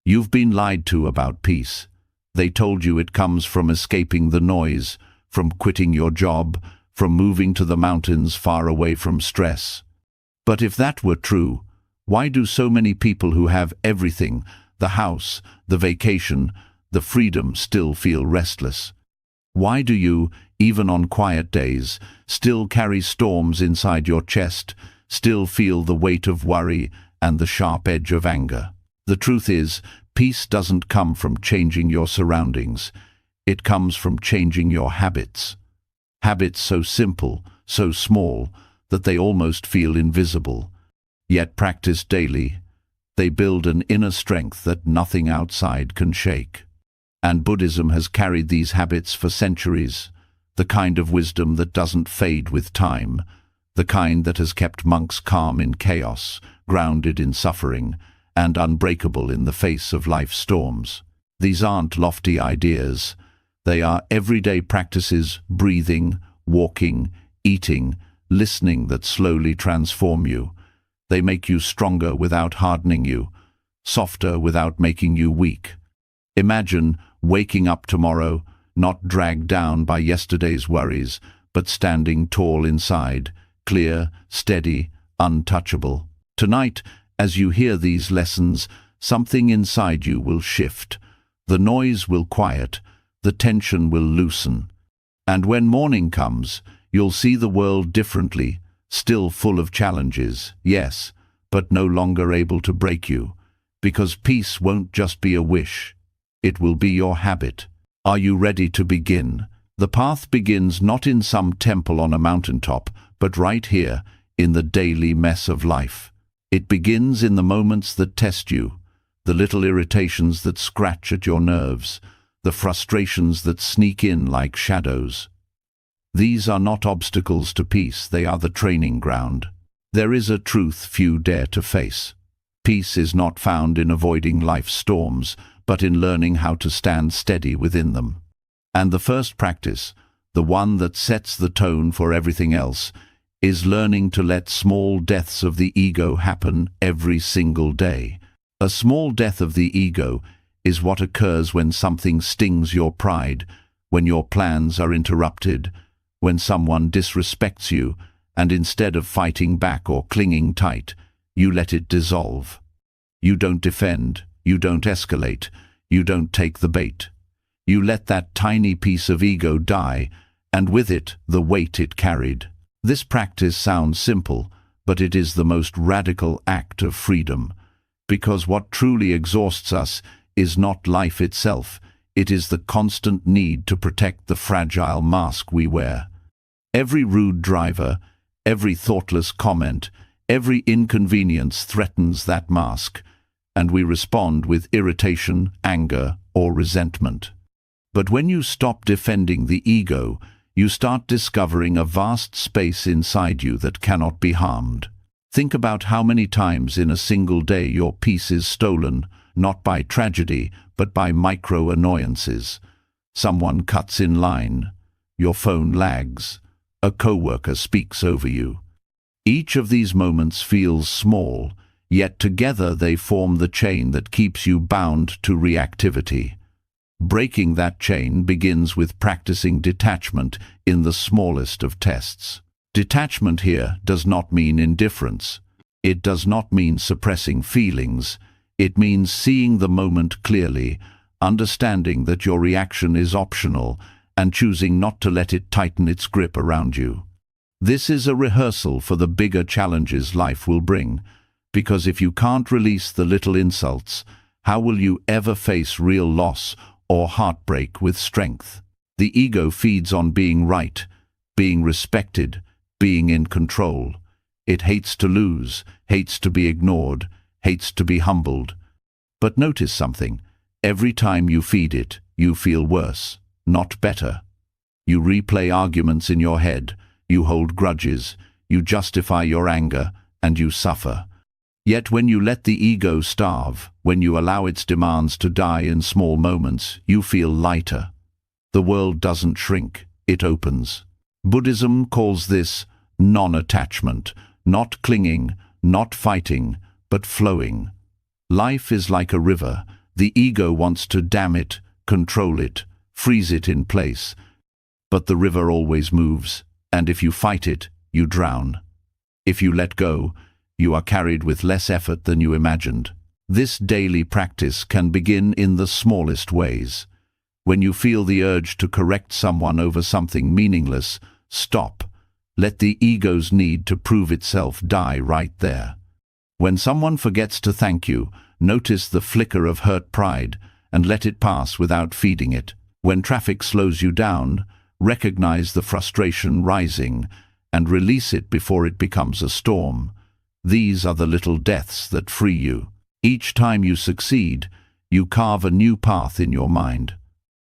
You've been lied to about peace. They told you it comes from escaping the noise, from quitting your job, from moving to the mountains far away from stress. But if that were true, why do so many people who have everything, the house, the vacation, the freedom, still feel restless? Why do you, even on quiet days, still carry storms inside your chest, still feel the weight of worry and the sharp edge of anger? The truth is, peace doesn't come from changing your surroundings. It comes from changing your habits. Habits so simple, so small, that they almost feel invisible. Yet practiced daily, they build an inner strength that nothing outside can shake. And Buddhism has carried these habits for centuries, the kind of wisdom that doesn't fade with time, the kind that has kept monks calm in chaos, grounded in suffering, and unbreakable in the face of life's storms. These aren't lofty ideas. They are everyday practices, breathing, walking, eating, listening, that slowly transform you. They make you stronger without hardening you, softer without making you weak. Imagine waking up tomorrow, not dragged down by yesterday's worries, but standing tall inside, clear, steady, untouchable. Tonight, as you hear these lessons, something inside you will shift. The noise will quiet, the tension will loosen. And when morning comes, you'll see the world differently, still full of challenges, yes, but no longer able to break you. Because peace won't just be a wish, it will be your habit. Are you ready to begin? The path begins not in some temple on a mountaintop, but right here, in the daily mess of life. It begins in the moments that test you, the little irritations that scratch at your nerves, the frustrations that sneak in like shadows. These are not obstacles to peace, they are the training ground. There is a truth few dare to face. Peace is not found in avoiding life's storms, but in learning how to stand steady within them. And the first practice, the one that sets the tone for everything else, is learning to let small deaths of the ego happen every single day. A small death of the ego is what occurs when something stings your pride, when your plans are interrupted, when someone disrespects you, and instead of fighting back or clinging tight, you let it dissolve. You don't defend, you don't escalate, you don't take the bait. You let that tiny piece of ego die, and with it, the weight it carried. This practice sounds simple, but it is the most radical act of freedom. Because what truly exhausts us is not life itself, it is the constant need to protect the fragile mask we wear. Every rude driver, every thoughtless comment, every inconvenience threatens that mask, and we respond with irritation, anger, or resentment. But when you stop defending the ego, you start discovering a vast space inside you that cannot be harmed. Think about how many times in a single day your peace is stolen, not by tragedy, but by micro-annoyances. Someone cuts in line, your phone lags, a coworker speaks over you. Each of these moments feels small, yet together they form the chain that keeps you bound to reactivity. Breaking that chain begins with practicing detachment in the smallest of tests. Detachment here does not mean indifference. It does not mean suppressing feelings. It means seeing the moment clearly, understanding that your reaction is optional, and choosing not to let it tighten its grip around you. This is a rehearsal for the bigger challenges life will bring, because if you can't release the little insults, how will you ever face real loss or heartbreak with strength? The ego feeds on being right, being respected, being in control. It hates to lose, hates to be ignored, hates to be humbled. But notice something. Every time you feed it, you feel worse, not better. You replay arguments in your head, you hold grudges, you justify your anger, and you suffer. Yet when you let the ego starve, when you allow its demands to die in small moments, you feel lighter. The world doesn't shrink, it opens. Buddhism calls this non-attachment, not clinging, not fighting, but flowing. Life is like a river. The ego wants to dam it, control it, freeze it in place. But the river always moves, and if you fight it, you drown. If you let go, you are carried with less effort than you imagined. This daily practice can begin in the smallest ways. When you feel the urge to correct someone over something meaningless, stop. Let the ego's need to prove itself die right there. When someone forgets to thank you, notice the flicker of hurt pride and let it pass without feeding it. When traffic slows you down, recognize the frustration rising and release it before it becomes a storm. These are the little deaths that free you. Each time you succeed, you carve a new path in your mind.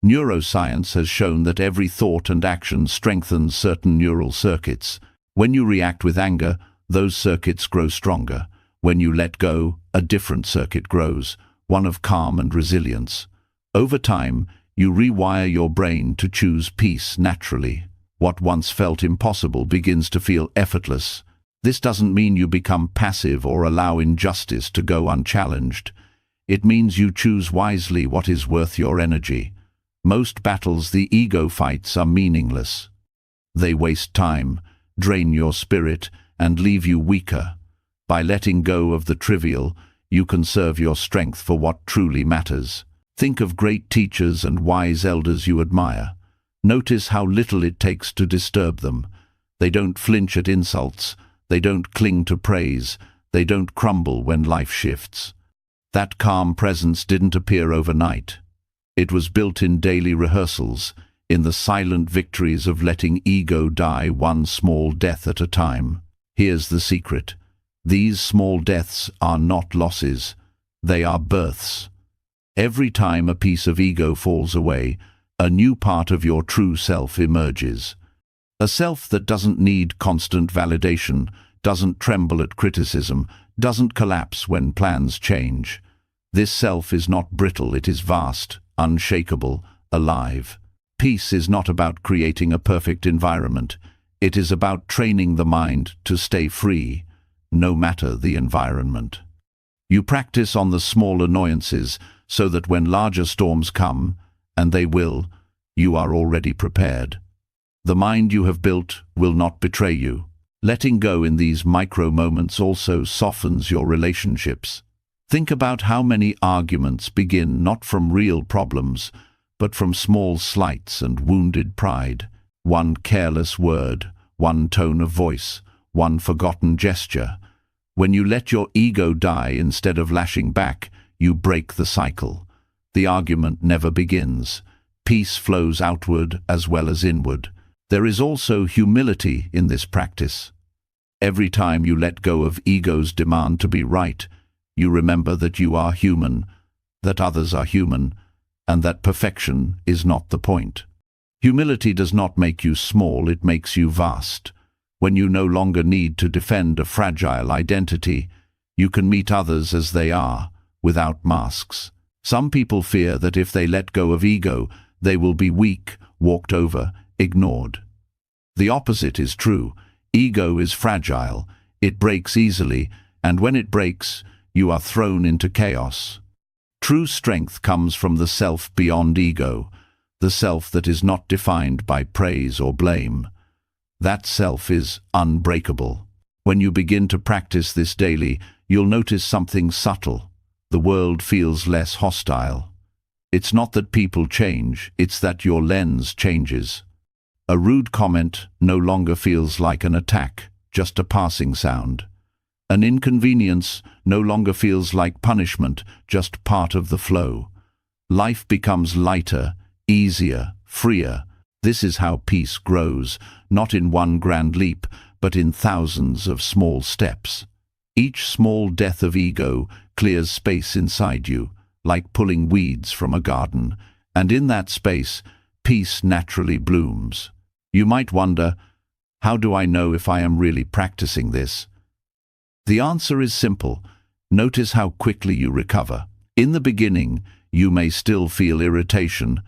Neuroscience has shown that every thought and action strengthens certain neural circuits. When you react with anger, those circuits grow stronger. When you let go, a different circuit grows, one of calm and resilience. Over time, you rewire your brain to choose peace naturally. What once felt impossible begins to feel effortless. This doesn't mean you become passive or allow injustice to go unchallenged. It means you choose wisely what is worth your energy. Most battles the ego fights are meaningless. They waste time, drain your spirit, and leave you weaker. By letting go of the trivial, you conserve your strength for what truly matters. Think of great teachers and wise elders you admire. Notice how little it takes to disturb them. They don't flinch at insults. They don't cling to praise. They don't crumble when life shifts. That calm presence didn't appear overnight. It was built in daily rehearsals, in the silent victories of letting ego die one small death at a time. Here's the secret. These small deaths are not losses. They are births. Every time a piece of ego falls away, a new part of your true self emerges. A self that doesn't need constant validation, doesn't tremble at criticism, doesn't collapse when plans change. This self is not brittle, it is vast, unshakable, alive. Peace is not about creating a perfect environment. It is about training the mind to stay free, no matter the environment. You practice on the small annoyances so that when larger storms come, and they will, you are already prepared. The mind you have built will not betray you. Letting go in these micro moments also softens your relationships. Think about how many arguments begin not from real problems, but from small slights and wounded pride. One careless word, one tone of voice, one forgotten gesture. When you let your ego die instead of lashing back, you break the cycle. The argument never begins. Peace flows outward as well as inward. There is also humility in this practice. Every time you let go of ego's demand to be right, you remember that you are human, that others are human, and that perfection is not the point. Humility does not make you small, it makes you vast. When you no longer need to defend a fragile identity, you can meet others as they are, without masks. Some people fear that if they let go of ego, they will be weak, walked over, ignored. The opposite is true. Ego is fragile, it breaks easily, and when it breaks, you are thrown into chaos. True strength comes from the self beyond ego, the self that is not defined by praise or blame. That self is unbreakable. When you begin to practice this daily, you'll notice something subtle. The world feels less hostile. It's not that people change, it's that your lens changes. A rude comment no longer feels like an attack, just a passing sound. An inconvenience no longer feels like punishment, just part of the flow. Life becomes lighter, easier, freer. This is how peace grows, not in one grand leap, but in thousands of small steps. Each small death of ego clears space inside you, like pulling weeds from a garden, and in that space, peace naturally blooms. You might wonder, how do I know if I am really practicing this? The answer is simple. Notice how quickly you recover. In the beginning, you may still feel irritation,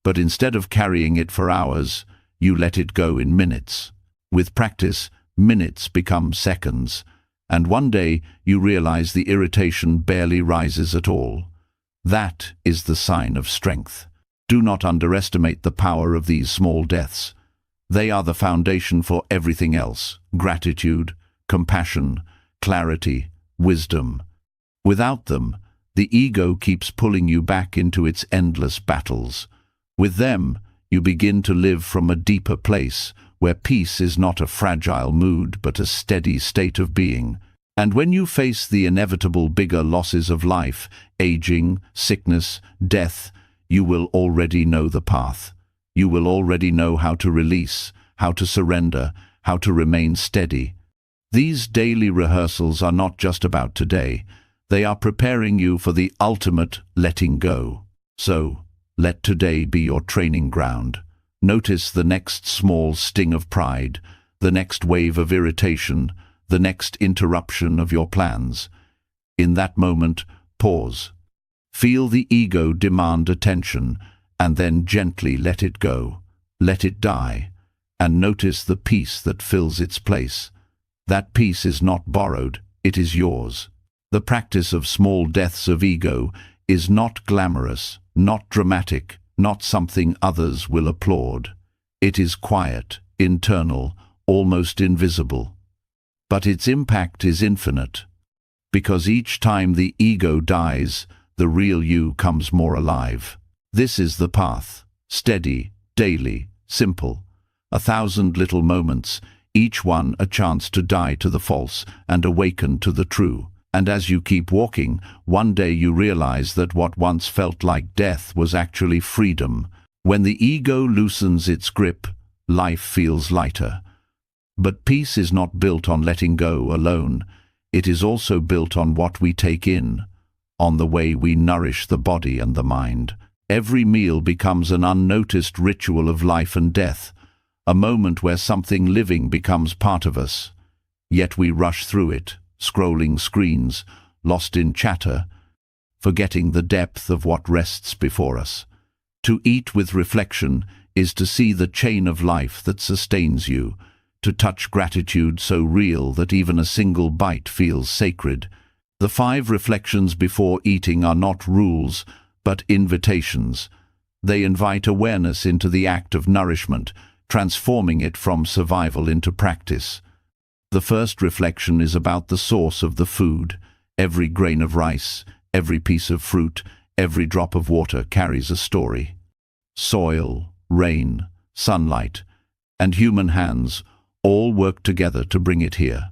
but instead of carrying it for hours, you let it go in minutes. With practice, minutes become seconds, and one day you realize the irritation barely rises at all. That is the sign of strength. Do not underestimate the power of these small deaths. They are the foundation for everything else: gratitude, compassion, clarity, wisdom. Without them, the ego keeps pulling you back into its endless battles. With them, you begin to live from a deeper place, where peace is not a fragile mood but a steady state of being. And when you face the inevitable bigger losses of life, aging, sickness, death, you will already know the path. You will already know how to release, how to surrender, how to remain steady. These daily rehearsals are not just about today. They are preparing you for the ultimate letting go. So, let today be your training ground. Notice the next small sting of pride, the next wave of irritation, the next interruption of your plans. In that moment, pause. Feel the ego demand attention, and then gently let it go. Let it die, and notice the peace that fills its place. That peace is not borrowed, it is yours. The practice of small deaths of ego is not glamorous, not dramatic, not something others will applaud. It is quiet, internal, almost invisible. But its impact is infinite, because each time the ego dies, the real you comes more alive. This is the path, steady, daily, simple. 1,000 little moments, each one a chance to die to the false and awaken to the true. And as you keep walking, one day you realize that what once felt like death was actually freedom. When the ego loosens its grip, life feels lighter. But peace is not built on letting go alone. It is also built on what we take in, on the way we nourish the body and the mind. Every meal becomes an unnoticed ritual of life and death, a moment where something living becomes part of us. Yet we rush through it, scrolling screens, lost in chatter, forgetting the depth of what rests before us. To eat with reflection is to see the chain of life that sustains you, to touch gratitude so real that even a single bite feels sacred. The 5 reflections before eating are not rules, but invitations. They invite awareness into the act of nourishment, transforming it from survival into practice. The first reflection is about the source of the food. Every grain of rice, every piece of fruit, every drop of water carries a story. Soil, rain, sunlight, and human hands all work together to bring it here.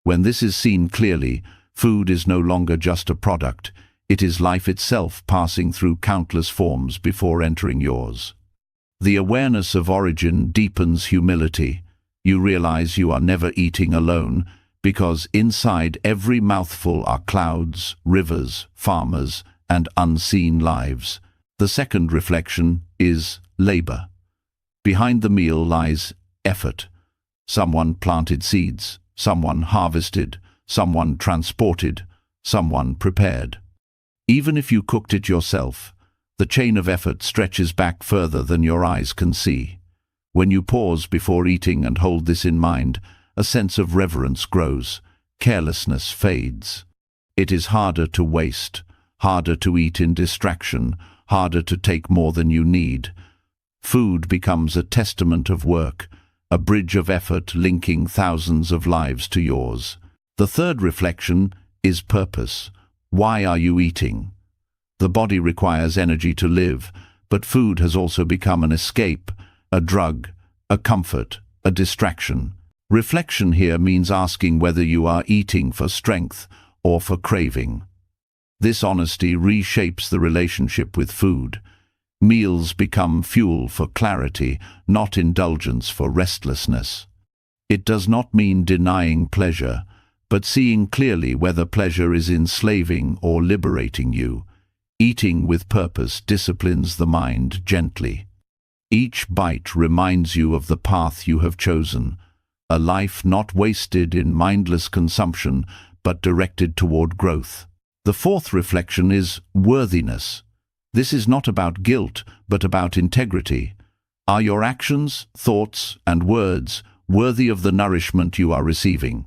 When this is seen clearly, food is no longer just a product. It is life itself passing through countless forms before entering yours. The awareness of origin deepens humility. You realize you are never eating alone, because inside every mouthful are clouds, rivers, farmers, and unseen lives. The second reflection is labor. Behind the meal lies effort. Someone planted seeds, someone harvested, someone transported, someone prepared. Even if you cooked it yourself, the chain of effort stretches back further than your eyes can see. When you pause before eating and hold this in mind, a sense of reverence grows. Carelessness fades. It is harder to waste, harder to eat in distraction, harder to take more than you need. Food becomes a testament of work, a bridge of effort linking thousands of lives to yours. The third reflection is purpose. Why are you eating? The body requires energy to live, but food has also become an escape, a drug, a comfort, a distraction. Reflection here means asking whether you are eating for strength or for craving. This honesty reshapes the relationship with food. Meals become fuel for clarity, not indulgence for restlessness. It does not mean denying pleasure, but seeing clearly whether pleasure is enslaving or liberating you. Eating with purpose disciplines the mind gently. Each bite reminds you of the path you have chosen, a life not wasted in mindless consumption, but directed toward growth. The fourth reflection is worthiness. This is not about guilt, but about integrity. Are your actions, thoughts, and words worthy of the nourishment you are receiving?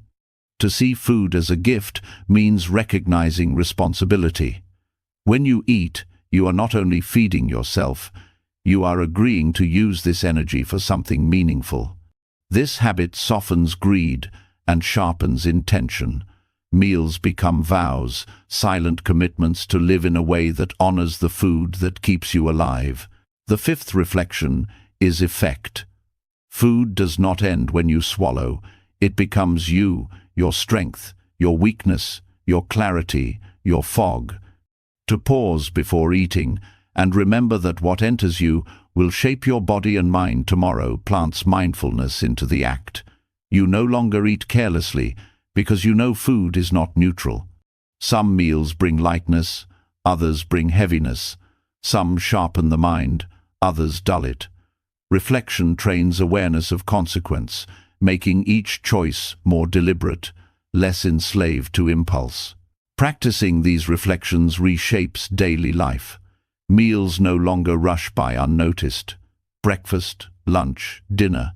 To see food as a gift means recognizing responsibility. When you eat, you are not only feeding yourself, you are agreeing to use this energy for something meaningful. This habit softens greed and sharpens intention. Meals become vows, silent commitments to live in a way that honors the food that keeps you alive. The fifth reflection is effect. Food does not end when you swallow. It becomes you, your strength, your weakness, your clarity, your fog. To pause before eating and remember that what enters you will shape your body and mind tomorrow plants mindfulness into the act. You no longer eat carelessly because you know food is not neutral. Some meals bring lightness, others bring heaviness. Some sharpen the mind, others dull it. Reflection trains awareness of consequence, making each choice more deliberate, less enslaved to impulse. Practicing these reflections reshapes daily life. Meals no longer rush by unnoticed. Breakfast, lunch, dinner,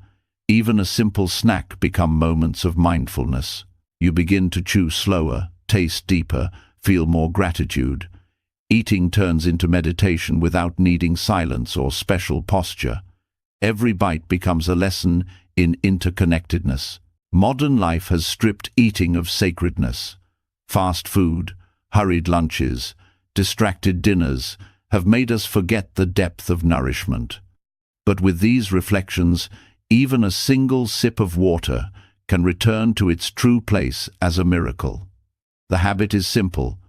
even a simple snack become moments of mindfulness. You begin to chew slower, taste deeper, feel more gratitude. Eating turns into meditation without needing silence or special posture. Every bite becomes a lesson in interconnectedness. Modern life has stripped eating of sacredness. Fast food, hurried lunches, distracted dinners have made us forget the depth of nourishment. But with these reflections, even a single sip of water can return to its true place as a miracle. The habit is simple: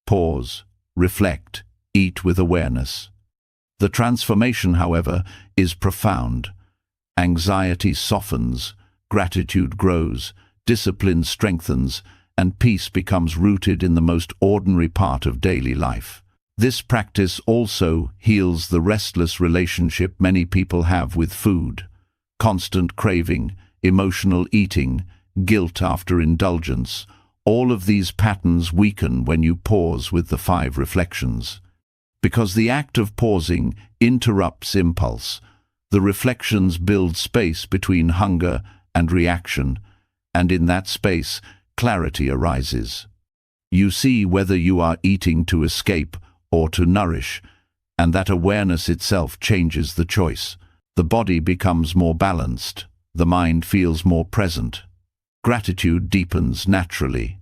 pause, reflect, eat with awareness. The transformation, however, is profound. Anxiety softens, gratitude grows, discipline strengthens, and peace becomes rooted in the most ordinary part of daily life. This practice also heals the restless relationship many people have with food. Constant craving, emotional eating, guilt after indulgence, all of these patterns weaken when you pause with the 5 reflections. Because the act of pausing interrupts impulse, the reflections build space between hunger and reaction, and in that space, clarity arises. You see whether you are eating to escape or to nourish, and that awareness itself changes the choice. The body becomes more balanced, the mind feels more present. Gratitude deepens naturally,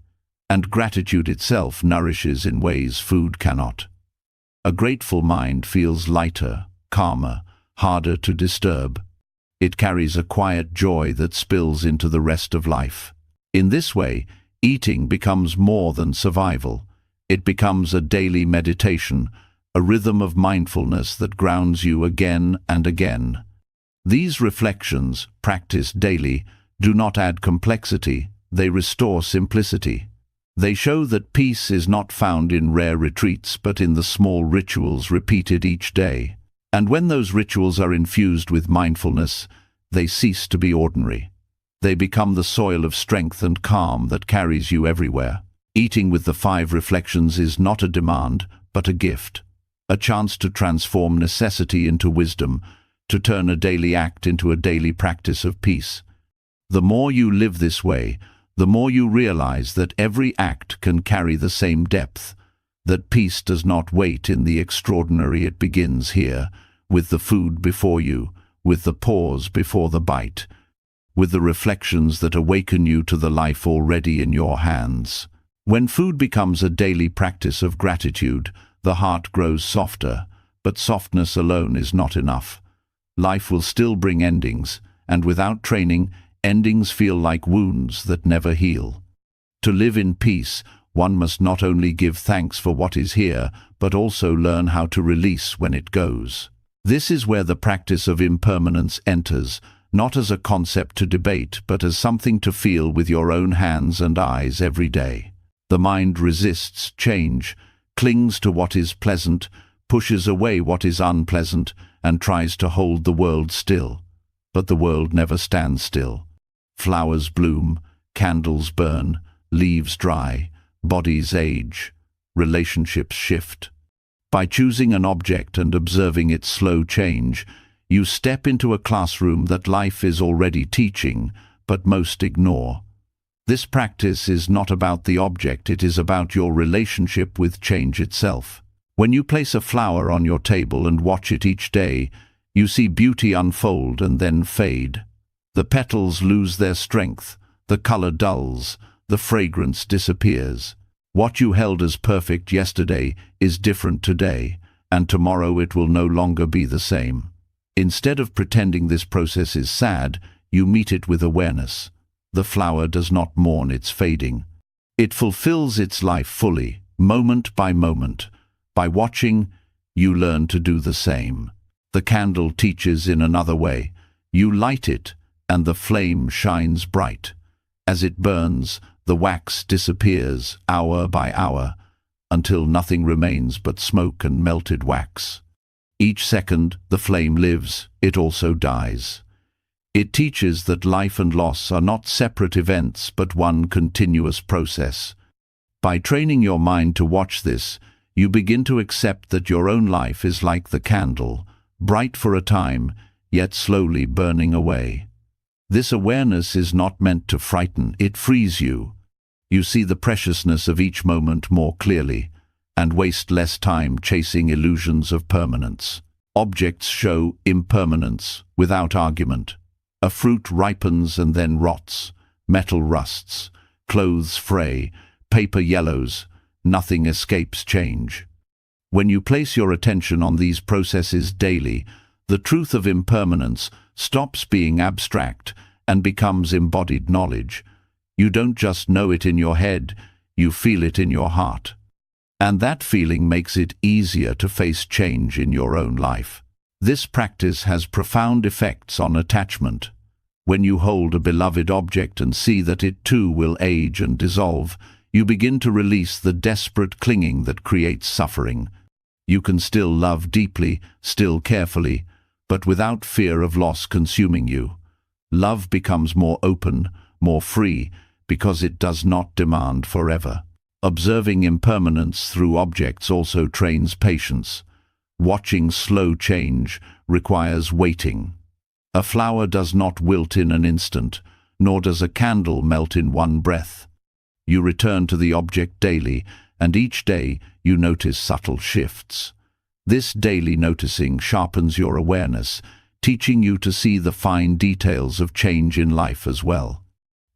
and gratitude itself nourishes in ways food cannot. A grateful mind feels lighter, calmer, harder to disturb. It carries a quiet joy that spills into the rest of life. In this way, eating becomes more than survival. It becomes a daily meditation, a rhythm of mindfulness that grounds you again and again. These reflections, practiced daily, do not add complexity, they restore simplicity. They show that peace is not found in rare retreats but in the small rituals repeated each day. And when those rituals are infused with mindfulness, they cease to be ordinary. They become the soil of strength and calm that carries you everywhere. Eating with the 5 reflections is not a demand, but a gift. A chance to transform necessity into wisdom, to turn a daily act into a daily practice of peace. The more you live this way, the more you realize that every act can carry the same depth, that peace does not wait in the extraordinary, it begins here, with the food before you, with the pause before the bite, with the reflections that awaken you to the life already in your hands. When food becomes a daily practice of gratitude, the heart grows softer, but softness alone is not enough. Life will still bring endings, and without training, endings feel like wounds that never heal. To live in peace, one must not only give thanks for what is here, but also learn how to release when it goes. This is where the practice of impermanence enters, not as a concept to debate, but as something to feel with your own hands and eyes every day. The mind resists change, clings to what is pleasant, pushes away what is unpleasant, and tries to hold the world still. But the world never stands still. Flowers bloom, candles burn, leaves dry, bodies age, relationships shift. By choosing an object and observing its slow change, you step into a classroom that life is already teaching, but most ignore. This practice is not about the object, it is about your relationship with change itself. When you place a flower on your table and watch it each day, you see beauty unfold and then fade. The petals lose their strength, the color dulls, the fragrance disappears. What you held as perfect yesterday is different today, and tomorrow it will no longer be the same. Instead of pretending this process is sad, you meet it with awareness. The flower does not mourn its fading. It fulfills its life fully, moment by moment. By watching, you learn to do the same. The candle teaches in another way. You light it, and the flame shines bright. As it burns, the wax disappears hour by hour, until nothing remains but smoke and melted wax. Each second the flame lives, it also dies. It teaches that life and loss are not separate events but one continuous process. By training your mind to watch this, you begin to accept that your own life is like the candle, bright for a time, yet slowly burning away. This awareness is not meant to frighten, it frees you. You see the preciousness of each moment more clearly, and waste less time chasing illusions of permanence. Objects show impermanence without argument. A fruit ripens and then rots, metal rusts, clothes fray, paper yellows, nothing escapes change. When you place your attention on these processes daily, the truth of impermanence stops being abstract and becomes embodied knowledge. You don't just know it in your head, you feel it in your heart. And that feeling makes it easier to face change in your own life. This practice has profound effects on attachment. When you hold a beloved object and see that it too will age and dissolve, you begin to release the desperate clinging that creates suffering. You can still love deeply, still carefully, but without fear of loss consuming you. Love becomes more open, more free, because it does not demand forever. Observing impermanence through objects also trains patience. Watching slow change requires waiting. A flower does not wilt in an instant, nor does a candle melt in one breath. You return to the object daily, and each day you notice subtle shifts. This daily noticing sharpens your awareness, teaching you to see the fine details of change in life as well.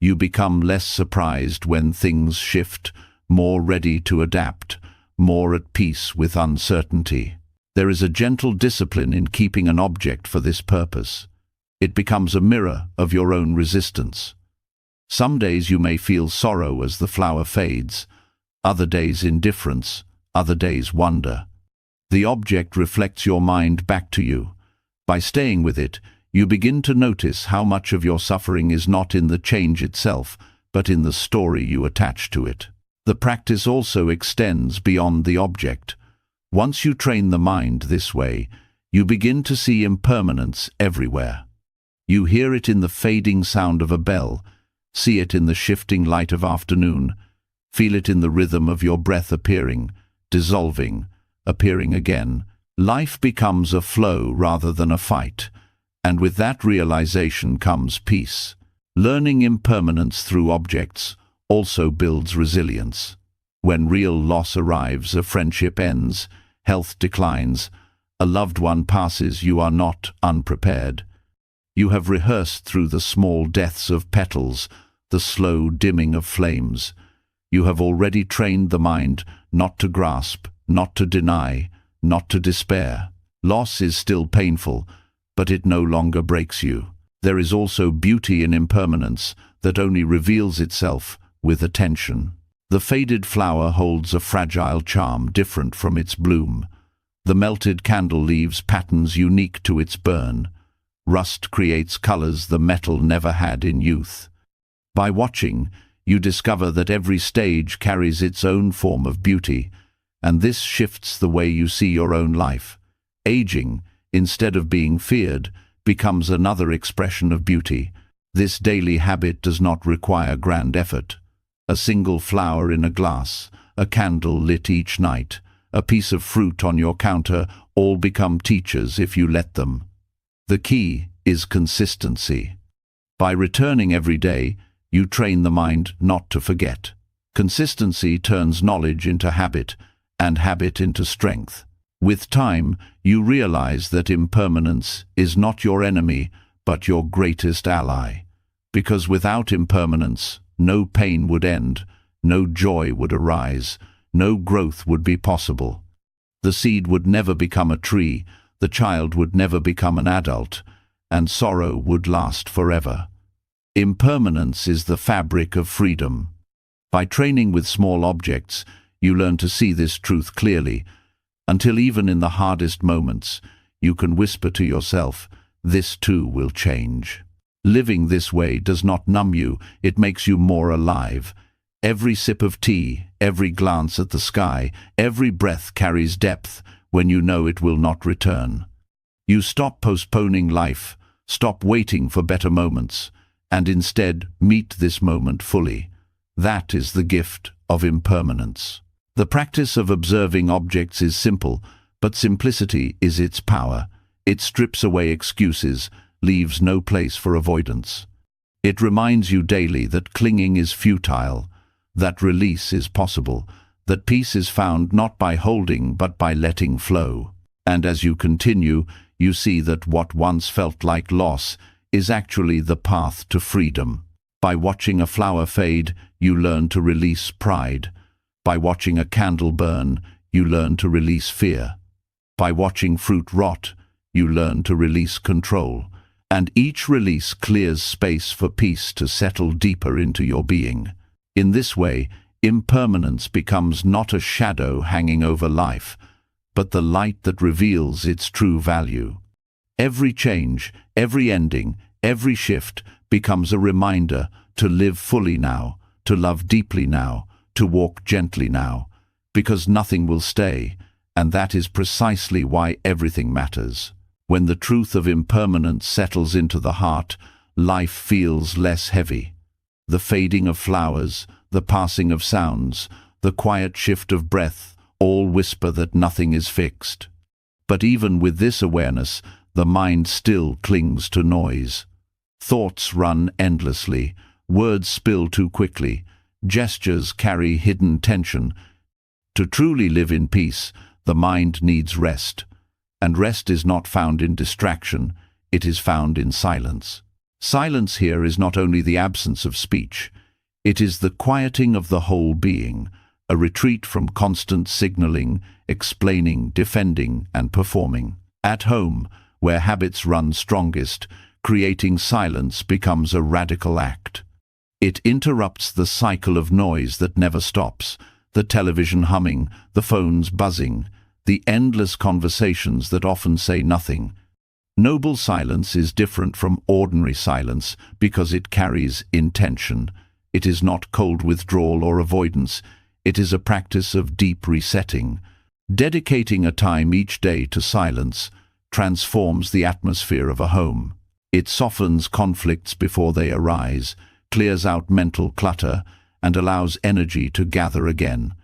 You become less surprised when things shift, more ready to adapt, more at peace with uncertainty. There is a gentle discipline in keeping an object for this purpose. It becomes a mirror of your own resistance. Some days you may feel sorrow as the flower fades, other days indifference, other days wonder. The object reflects your mind back to you. By staying with it, you begin to notice how much of your suffering is not in the change itself, but in the story you attach to it. The practice also extends beyond the object. Once you train the mind this way, you begin to see impermanence everywhere. You hear it in the fading sound of a bell, see it in the shifting light of afternoon, feel it in the rhythm of your breath appearing, dissolving, appearing again. Life becomes a flow rather than a fight, and with that realization comes peace. Learning impermanence through objects also builds resilience. When real loss arrives, a friendship ends, health declines, a loved one passes, you are not unprepared. You have rehearsed through the small deaths of petals, the slow dimming of flames. You have already trained the mind not to grasp, not to deny, not to despair. Loss is still painful, but it no longer breaks you. There is also beauty in impermanence that only reveals itself with attention. The faded flower holds a fragile charm different from its bloom. The melted candle leaves patterns unique to its burn. Rust creates colors the metal never had in youth. By watching, you discover that every stage carries its own form of beauty, and this shifts the way you see your own life. Aging, instead of being feared, becomes another expression of beauty. This daily habit does not require grand effort. A single flower in a glass, a candle lit each night, a piece of fruit on your counter, all become teachers if you let them. The key is consistency. By returning every day, you train the mind not to forget. Consistency turns knowledge into habit, and habit into strength. With time, you realize that impermanence is not your enemy, but your greatest ally. Because without impermanence, no pain would end, no joy would arise, no growth would be possible. The seed would never become a tree, the child would never become an adult, and sorrow would last forever. Impermanence is the fabric of freedom. By training with small objects, you learn to see this truth clearly, until even in the hardest moments, you can whisper to yourself, "This too will change." Living this way does not numb you, it makes you more alive. Every sip of tea, every glance at the sky, every breath carries depth when you know it will not return. You stop postponing life, stop waiting for better moments, and instead meet this moment fully. That is the gift of impermanence. The practice of observing objects is simple, but simplicity is its power. It strips away excuses, leaves no place for avoidance. It reminds you daily that clinging is futile, that release is possible, that peace is found not by holding but by letting flow. And as you continue, you see that what once felt like loss is actually the path to freedom. By watching a flower fade, you learn to release pride. By watching a candle burn, you learn to release fear. By watching fruit rot, you learn to release control. And each release clears space for peace to settle deeper into your being. In this way, impermanence becomes not a shadow hanging over life, but the light that reveals its true value. Every change, every ending, every shift becomes a reminder to live fully now, to love deeply now, to walk gently now, because nothing will stay, and that is precisely why everything matters. When the truth of impermanence settles into the heart, life feels less heavy. The fading of flowers, the passing of sounds, the quiet shift of breath, all whisper that nothing is fixed. But even with this awareness, the mind still clings to noise. Thoughts run endlessly, words spill too quickly, gestures carry hidden tension. To truly live in peace, the mind needs rest. And rest is not found in distraction, it is found in silence. Silence here is not only the absence of speech, it is the quieting of the whole being, a retreat from constant signaling, explaining, defending, and performing. At home, where habits run strongest, creating silence becomes a radical act. It interrupts the cycle of noise that never stops, the television humming, the phones buzzing, the endless conversations that often say nothing. Noble silence is different from ordinary silence because it carries intention. It is not cold withdrawal or avoidance. It is a practice of deep resetting. Dedicating a time each day to silence transforms the atmosphere of a home. It softens conflicts before they arise, clears out mental clutter, and allows energy to gather again.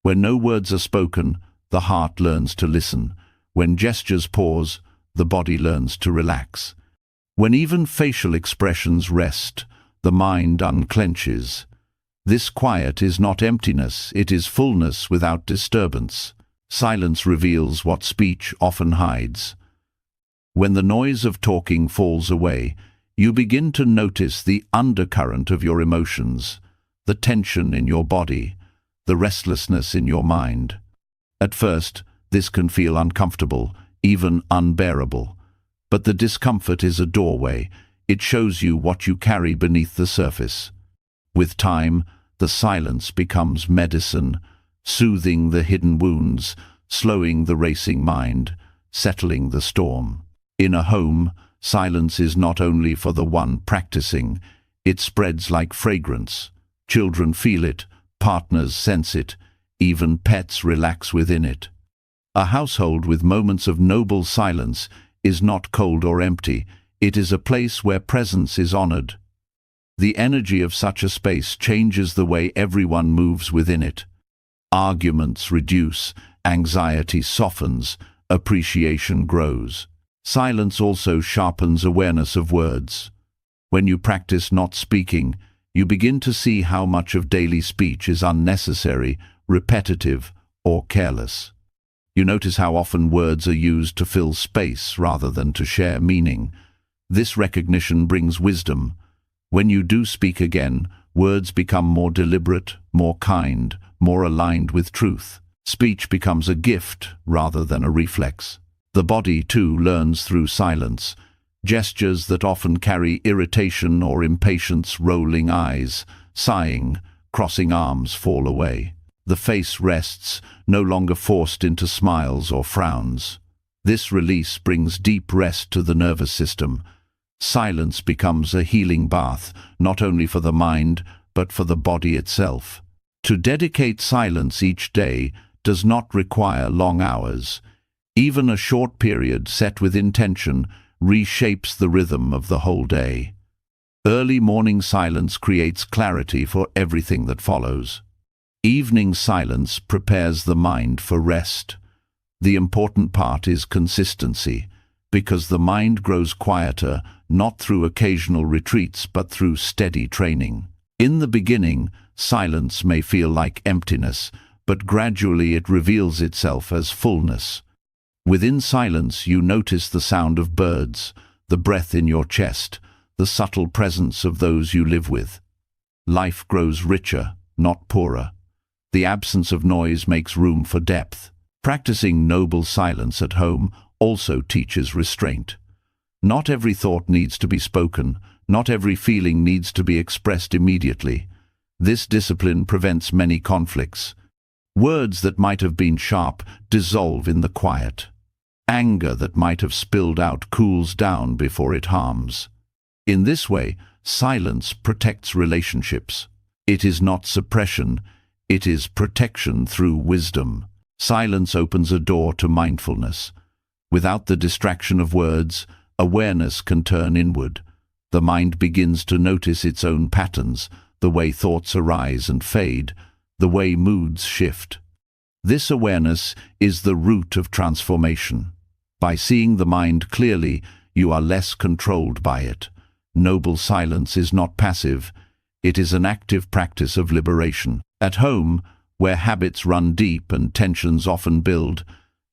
When no words are spoken, the heart learns to listen. When gestures pause, the body learns to relax. When even facial expressions rest, the mind unclenches. This quiet is not emptiness, it is fullness without disturbance. Silence reveals what speech often hides. When the noise of talking falls away, you begin to notice the undercurrent of your emotions, the tension in your body, the restlessness in your mind. At first, this can feel uncomfortable, even unbearable. But the discomfort is a doorway. It shows you what you carry beneath the surface. With time, the silence becomes medicine, soothing the hidden wounds, slowing the racing mind, settling the storm. In a home, silence is not only for the one practicing, it spreads like fragrance. Children feel it, partners sense it, even pets relax within it. A household with moments of noble silence is not cold or empty, it is a place where presence is honored. The energy of such a space changes the way everyone moves within it. Arguments reduce, anxiety softens, appreciation grows. Silence also sharpens awareness of words. When you practice not speaking, you begin to see how much of daily speech is unnecessary, repetitive, or careless. You notice how often words are used to fill space rather than to share meaning. This recognition brings wisdom. When you do speak again, words become more deliberate, more kind, more aligned with truth. Speech becomes a gift rather than a reflex. The body, too, learns through silence. Gestures that often carry irritation or impatience, rolling eyes, sighing, crossing arms fall away. The face rests, no longer forced into smiles or frowns. This release brings deep rest to the nervous system. Silence becomes a healing bath, not only for the mind, but for the body itself. To dedicate silence each day does not require long hours. Even a short period set with intention reshapes the rhythm of the whole day. Early morning silence creates clarity for everything that follows. Evening silence prepares the mind for rest. The important part is consistency, because the mind grows quieter not through occasional retreats but through steady training. In the beginning, silence may feel like emptiness, but gradually it reveals itself as fullness. Within silence you notice the sound of birds, the breath in your chest, the subtle presence of those you live with. Life grows richer, not poorer. The absence of noise makes room for depth. Practicing noble silence at home also teaches restraint. Not every thought needs to be spoken, not every feeling needs to be expressed immediately. This discipline prevents many conflicts. Words that might have been sharp dissolve in the quiet. Anger that might have spilled out cools down before it harms. In this way, silence protects relationships. It is not suppression, it is protection through wisdom. Silence opens a door to mindfulness. Without the distraction of words, awareness can turn inward. The mind begins to notice its own patterns, the way thoughts arise and fade, the way moods shift. This awareness is the root of transformation. By seeing the mind clearly, you are less controlled by it. Noble silence is not passive. It is an active practice of liberation. At home, where habits run deep and tensions often build,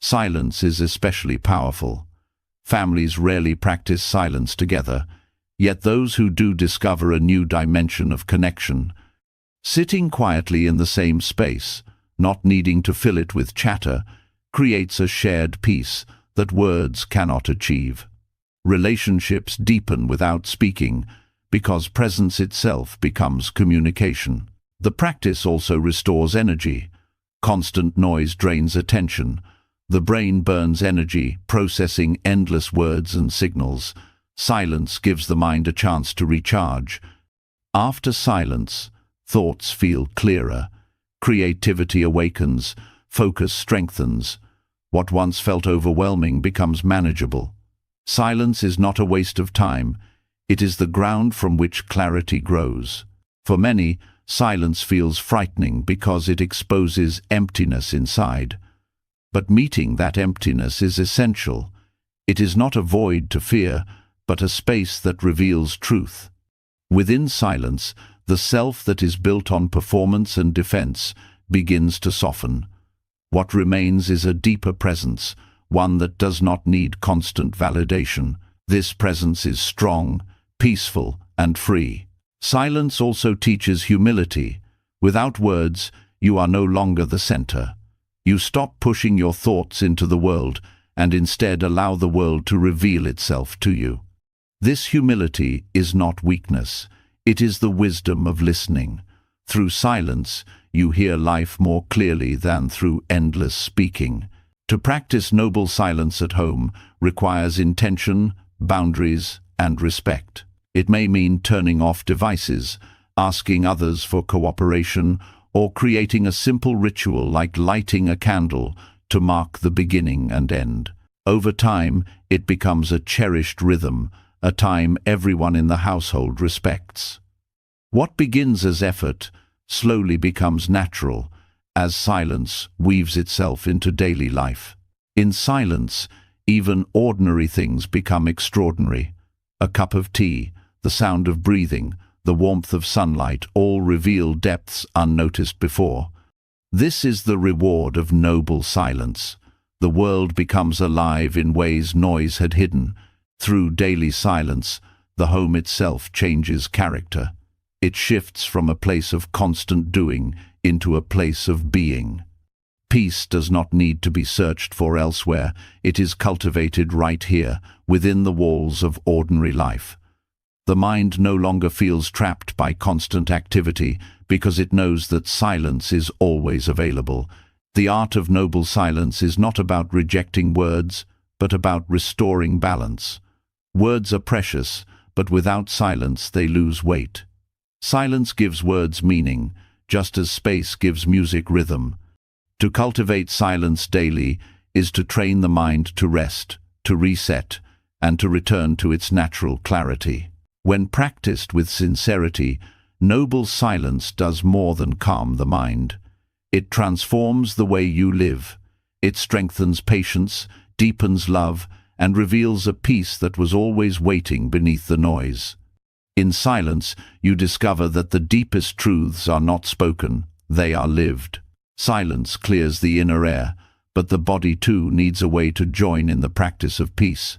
silence is especially powerful. Families rarely practice silence together, yet those who do discover a new dimension of connection. Sitting quietly in the same space, not needing to fill it with chatter, creates a shared peace that words cannot achieve. Relationships deepen without speaking, because presence itself becomes communication. The practice also restores energy. Constant noise drains attention. The brain burns energy, processing endless words and signals. Silence gives the mind a chance to recharge. After silence, thoughts feel clearer. Creativity awakens, focus strengthens. What once felt overwhelming becomes manageable. Silence is not a waste of time. It is the ground from which clarity grows. For many, silence feels frightening because it exposes emptiness inside. But meeting that emptiness is essential. It is not a void to fear, but a space that reveals truth. Within silence, the self that is built on performance and defense begins to soften. What remains is a deeper presence, one that does not need constant validation. This presence is strong, peaceful, and free. Silence also teaches humility. Without words, you are no longer the center. You stop pushing your thoughts into the world and instead allow the world to reveal itself to you. This humility is not weakness. It is the wisdom of listening. Through silence, you hear life more clearly than through endless speaking. To practice noble silence at home requires intention, boundaries, and respect. It may mean turning off devices, asking others for cooperation, or creating a simple ritual like lighting a candle to mark the beginning and end. Over time, it becomes a cherished rhythm, a time everyone in the household respects. What begins as effort slowly becomes natural as silence weaves itself into daily life. In silence, even ordinary things become extraordinary. A cup of tea, the sound of breathing, the warmth of sunlight all reveal depths unnoticed before. This is the reward of noble silence. The world becomes alive in ways noise had hidden. Through daily silence, the home itself changes character. It shifts from a place of constant doing into a place of being. Peace does not need to be searched for elsewhere. It is cultivated right here, within the walls of ordinary life. The mind no longer feels trapped by constant activity because it knows that silence is always available. The art of noble silence is not about rejecting words, but about restoring balance. Words are precious, but without silence they lose weight. Silence gives words meaning, just as space gives music rhythm. To cultivate silence daily is to train the mind to rest, to reset, and to return to its natural clarity. When practiced with sincerity, noble silence does more than calm the mind. It transforms the way you live. It strengthens patience, deepens love, and reveals a peace that was always waiting beneath the noise. In silence, you discover that the deepest truths are not spoken, they are lived. Silence clears the inner air, but the body too needs a way to join in the practice of peace.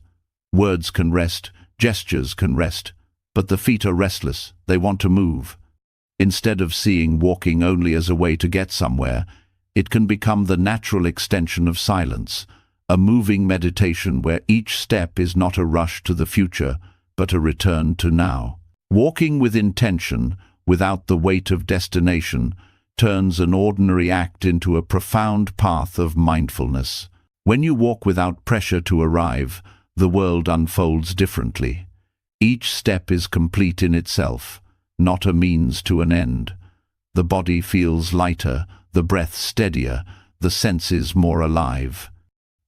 Words can rest, gestures can rest, but the feet are restless, they want to move. Instead of seeing walking only as a way to get somewhere, it can become the natural extension of silence, a moving meditation where each step is not a rush to the future, but a return to now. Walking with intention, without the weight of destination, turns an ordinary act into a profound path of mindfulness. When you walk without pressure to arrive, the world unfolds differently. Each step is complete in itself, not a means to an end. The body feels lighter, the breath steadier, the senses more alive.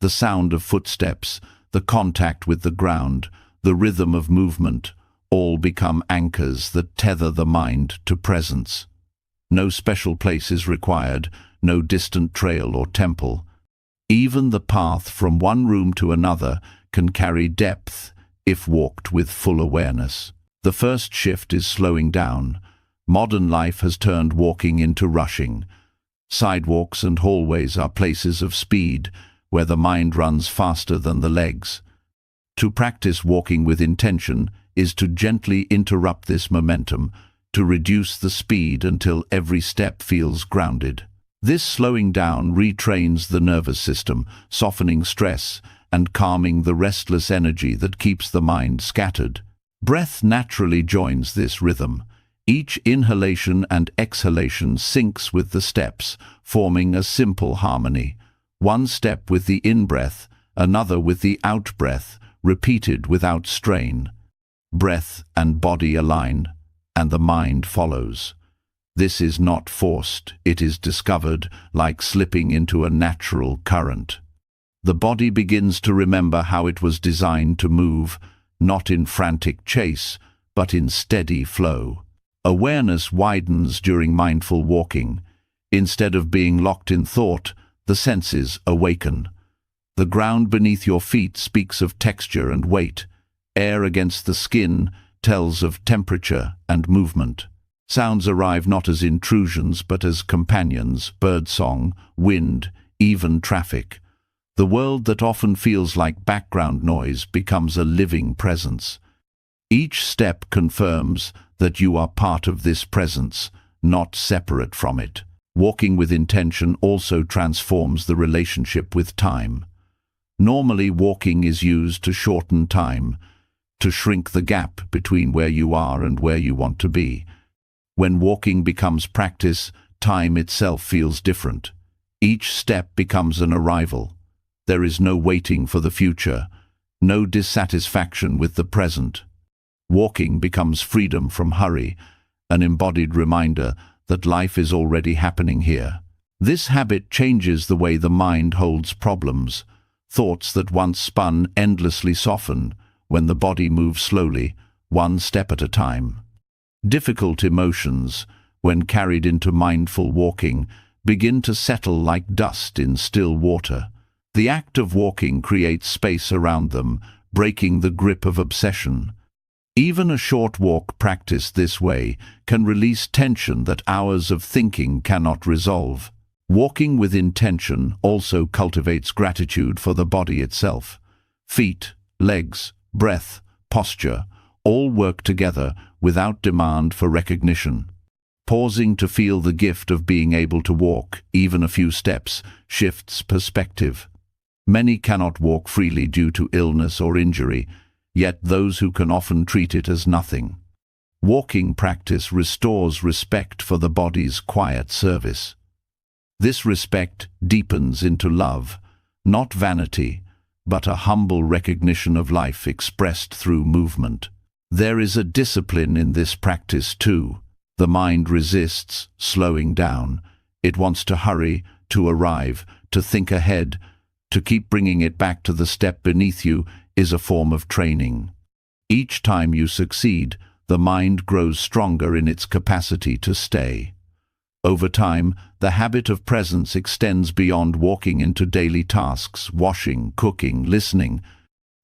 The sound of footsteps, the contact with the ground, the rhythm of movement, all become anchors that tether the mind to presence. No special place is required, no distant trail or temple. Even the path from one room to another can carry depth if walked with full awareness. The first shift is slowing down. Modern life has turned walking into rushing. Sidewalks and hallways are places of speed, where the mind runs faster than the legs. To practice walking with intention is to gently interrupt this momentum, to reduce the speed until every step feels grounded. This slowing down retrains the nervous system, softening stress and calming the restless energy that keeps the mind scattered. Breath naturally joins this rhythm. Each inhalation and exhalation syncs with the steps, forming a simple harmony. One step with the in-breath, another with the out-breath, repeated without strain. Breath and body align, and the mind follows. This is not forced, it is discovered, like slipping into a natural current. The body begins to remember how it was designed to move, not in frantic chase, but in steady flow. Awareness widens during mindful walking. Instead of being locked in thought, the senses awaken. The ground beneath your feet speaks of texture and weight. Air against the skin tells of temperature and movement. Sounds arrive not as intrusions but as companions, birdsong, wind, even traffic. The world that often feels like background noise becomes a living presence. Each step confirms that you are part of this presence, not separate from it. Walking with intention also transforms the relationship with time. Normally, walking is used to shorten time, to shrink the gap between where you are and where you want to be. When walking becomes practice, time itself feels different. Each step becomes an arrival. There is no waiting for the future, no dissatisfaction with the present. Walking becomes freedom from hurry, an embodied reminder that life is already happening here. This habit changes the way the mind holds problems. Thoughts that once spun endlessly soften when the body moves slowly, one step at a time. Difficult emotions, when carried into mindful walking, begin to settle like dust in still water. The act of walking creates space around them, breaking the grip of obsession. Even a short walk practiced this way can release tension that hours of thinking cannot resolve. Walking with intention also cultivates gratitude for the body itself. Feet, legs, breath, posture, all work together without demand for recognition. Pausing to feel the gift of being able to walk, even a few steps, shifts perspective. Many cannot walk freely due to illness or injury, yet those who can often treat it as nothing. Walking practice restores respect for the body's quiet service. This respect deepens into love, not vanity, but a humble recognition of life expressed through movement. There is a discipline in this practice too. The mind resists slowing down. It wants to hurry, to arrive, to think ahead. To keep bringing it back to the step beneath you is a form of training. Each time you succeed, the mind grows stronger in its capacity to stay. Over time, the habit of presence extends beyond walking into daily tasks, washing, cooking, listening.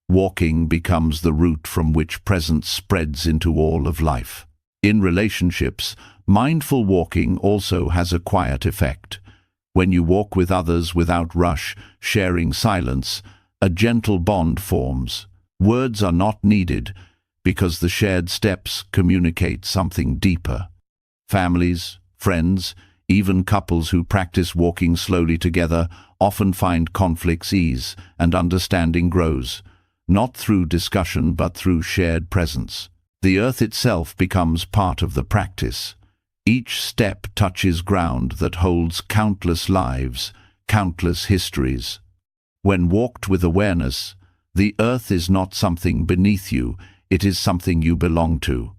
Walking becomes the route from which presence spreads into all of life. In relationships, mindful walking also has a quiet effect. When you walk with others without rush, sharing silence, a gentle bond forms. Words are not needed because the shared steps communicate something deeper. Families, friends, even couples who practice walking slowly together often find conflicts ease and understanding grows, not through discussion but through shared presence. The earth itself becomes part of the practice. Each step touches ground that holds countless lives, countless histories. When walked with awareness, the earth is not something beneath you, it is something you belong to.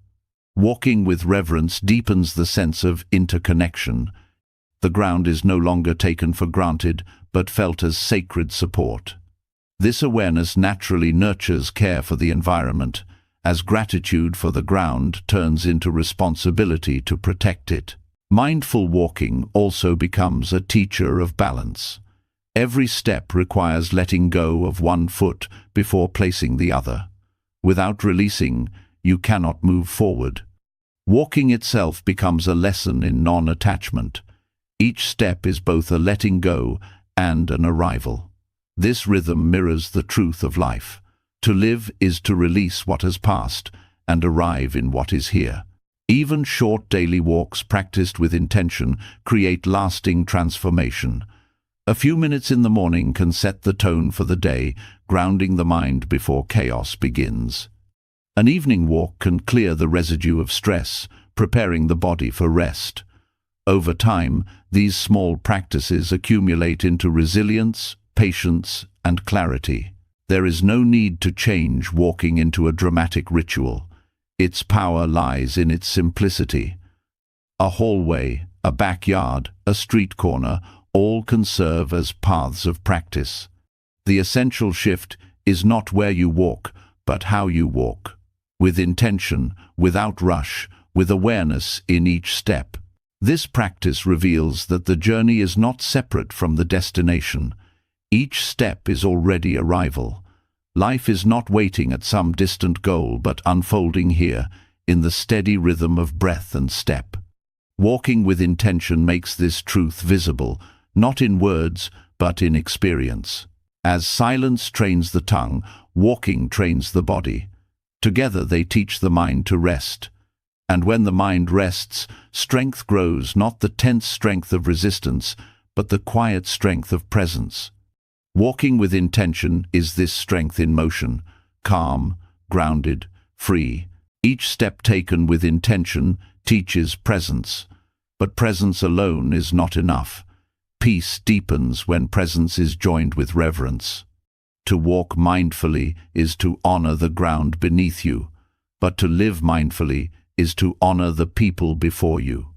Walking with reverence deepens the sense of interconnection. The ground is no longer taken for granted, but felt as sacred support. This awareness naturally nurtures care for the environment, as gratitude for the ground turns into responsibility to protect it. Mindful walking also becomes a teacher of balance. Every step requires letting go of one foot before placing the other. Without releasing, you cannot move forward. Walking itself becomes a lesson in non-attachment. Each step is both a letting go and an arrival. This rhythm mirrors the truth of life. To live is to release what has passed and arrive in what is here. Even short daily walks practiced with intention create lasting transformation. A few minutes in the morning can set the tone for the day, grounding the mind before chaos begins. An evening walk can clear the residue of stress, preparing the body for rest. Over time, these small practices accumulate into resilience, patience, and clarity. There is no need to change walking into a dramatic ritual. Its power lies in its simplicity. A hallway, a backyard, a street corner, all can serve as paths of practice. The essential shift is not where you walk, but how you walk. With intention, without rush, with awareness in each step. This practice reveals that the journey is not separate from the destination. Each step is already arrival. Life is not waiting at some distant goal, but unfolding here, in the steady rhythm of breath and step. Walking with intention makes this truth visible, not in words, but in experience. As silence trains the tongue, walking trains the body. Together they teach the mind to rest. And when the mind rests, strength grows, not the tense strength of resistance, but the quiet strength of presence. Walking with intention is this strength in motion, calm, grounded, free. Each step taken with intention teaches presence. But presence alone is not enough. Peace deepens when presence is joined with reverence. To walk mindfully is to honor the ground beneath you, but to live mindfully is to honor the people before you.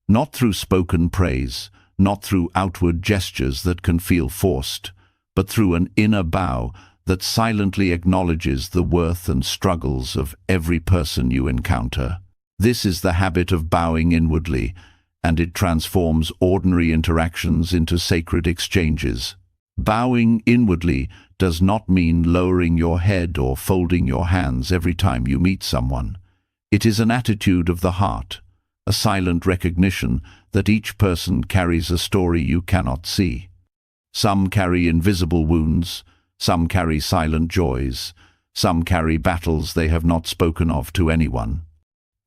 Not through spoken praise, not through outward gestures that can feel forced, but through an inner bow that silently acknowledges the worth and struggles of every person you encounter. This is the habit of bowing inwardly, and it transforms ordinary interactions into sacred exchanges. Bowing inwardly does not mean lowering your head or folding your hands every time you meet someone. It is an attitude of the heart, a silent recognition that each person carries a story you cannot see. Some carry invisible wounds, some carry silent joys, some carry battles they have not spoken of to anyone.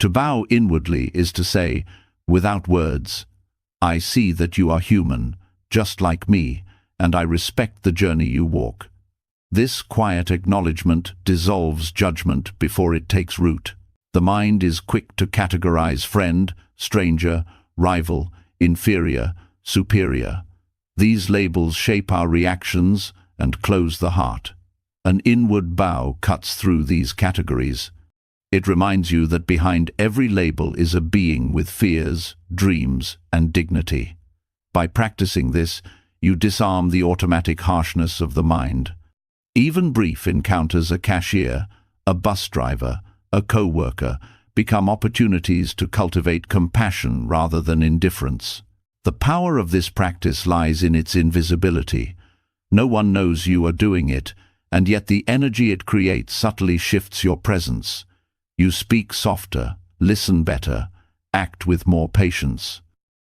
To bow inwardly is to say, without words, I see that you are human, just like me, and I respect the journey you walk. This quiet acknowledgement dissolves judgment before it takes root. The mind is quick to categorize friend, stranger, rival, inferior, superior. These labels shape our reactions and close the heart. An inward bow cuts through these categories. It reminds you that behind every label is a being with fears, dreams, and dignity. By practicing this, you disarm the automatic harshness of the mind. Even brief encounters, a cashier, a bus driver, a co-worker, become opportunities to cultivate compassion rather than indifference. The power of this practice lies in its invisibility. No one knows you are doing it, and yet the energy it creates subtly shifts your presence. You speak softer, listen better, act with more patience.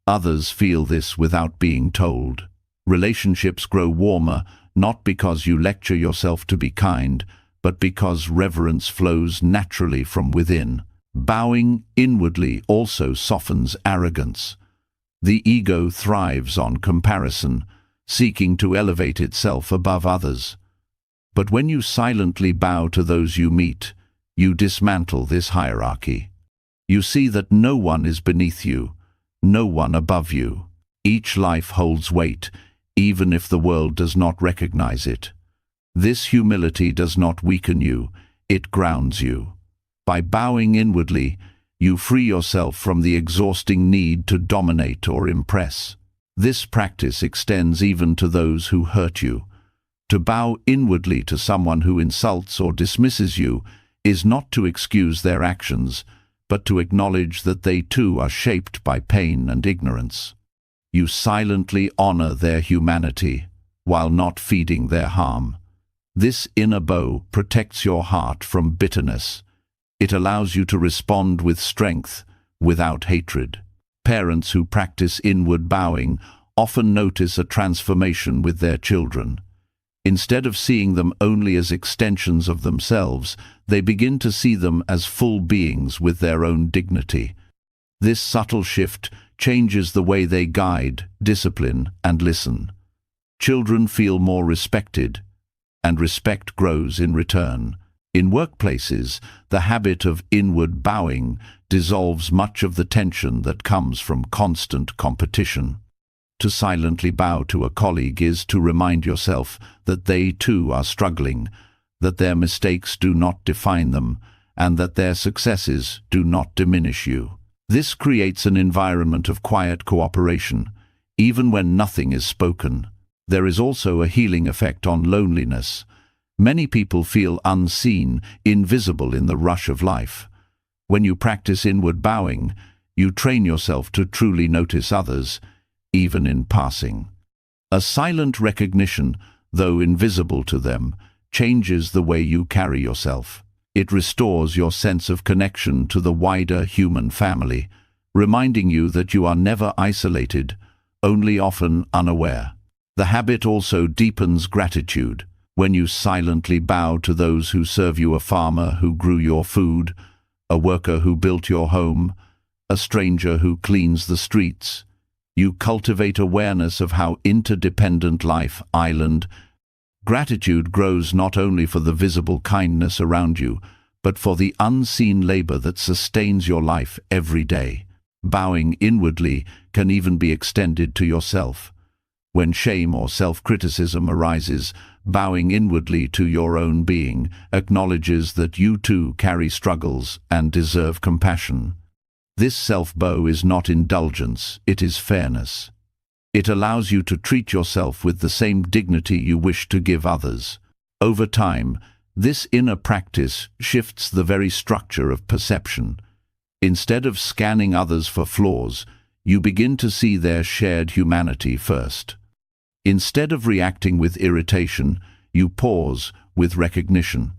Others feel this without being told. Relationships grow warmer, not because you lecture yourself to be kind, but because reverence flows naturally from within. Bowing inwardly also softens arrogance. The ego thrives on comparison, seeking to elevate itself above others. But when you silently bow to those you meet, you dismantle this hierarchy. You see that no one is beneath you, no one above you. Each life holds weight, even if the world does not recognize it. This humility does not weaken you, it grounds you. By bowing inwardly, you free yourself from the exhausting need to dominate or impress. This practice extends even to those who hurt you. To bow inwardly to someone who insults or dismisses you is not to excuse their actions, but to acknowledge that they too are shaped by pain and ignorance. You silently honor their humanity, while not feeding their harm. This inner bow protects your heart from bitterness. It allows you to respond with strength, without hatred. Parents who practice inward bowing often notice a transformation with their children. Instead of seeing them only as extensions of themselves, they begin to see them as full beings with their own dignity. This subtle shift changes the way they guide, discipline, and listen. Children feel more respected, and respect grows in return. In workplaces, the habit of inward bowing dissolves much of the tension that comes from constant competition. To silently bow to a colleague is to remind yourself that they too are struggling, that their mistakes do not define them, and that their successes do not diminish you. This creates an environment of quiet cooperation, even when nothing is spoken. There is also a healing effect on loneliness. Many people feel unseen, invisible in the rush of life. When you practice inward bowing, you train yourself to truly notice others, even in passing. A silent recognition, though invisible to them, changes the way you carry yourself. It restores your sense of connection to the wider human family, reminding you that you are never isolated, only often unaware. The habit also deepens gratitude. When you silently bow to those who serve you, a farmer who grew your food, a worker who built your home, a stranger who cleans the streets, you cultivate awareness of how interdependent life island. Gratitude grows not only for the visible kindness around you, but for the unseen labor that sustains your life every day. Bowing inwardly can even be extended to yourself. When shame or self-criticism arises, bowing inwardly to your own being acknowledges that you too carry struggles and deserve compassion. This self-bow is not indulgence, it is fairness. It allows you to treat yourself with the same dignity you wish to give others. Over time, this inner practice shifts the very structure of perception. Instead of scanning others for flaws, you begin to see their shared humanity first. Instead of reacting with irritation, you pause with recognition.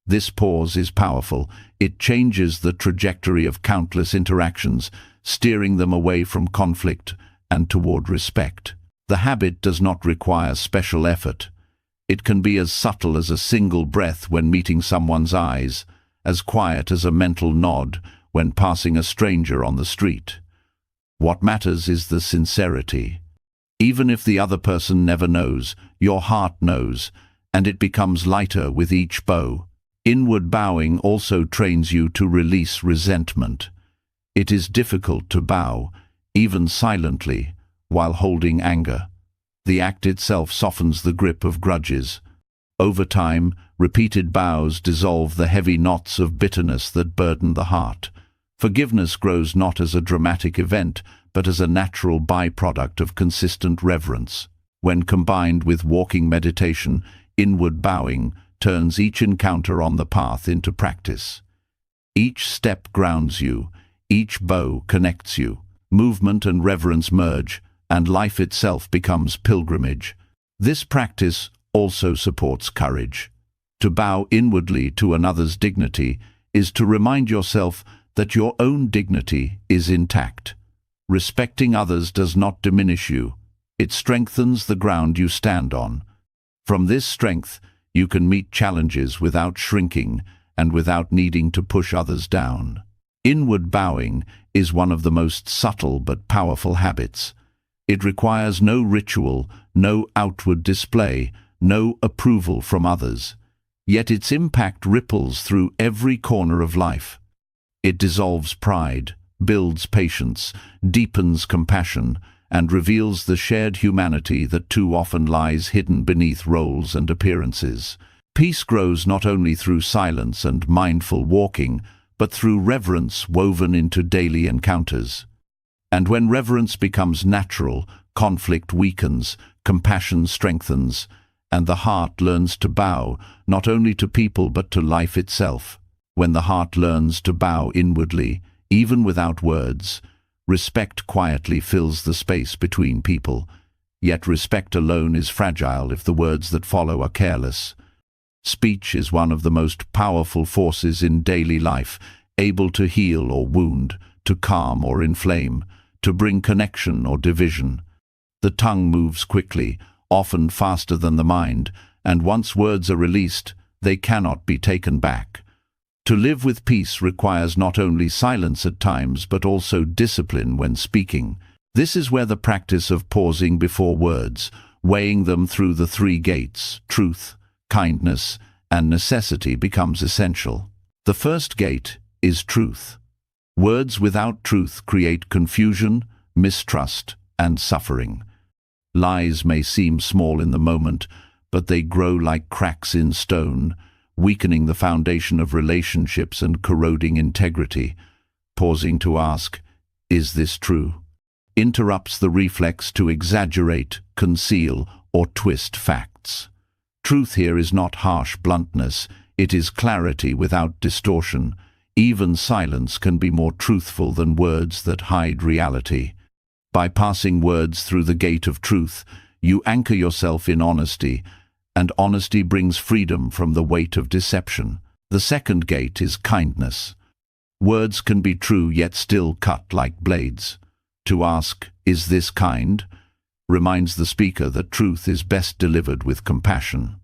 This pause is powerful. It changes the trajectory of countless interactions, steering them away from conflict and toward respect. The habit does not require special effort. It can be as subtle as a single breath when meeting someone's eyes, as quiet as a mental nod when passing a stranger on the street. What matters is the sincerity. Even if the other person never knows, your heart knows, and it becomes lighter with each bow. Inward bowing also trains you to release resentment. It is difficult to bow, even silently, while holding anger. The act itself softens the grip of grudges. Over time, repeated bows dissolve the heavy knots of bitterness that burden the heart. Forgiveness grows not as a dramatic event, but as a natural byproduct of consistent reverence. When combined with walking meditation, inward bowing turns each encounter on the path into practice. Each step grounds you, each bow connects you. Movement and reverence merge, and life itself becomes pilgrimage. This practice also supports courage. To bow inwardly to another's dignity is to remind yourself that your own dignity is intact. Respecting others does not diminish you. It strengthens the ground you stand on. From this strength, you can meet challenges without shrinking and without needing to push others down. Inward bowing is one of the most subtle but powerful habits. It requires no ritual, no outward display, no approval from others. Yet its impact ripples through every corner of life. It dissolves pride, builds patience, deepens compassion, and reveals the shared humanity that too often lies hidden beneath roles and appearances. Peace grows not only through silence and mindful walking, but through reverence woven into daily encounters. And when reverence becomes natural, conflict weakens, compassion strengthens, and the heart learns to bow, not only to people but to life itself. When the heart learns to bow inwardly, even without words, respect quietly fills the space between people. Yet respect alone is fragile if the words that follow are careless. Speech is one of the most powerful forces in daily life, able to heal or wound, to calm or inflame, to bring connection or division. The tongue moves quickly, often faster than the mind, and once words are released, they cannot be taken back. To live with peace requires not only silence at times, but also discipline when speaking. This is where the practice of pausing before words, weighing them through the three gates, truth, kindness, and necessity, becomes essential. The first gate is truth. Words without truth create confusion, mistrust, and suffering. Lies may seem small in the moment, but they grow like cracks in stone, weakening the foundation of relationships and corroding integrity. Pausing to ask, "Is this true?" interrupts the reflex to exaggerate, conceal, or twist facts. Truth here is not harsh bluntness, it is clarity without distortion. Even silence can be more truthful than words that hide reality. By passing words through the gate of truth, you anchor yourself in honesty, and honesty brings freedom from the weight of deception. The second gate is kindness. Words can be true yet still cut like blades. To ask, "Is this kind?" reminds the speaker that truth is best delivered with compassion.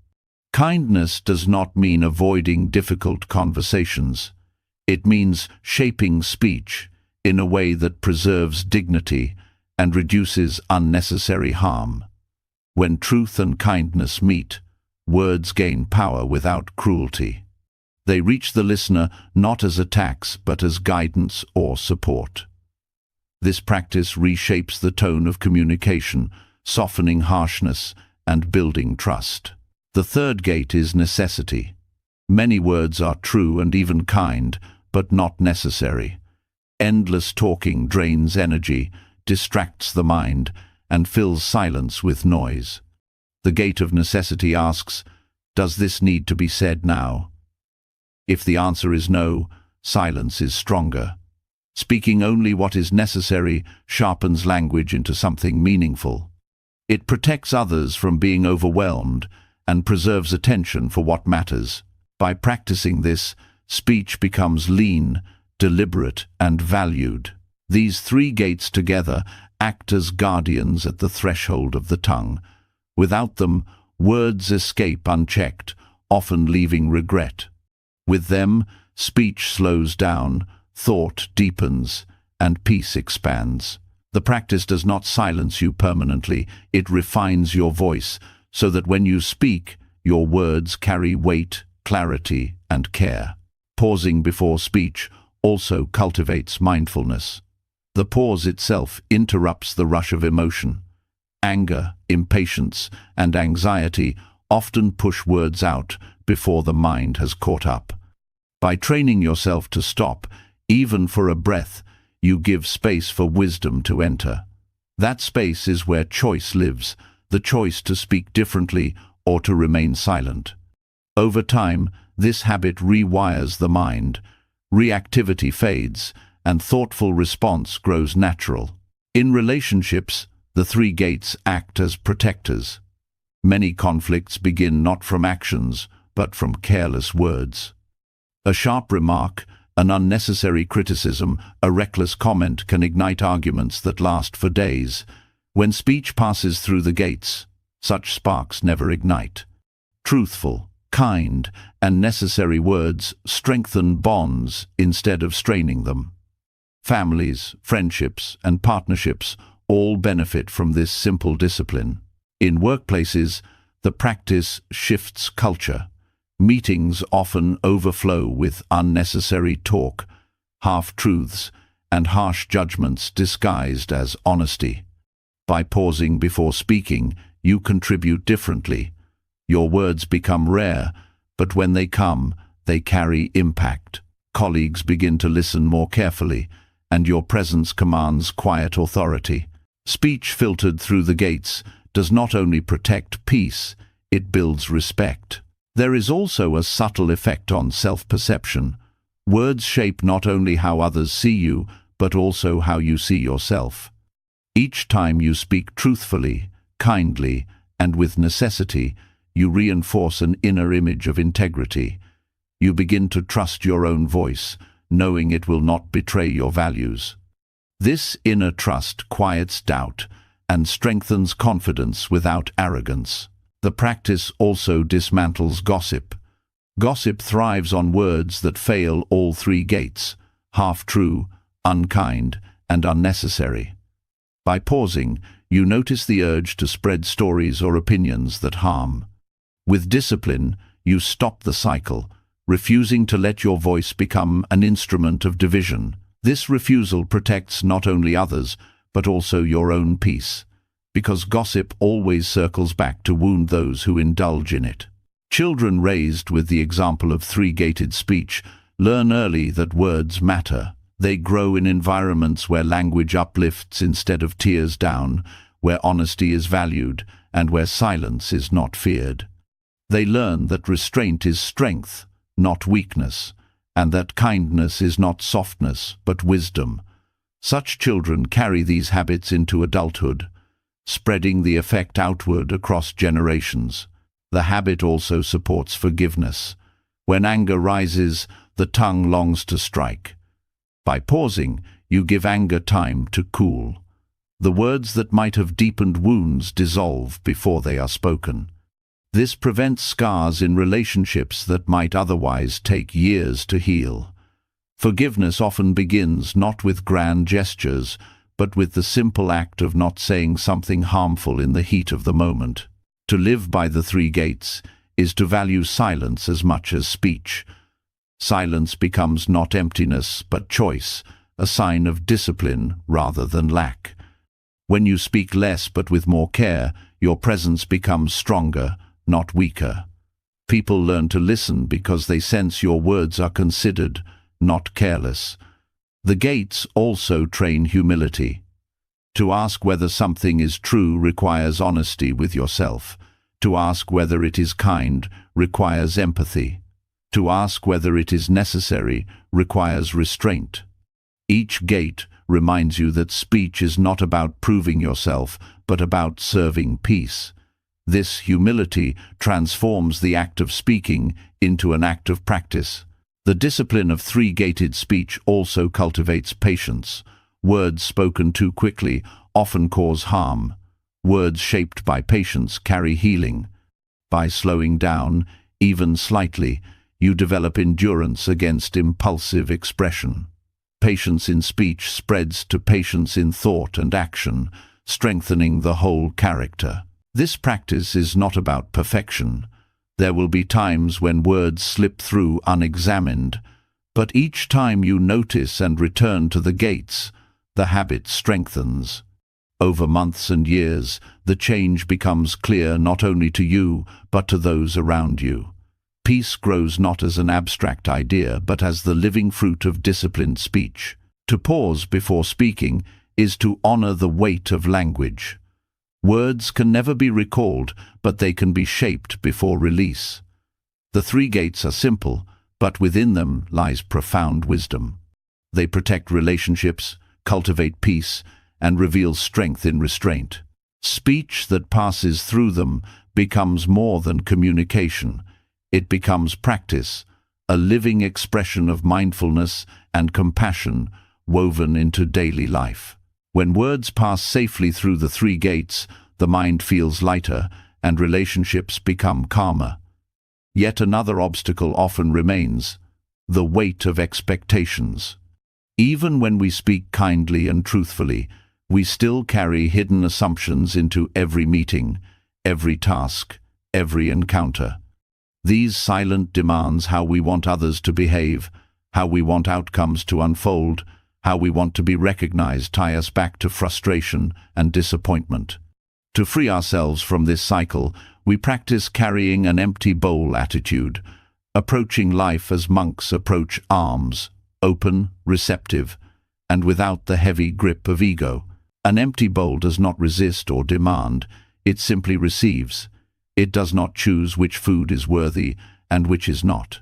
Kindness does not mean avoiding difficult conversations. It means shaping speech in a way that preserves dignity and reduces unnecessary harm. When truth and kindness meet, words gain power without cruelty. They reach the listener not as attacks but as guidance or support. This practice reshapes the tone of communication, softening harshness and building trust. The third gate is necessity. Many words are true and even kind, but not necessary. Endless talking drains energy, distracts the mind, and fills silence with noise. The gate of necessity asks, "Does this need to be said now?" If the answer is no, silence is stronger. Speaking only what is necessary sharpens language into something meaningful. It protects others from being overwhelmed and preserves attention for what matters. By practicing this, speech becomes lean, deliberate, and valued. These three gates together act as guardians at the threshold of the tongue. Without them, words escape unchecked, often leaving regret. With them, speech slows down, thought deepens, and peace expands. The practice does not silence you permanently, it refines your voice, so that when you speak, your words carry weight, clarity, and care. Pausing before speech also cultivates mindfulness. The pause itself interrupts the rush of emotion. Anger, impatience, and anxiety often push words out before the mind has caught up. By training yourself to stop, even for a breath, you give space for wisdom to enter. That space is where choice lives, the choice to speak differently or to remain silent. Over time, this habit rewires the mind. Reactivity fades, and thoughtful response grows natural. In relationships, the three gates act as protectors. Many conflicts begin not from actions, but from careless words. A sharp remark, an unnecessary criticism, a reckless comment can ignite arguments that last for days. When speech passes through the gates, such sparks never ignite. Truthful, kind, and necessary words strengthen bonds instead of straining them. Families, friendships, and partnerships all benefit from this simple discipline. In workplaces, the practice shifts culture. Meetings often overflow with unnecessary talk, half-truths, and harsh judgments disguised as honesty. By pausing before speaking, you contribute differently. Your words become rare, but when they come, they carry impact. Colleagues begin to listen more carefully, and your presence commands quiet authority. Speech filtered through the gates does not only protect peace, it builds respect. There is also a subtle effect on self-perception. Words shape not only how others see you, but also how you see yourself. Each time you speak truthfully, kindly, and with necessity, you reinforce an inner image of integrity. You begin to trust your own voice, knowing it will not betray your values. This inner trust quiets doubt and strengthens confidence without arrogance. The practice also dismantles gossip. Gossip thrives on words that fail all three gates: half-true, unkind, and unnecessary. By pausing, you notice the urge to spread stories or opinions that harm. With discipline, you stop the cycle, refusing to let your voice become an instrument of division. This refusal protects not only others, but also your own peace, because gossip always circles back to wound those who indulge in it. Children raised with the example of three-gated speech learn early that words matter. They grow in environments where language uplifts instead of tears down, where honesty is valued, and where silence is not feared. They learn that restraint is strength, not weakness, and that kindness is not softness, but wisdom. Such children carry these habits into adulthood, spreading the effect outward across generations. The habit also supports forgiveness. When anger rises, the tongue longs to strike. By pausing, you give anger time to cool. The words that might have deepened wounds dissolve before they are spoken. This prevents scars in relationships that might otherwise take years to heal. Forgiveness often begins not with grand gestures, but with the simple act of not saying something harmful in the heat of the moment. To live by the three gates is to value silence as much as speech. Silence becomes not emptiness, but choice, a sign of discipline rather than lack. When you speak less but with more care, your presence becomes stronger, not weaker. People learn to listen because they sense your words are considered, not careless. The gates also train humility. To ask whether something is true requires honesty with yourself. To ask whether it is kind requires empathy. To ask whether it is necessary requires restraint. Each gate reminds you that speech is not about proving yourself, but about serving peace. This humility transforms the act of speaking into an act of practice. The discipline of three-gated speech also cultivates patience. Words spoken too quickly often cause harm. Words shaped by patience carry healing. By slowing down, even slightly, you develop endurance against impulsive expression. Patience in speech spreads to patience in thought and action, strengthening the whole character. This practice is not about perfection. There will be times when words slip through unexamined, but each time you notice and return to the gates, the habit strengthens. Over months and years, the change becomes clear not only to you, but to those around you. Peace grows not as an abstract idea, but as the living fruit of disciplined speech. To pause before speaking is to honor the weight of language. Words can never be recalled, but they can be shaped before release. The three gates are simple, but within them lies profound wisdom. They protect relationships, cultivate peace, and reveal strength in restraint. Speech that passes through them becomes more than communication. It becomes practice, a living expression of mindfulness and compassion woven into daily life. When words pass safely through the three gates, the mind feels lighter and relationships become calmer. Yet another obstacle often remains: the weight of expectations. Even when we speak kindly and truthfully, we still carry hidden assumptions into every meeting, every task, every encounter. These silent demands how we want others to behave, how we want outcomes to unfold, how we want to be recognized tie us back to frustration and disappointment. To free ourselves from this cycle, we practice carrying an empty bowl attitude, approaching life as monks approach alms, open, receptive, and without the heavy grip of ego. An empty bowl does not resist or demand, it simply receives. It does not choose which food is worthy and which is not.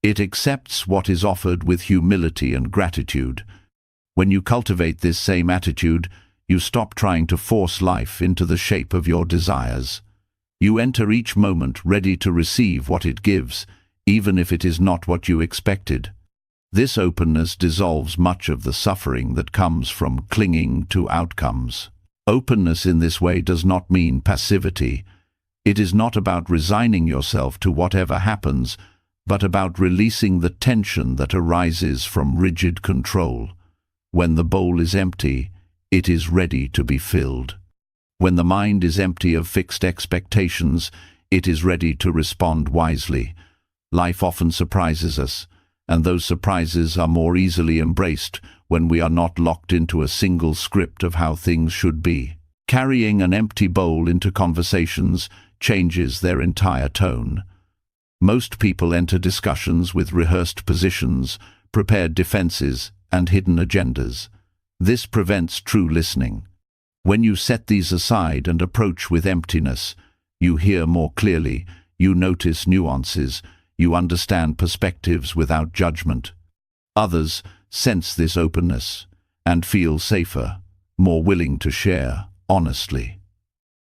It accepts what is offered with humility and gratitude. When you cultivate this same attitude, you stop trying to force life into the shape of your desires. You enter each moment ready to receive what it gives, even if it is not what you expected. This openness dissolves much of the suffering that comes from clinging to outcomes. Openness in this way does not mean passivity. It is not about resigning yourself to whatever happens, but about releasing the tension that arises from rigid control. When the bowl is empty, it is ready to be filled. When the mind is empty of fixed expectations, it is ready to respond wisely. Life often surprises us, and those surprises are more easily embraced when we are not locked into a single script of how things should be. Carrying an empty bowl into conversations changes their entire tone. Most people enter discussions with rehearsed positions, prepared defenses, and hidden agendas. This prevents true listening. When you set these aside and approach with emptiness, you hear more clearly, you notice nuances, you understand perspectives without judgment. Others sense this openness and feel safer, more willing to share honestly.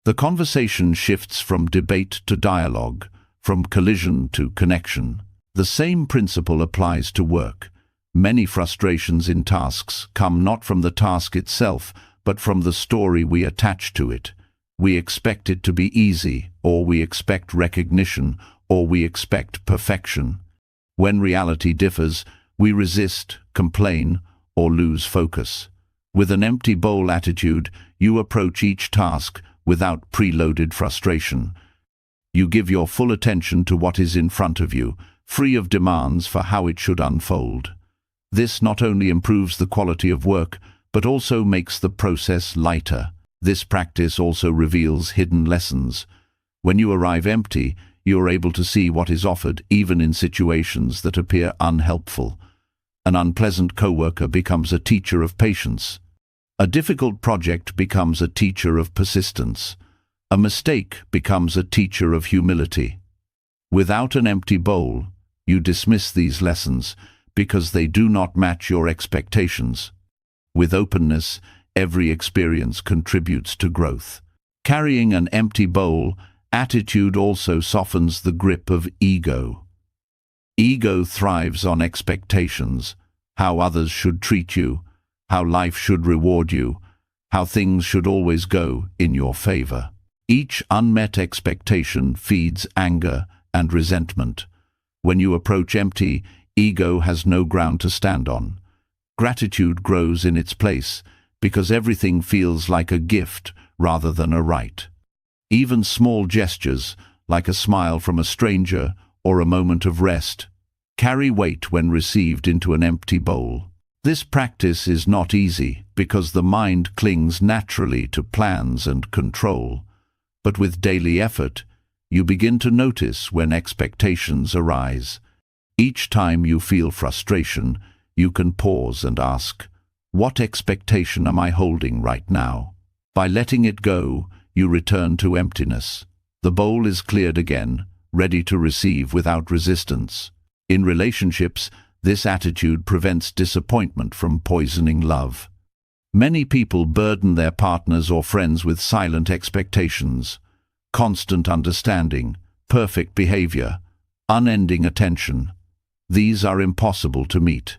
The conversation shifts from debate to dialogue, from collision to connection. The same principle applies to work. Many frustrations in tasks come not from the task itself, but from the story we attach to it. We expect it to be easy, or we expect recognition, or we expect perfection. When reality differs, we resist, complain, or lose focus. With an empty bowl attitude, you approach each task without preloaded frustration. You give your full attention to what is in front of you, free of demands for how it should unfold. This not only improves the quality of work, but also makes the process lighter. This practice also reveals hidden lessons. When you arrive empty, you are able to see what is offered, even in situations that appear unhelpful. An unpleasant coworker becomes a teacher of patience. A difficult project becomes a teacher of persistence. A mistake becomes a teacher of humility. Without an empty bowl, you dismiss these lessons because they do not match your expectations. With openness, every experience contributes to growth. Carrying an empty bowl, attitude also softens the grip of ego. Ego thrives on expectations, how others should treat you, how life should reward you, how things should always go in your favor. Each unmet expectation feeds anger and resentment. When you approach empty, ego has no ground to stand on. Gratitude grows in its place because everything feels like a gift rather than a right. Even small gestures, like a smile from a stranger or a moment of rest, carry weight when received into an empty bowl. This practice is not easy because the mind clings naturally to plans and control. But with daily effort, you begin to notice when expectations arise. Each time you feel frustration, you can pause and ask, what expectation am I holding right now? By letting it go, you return to emptiness. The bowl is cleared again, ready to receive without resistance. In relationships, this attitude prevents disappointment from poisoning love. Many people burden their partners or friends with silent expectations, constant understanding, perfect behavior, unending attention. These are impossible to meet.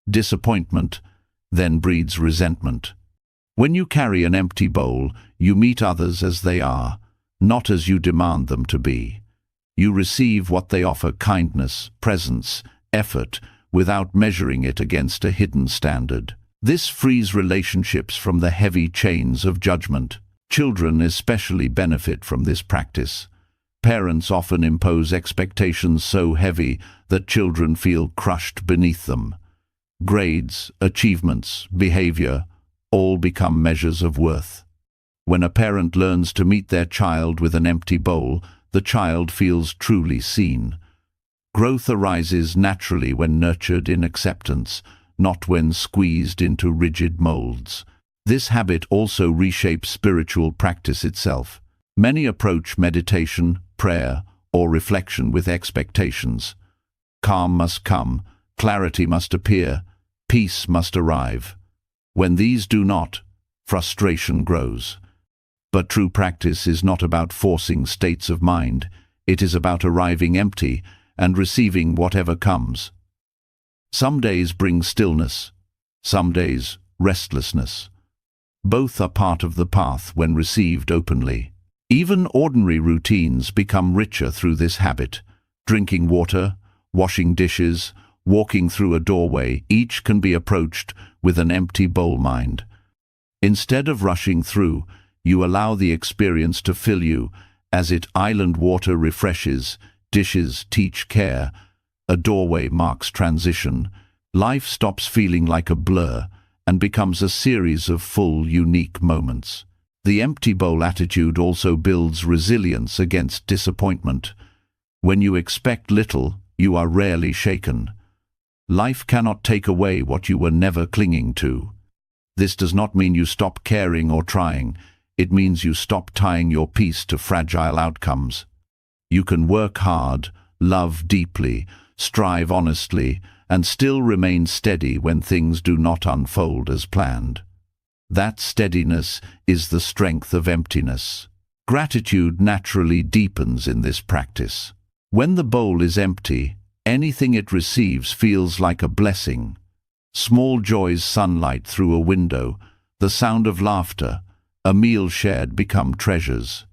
Disappointment then breeds resentment. When you carry an empty bowl, you meet others as they are, not as you demand them to be. You receive what they offer: kindness, presence, effort, without measuring it against a hidden standard. This frees relationships from the heavy chains of judgment. Children especially benefit from this practice. Parents often impose expectations so heavy that children feel crushed beneath them. Grades, achievements, behavior, all become measures of worth. When a parent learns to meet their child with an empty bowl, the child feels truly seen. Growth arises naturally when nurtured in acceptance, not when squeezed into rigid molds. This habit also reshapes spiritual practice itself. Many approach meditation, prayer, or reflection with expectations. Calm must come, clarity must appear, peace must arrive. When these do not, frustration grows. But true practice is not about forcing states of mind. It is about arriving empty and receiving whatever comes. Some days bring stillness, some days restlessness. Both are part of the path when received openly. Even ordinary routines become richer through this habit. Drinking water, washing dishes, walking through a doorway, each can be approached with an empty bowl mind. Instead of rushing through, you allow the experience to fill you. As it island water refreshes, dishes teach care, a doorway marks transition. Life stops feeling like a blur and becomes a series of full, unique moments. The empty bowl attitude also builds resilience against disappointment. When you expect little, you are rarely shaken. Life cannot take away what you were never clinging to. This does not mean you stop caring or trying. It means you stop tying your peace to fragile outcomes. You can work hard, love deeply, strive honestly, and still remain steady when things do not unfold as planned. That steadiness is the strength of emptiness. Gratitude naturally deepens in this practice. When the bowl is empty, anything it receives feels like a blessing. Small joys, sunlight through a window, the sound of laughter, a meal shared become treasures.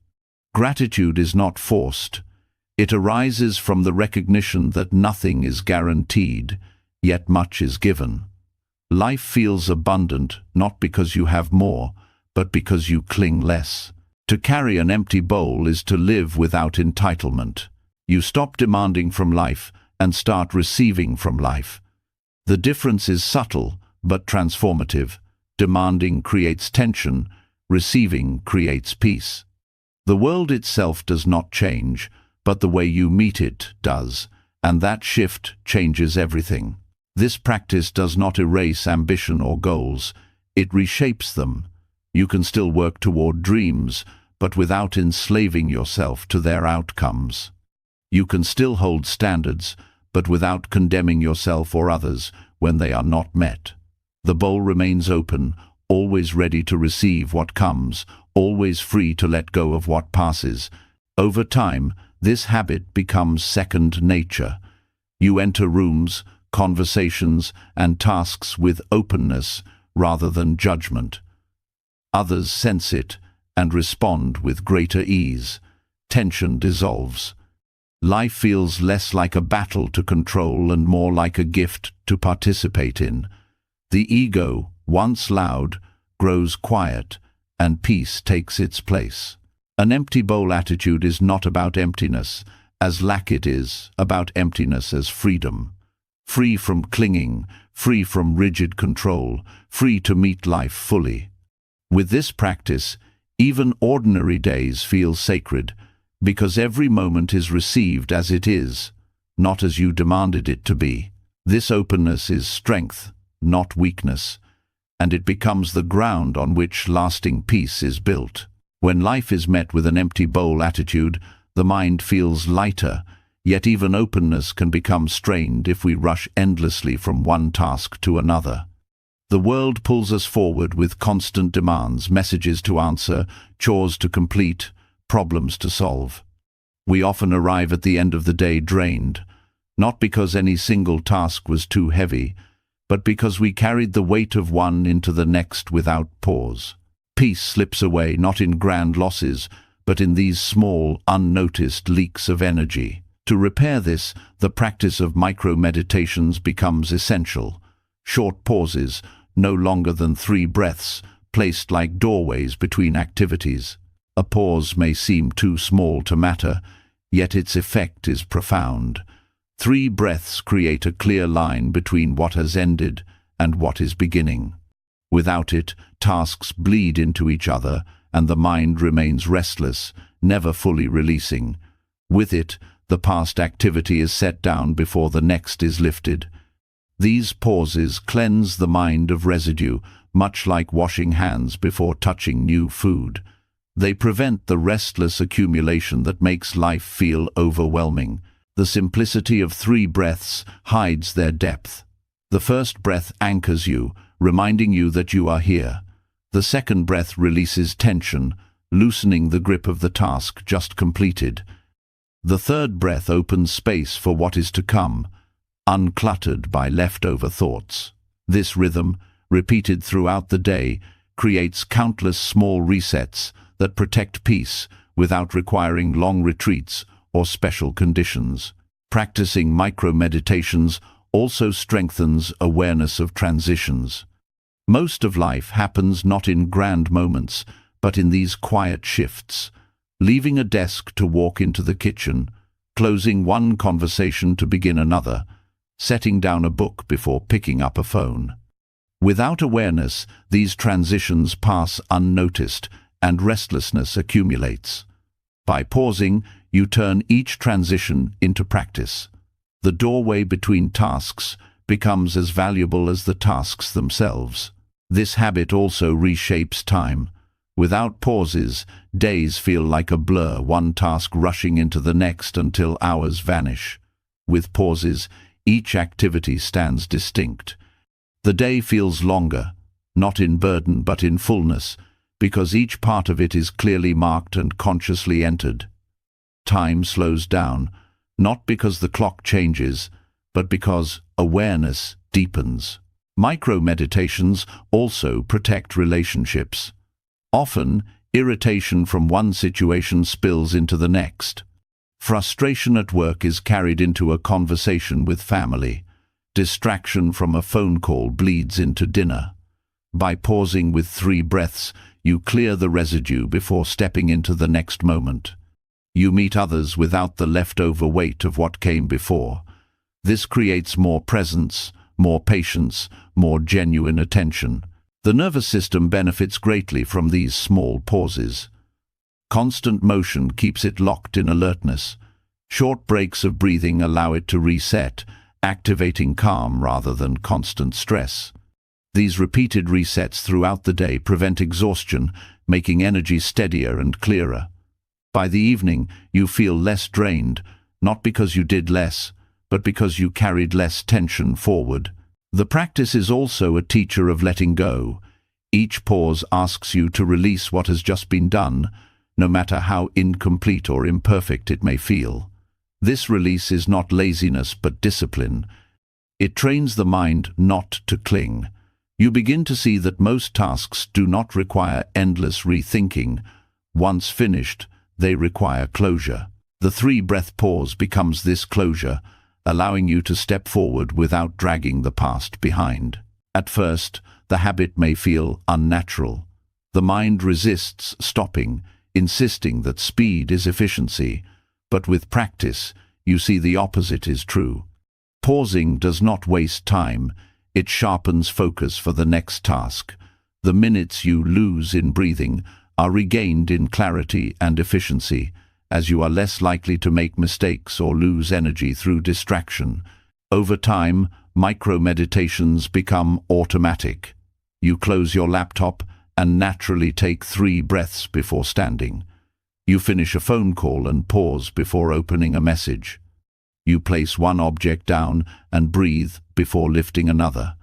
Gratitude is not forced. It arises from the recognition that nothing is guaranteed, yet much is given. Life feels abundant not because you have more, but because you cling less. To carry an empty bowl is to live without entitlement. You stop demanding from life and start receiving from life. The difference is subtle but transformative. Demanding creates tension, receiving creates peace. The world itself does not change, but the way you meet it does, and that shift changes everything. This practice does not erase ambition or goals, it reshapes them. You can still work toward dreams, but without enslaving yourself to their outcomes. You can still hold standards, but without condemning yourself or others when they are not met. The bowl remains open, always ready to receive what comes, always free to let go of what passes. Over time, this habit becomes second nature. You enter rooms, conversations, and tasks with openness, rather than judgment. Others sense it and respond with greater ease. Tension dissolves. Life feels less like a battle to control and more like a gift to participate in. The ego, once loud, grows quiet, and peace takes its place. An empty bowl attitude is not about emptiness, as lack it is about emptiness as freedom. Free from clinging, free from rigid control, free to meet life fully. With this practice, even ordinary days feel sacred, because every moment is received as it is, not as you demanded it to be. This openness is strength, not weakness, and it becomes the ground on which lasting peace is built. When life is met with an empty bowl attitude, the mind feels lighter, yet even openness can become strained if we rush endlessly from one task to another. The world pulls us forward with constant demands, messages to answer, chores to complete, problems to solve. We often arrive at the end of the day drained, not because any single task was too heavy, but because we carried the weight of one into the next without pause. Peace slips away not in grand losses, but in these small, unnoticed leaks of energy. To repair this, the practice of micro-meditations becomes essential. Short pauses, no longer than 3 breaths, placed like doorways between activities. A pause may seem too small to matter, yet its effect is profound. 3 breaths create a clear line between what has ended and what is beginning. Without it, tasks bleed into each other, and the mind remains restless, never fully releasing. With it, the past activity is set down before the next is lifted. These pauses cleanse the mind of residue, much like washing hands before touching new food. They prevent the restless accumulation that makes life feel overwhelming. The simplicity of 3 breaths hides their depth. The first breath anchors you, reminding you that you are here. The second breath releases tension, loosening the grip of the task just completed. The third breath opens space for what is to come, uncluttered by leftover thoughts. This rhythm, repeated throughout the day, creates countless small resets that protect peace without requiring long retreats or special conditions. Practicing micro-meditations also strengthens awareness of transitions. Most of life happens not in grand moments, but in these quiet shifts. Leaving a desk to walk into the kitchen, closing one conversation to begin another, setting down a book before picking up a phone. Without awareness, these transitions pass unnoticed, and restlessness accumulates. By pausing, you turn each transition into practice. The doorway between tasks becomes as valuable as the tasks themselves. This habit also reshapes time. Without pauses, days feel like a blur, one task rushing into the next until hours vanish. With pauses, each activity stands distinct. The day feels longer, not in burden but in fullness, because each part of it is clearly marked and consciously entered. Time slows down, not because the clock changes, but because awareness deepens. Micro-meditations also protect relationships. Often, irritation from one situation spills into the next. Frustration at work is carried into a conversation with family. Distraction from a phone call bleeds into dinner. By pausing with 3 breaths, you clear the residue before stepping into the next moment. You meet others without the leftover weight of what came before. This creates more presence, more patience, more genuine attention. The nervous system benefits greatly from these small pauses. Constant motion keeps it locked in alertness. Short breaks of breathing allow it to reset, activating calm rather than constant stress. These repeated resets throughout the day prevent exhaustion, making energy steadier and clearer. By the evening, you feel less drained, not because you did less, but because you carried less tension forward. The practice is also a teacher of letting go. Each pause asks you to release what has just been done, no matter how incomplete or imperfect it may feel. This release is not laziness but discipline. It trains the mind not to cling, You begin to see that most tasks do not require endless rethinking. Once finished, they require closure. The 3-breath pause becomes this closure, allowing you to step forward without dragging the past behind. At first, the habit may feel unnatural. The mind resists stopping, insisting that speed is efficiency, but with practice, you see the opposite is true. Pausing does not waste time, it sharpens focus for the next task. The minutes you lose in breathing are regained in clarity and efficiency, as you are less likely to make mistakes or lose energy through distraction. Over time, micro-meditations become automatic. You close your laptop and naturally take 3 breaths before standing. You finish a phone call and pause before opening a message. You place one object down and breathe before lifting another.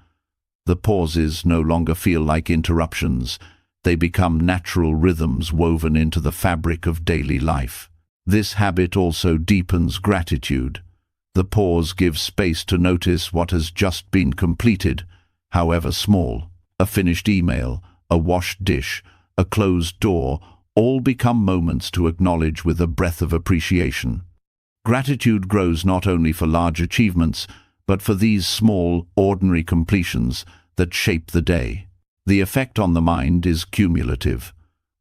The pauses no longer feel like interruptions. They become natural rhythms woven into the fabric of daily life. This habit also deepens gratitude. The pause gives space to notice what has just been completed, however small. A finished email, a washed dish, a closed door, all become moments to acknowledge with a breath of appreciation. Gratitude grows not only for large achievements, but for these small, ordinary completions that shape the day. The effect on the mind is cumulative.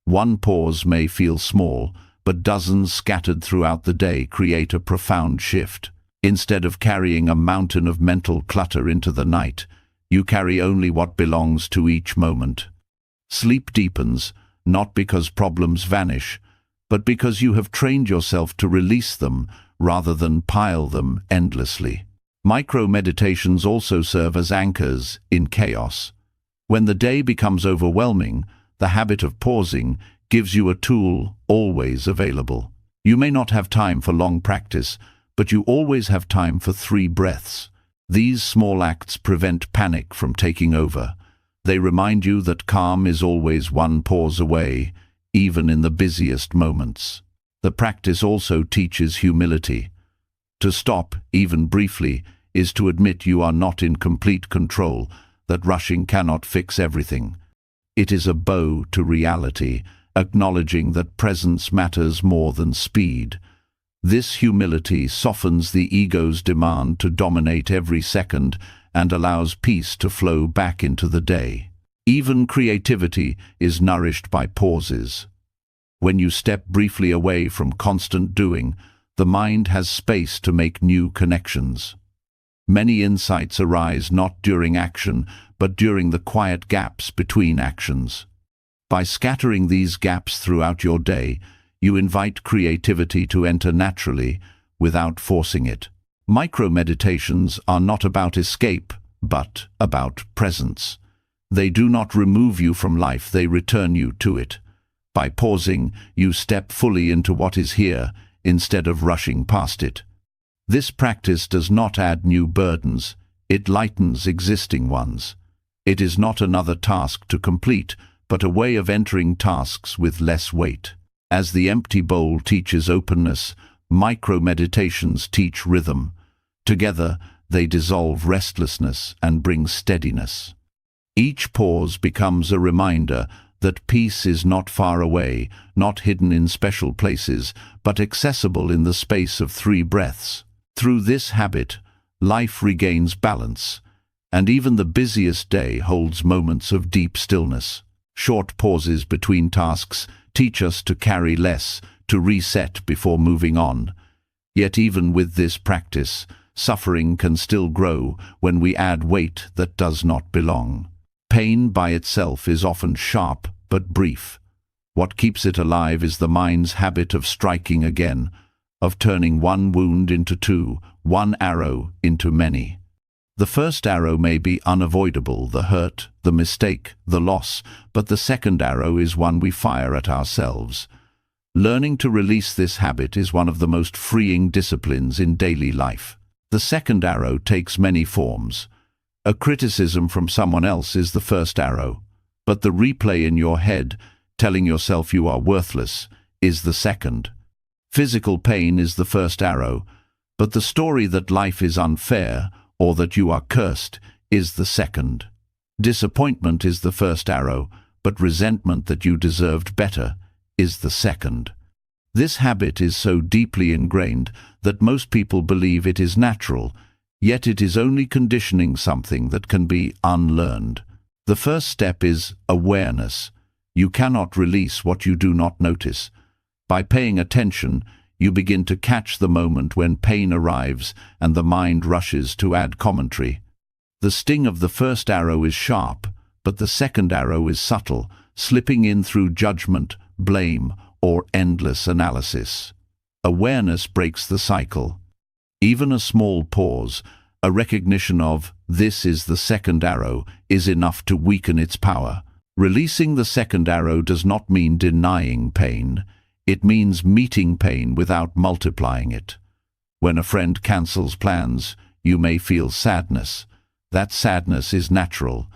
One pause may feel small, but dozens scattered throughout the day create a profound shift. Instead of carrying a mountain of mental clutter into the night, you carry only what belongs to each moment. Sleep deepens, not because problems vanish, but because you have trained yourself to release them rather than pile them endlessly. Micro-meditations also serve as anchors in chaos. When the day becomes overwhelming, the habit of pausing gives you a tool always available. You may not have time for long practice, but you always have time for 3 breaths. These small acts prevent panic from taking over. They remind you that calm is always one pause away, even in the busiest moments. The practice also teaches humility. To stop, even briefly, is to admit you are not in complete control, that rushing cannot fix everything. It is a bow to reality, acknowledging that presence matters more than speed. This humility softens the ego's demand to dominate every second and allows peace to flow back into the day. Even creativity is nourished by pauses. When you step briefly away from constant doing, the mind has space to make new connections. Many insights arise not during action, but during the quiet gaps between actions. By scattering these gaps throughout your day, you invite creativity to enter naturally, without forcing it. Micro-meditations are not about escape, but about presence. They do not remove you from life, they return you to it. By pausing, you step fully into what is here, instead of rushing past it. This practice does not add new burdens, it lightens existing ones. It is not another task to complete, but a way of entering tasks with less weight. As the empty bowl teaches openness, micro-meditations teach rhythm. Together, they dissolve restlessness and bring steadiness. Each pause becomes a reminder that peace is not far away, not hidden in special places, but accessible in the space of 3 breaths. Through this habit, life regains balance, and even the busiest day holds moments of deep stillness. Short pauses between tasks teach us to carry less, to reset before moving on. Yet even with this practice, suffering can still grow when we add weight that does not belong. Pain by itself is often sharp but brief. What keeps it alive is the mind's habit of striking again, of turning one wound into 2, one arrow into many. The first arrow may be unavoidable, the hurt, the mistake, the loss, but the second arrow is one we fire at ourselves. Learning to release this habit is one of the most freeing disciplines in daily life. The second arrow takes many forms. A criticism from someone else is the first arrow, but the replay in your head, telling yourself you are worthless, is the second. Physical pain is the first arrow, but the story that life is unfair, or that you are cursed, is the second. Disappointment is the first arrow, but resentment that you deserved better is the second. This habit is so deeply ingrained that most people believe it is natural, yet it is only conditioning something that can be unlearned. The first step is awareness. You cannot release what you do not notice. By paying attention, you begin to catch the moment when pain arrives and the mind rushes to add commentary. The sting of the first arrow is sharp, but the second arrow is subtle, slipping in through judgment, blame, or endless analysis. Awareness breaks the cycle. Even a small pause, a recognition of "this is the second arrow," is enough to weaken its power. Releasing the second arrow does not mean denying pain. It means meeting pain without multiplying it. When a friend cancels plans, you may feel sadness. That sadness is natural.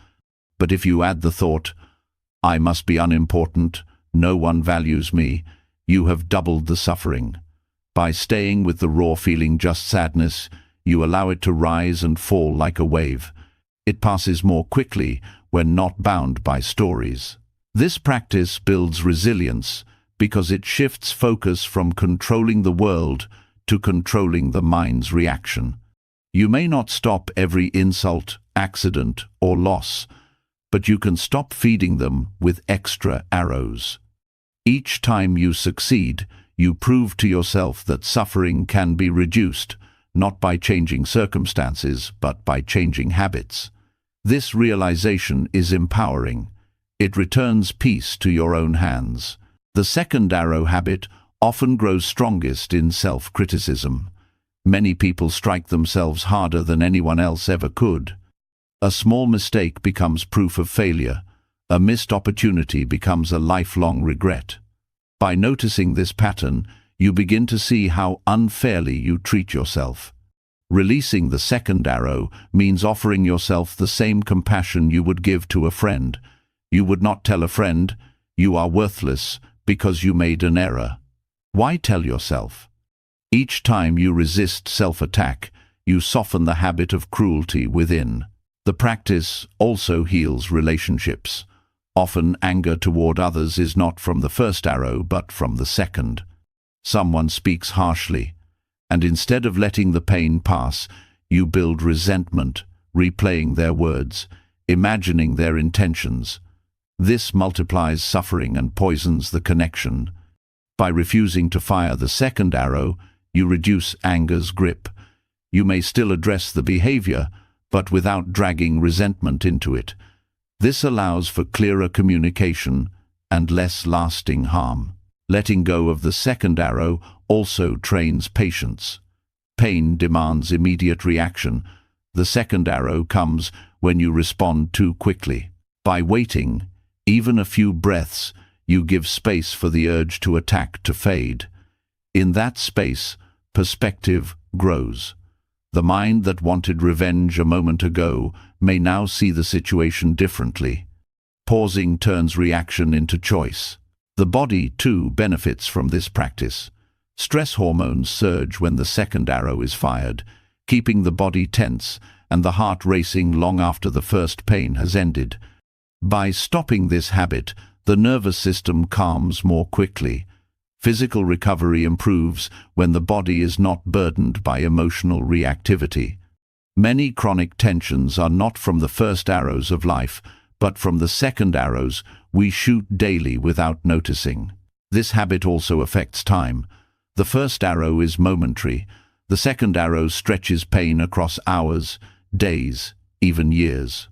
But if you add the thought, "I must be unimportant, no one values me," you have doubled the suffering. By staying with the raw feeling, just sadness, you allow it to rise and fall like a wave. It passes more quickly when not bound by stories. This practice builds resilience because it shifts focus from controlling the world to controlling the mind's reaction. You may not stop every insult, accident, or loss, but you can stop feeding them with extra arrows. Each time you succeed, you prove to yourself that suffering can be reduced, not by changing circumstances, but by changing habits. This realization is empowering. It returns peace to your own hands. The second arrow habit often grows strongest in self-criticism. Many people strike themselves harder than anyone else ever could. A small mistake becomes proof of failure. A missed opportunity becomes a lifelong regret. By noticing this pattern, you begin to see how unfairly you treat yourself. Releasing the second arrow means offering yourself the same compassion you would give to a friend. You would not tell a friend, "You are worthless," because you made an error. Why tell yourself? Each time you resist self-attack, you soften the habit of cruelty within. The practice also heals relationships. Often anger toward others is not from the first arrow, but from the second. Someone speaks harshly, and instead of letting the pain pass, you build resentment, replaying their words, imagining their intentions. This multiplies suffering and poisons the connection. By refusing to fire the second arrow, you reduce anger's grip. You may still address the behavior, but without dragging resentment into it. This allows for clearer communication and less lasting harm. Letting go of the second arrow also trains patience. Pain demands immediate reaction. The second arrow comes when you respond too quickly. By waiting, even a few breaths, you give space for the urge to attack to fade. In that space, perspective grows. The mind that wanted revenge a moment ago may now see the situation differently. Pausing turns reaction into choice. The body, too, benefits from this practice. Stress hormones surge when the second arrow is fired, keeping the body tense and the heart racing long after the first pain has ended. By stopping this habit, the nervous system calms more quickly. Physical recovery improves when the body is not burdened by emotional reactivity. Many chronic tensions are not from the first arrows of life, but from the second arrows we shoot daily without noticing. This habit also affects time. The first arrow is momentary. The second arrow stretches pain across hours, days, even years.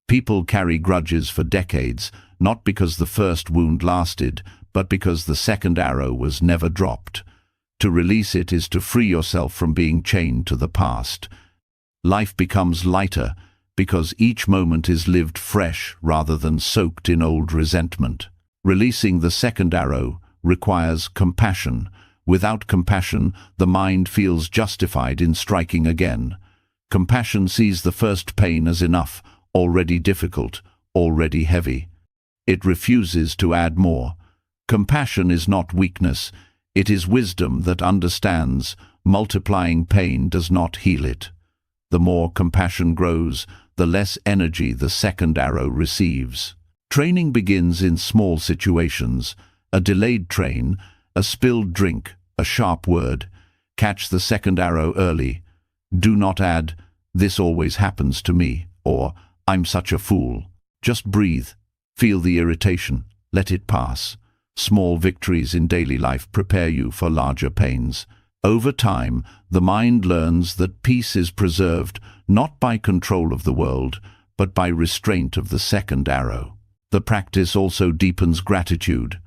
People carry grudges for decades, not because the first wound lasted, but because the second arrow was never dropped. To release it is to free yourself from being chained to the past. Life becomes lighter because each moment is lived fresh rather than soaked in old resentment. Releasing the second arrow requires compassion. Without compassion, the mind feels justified in striking again. Compassion sees the first pain as enough, already difficult, already heavy. It refuses to add more. Compassion is not weakness, it is wisdom that understands multiplying pain does not heal it. The more compassion grows, the less energy the second arrow receives. Training begins in small situations: a delayed train, a spilled drink, a sharp word. Catch the second arrow early. Do not add, "This always happens to me," or "I'm such a fool." Just breathe. Feel the irritation. Let it pass. Small victories in daily life prepare you for larger pains. Over time, the mind learns that peace is preserved not by control of the world, but by restraint of the second arrow. The practice also deepens gratitude.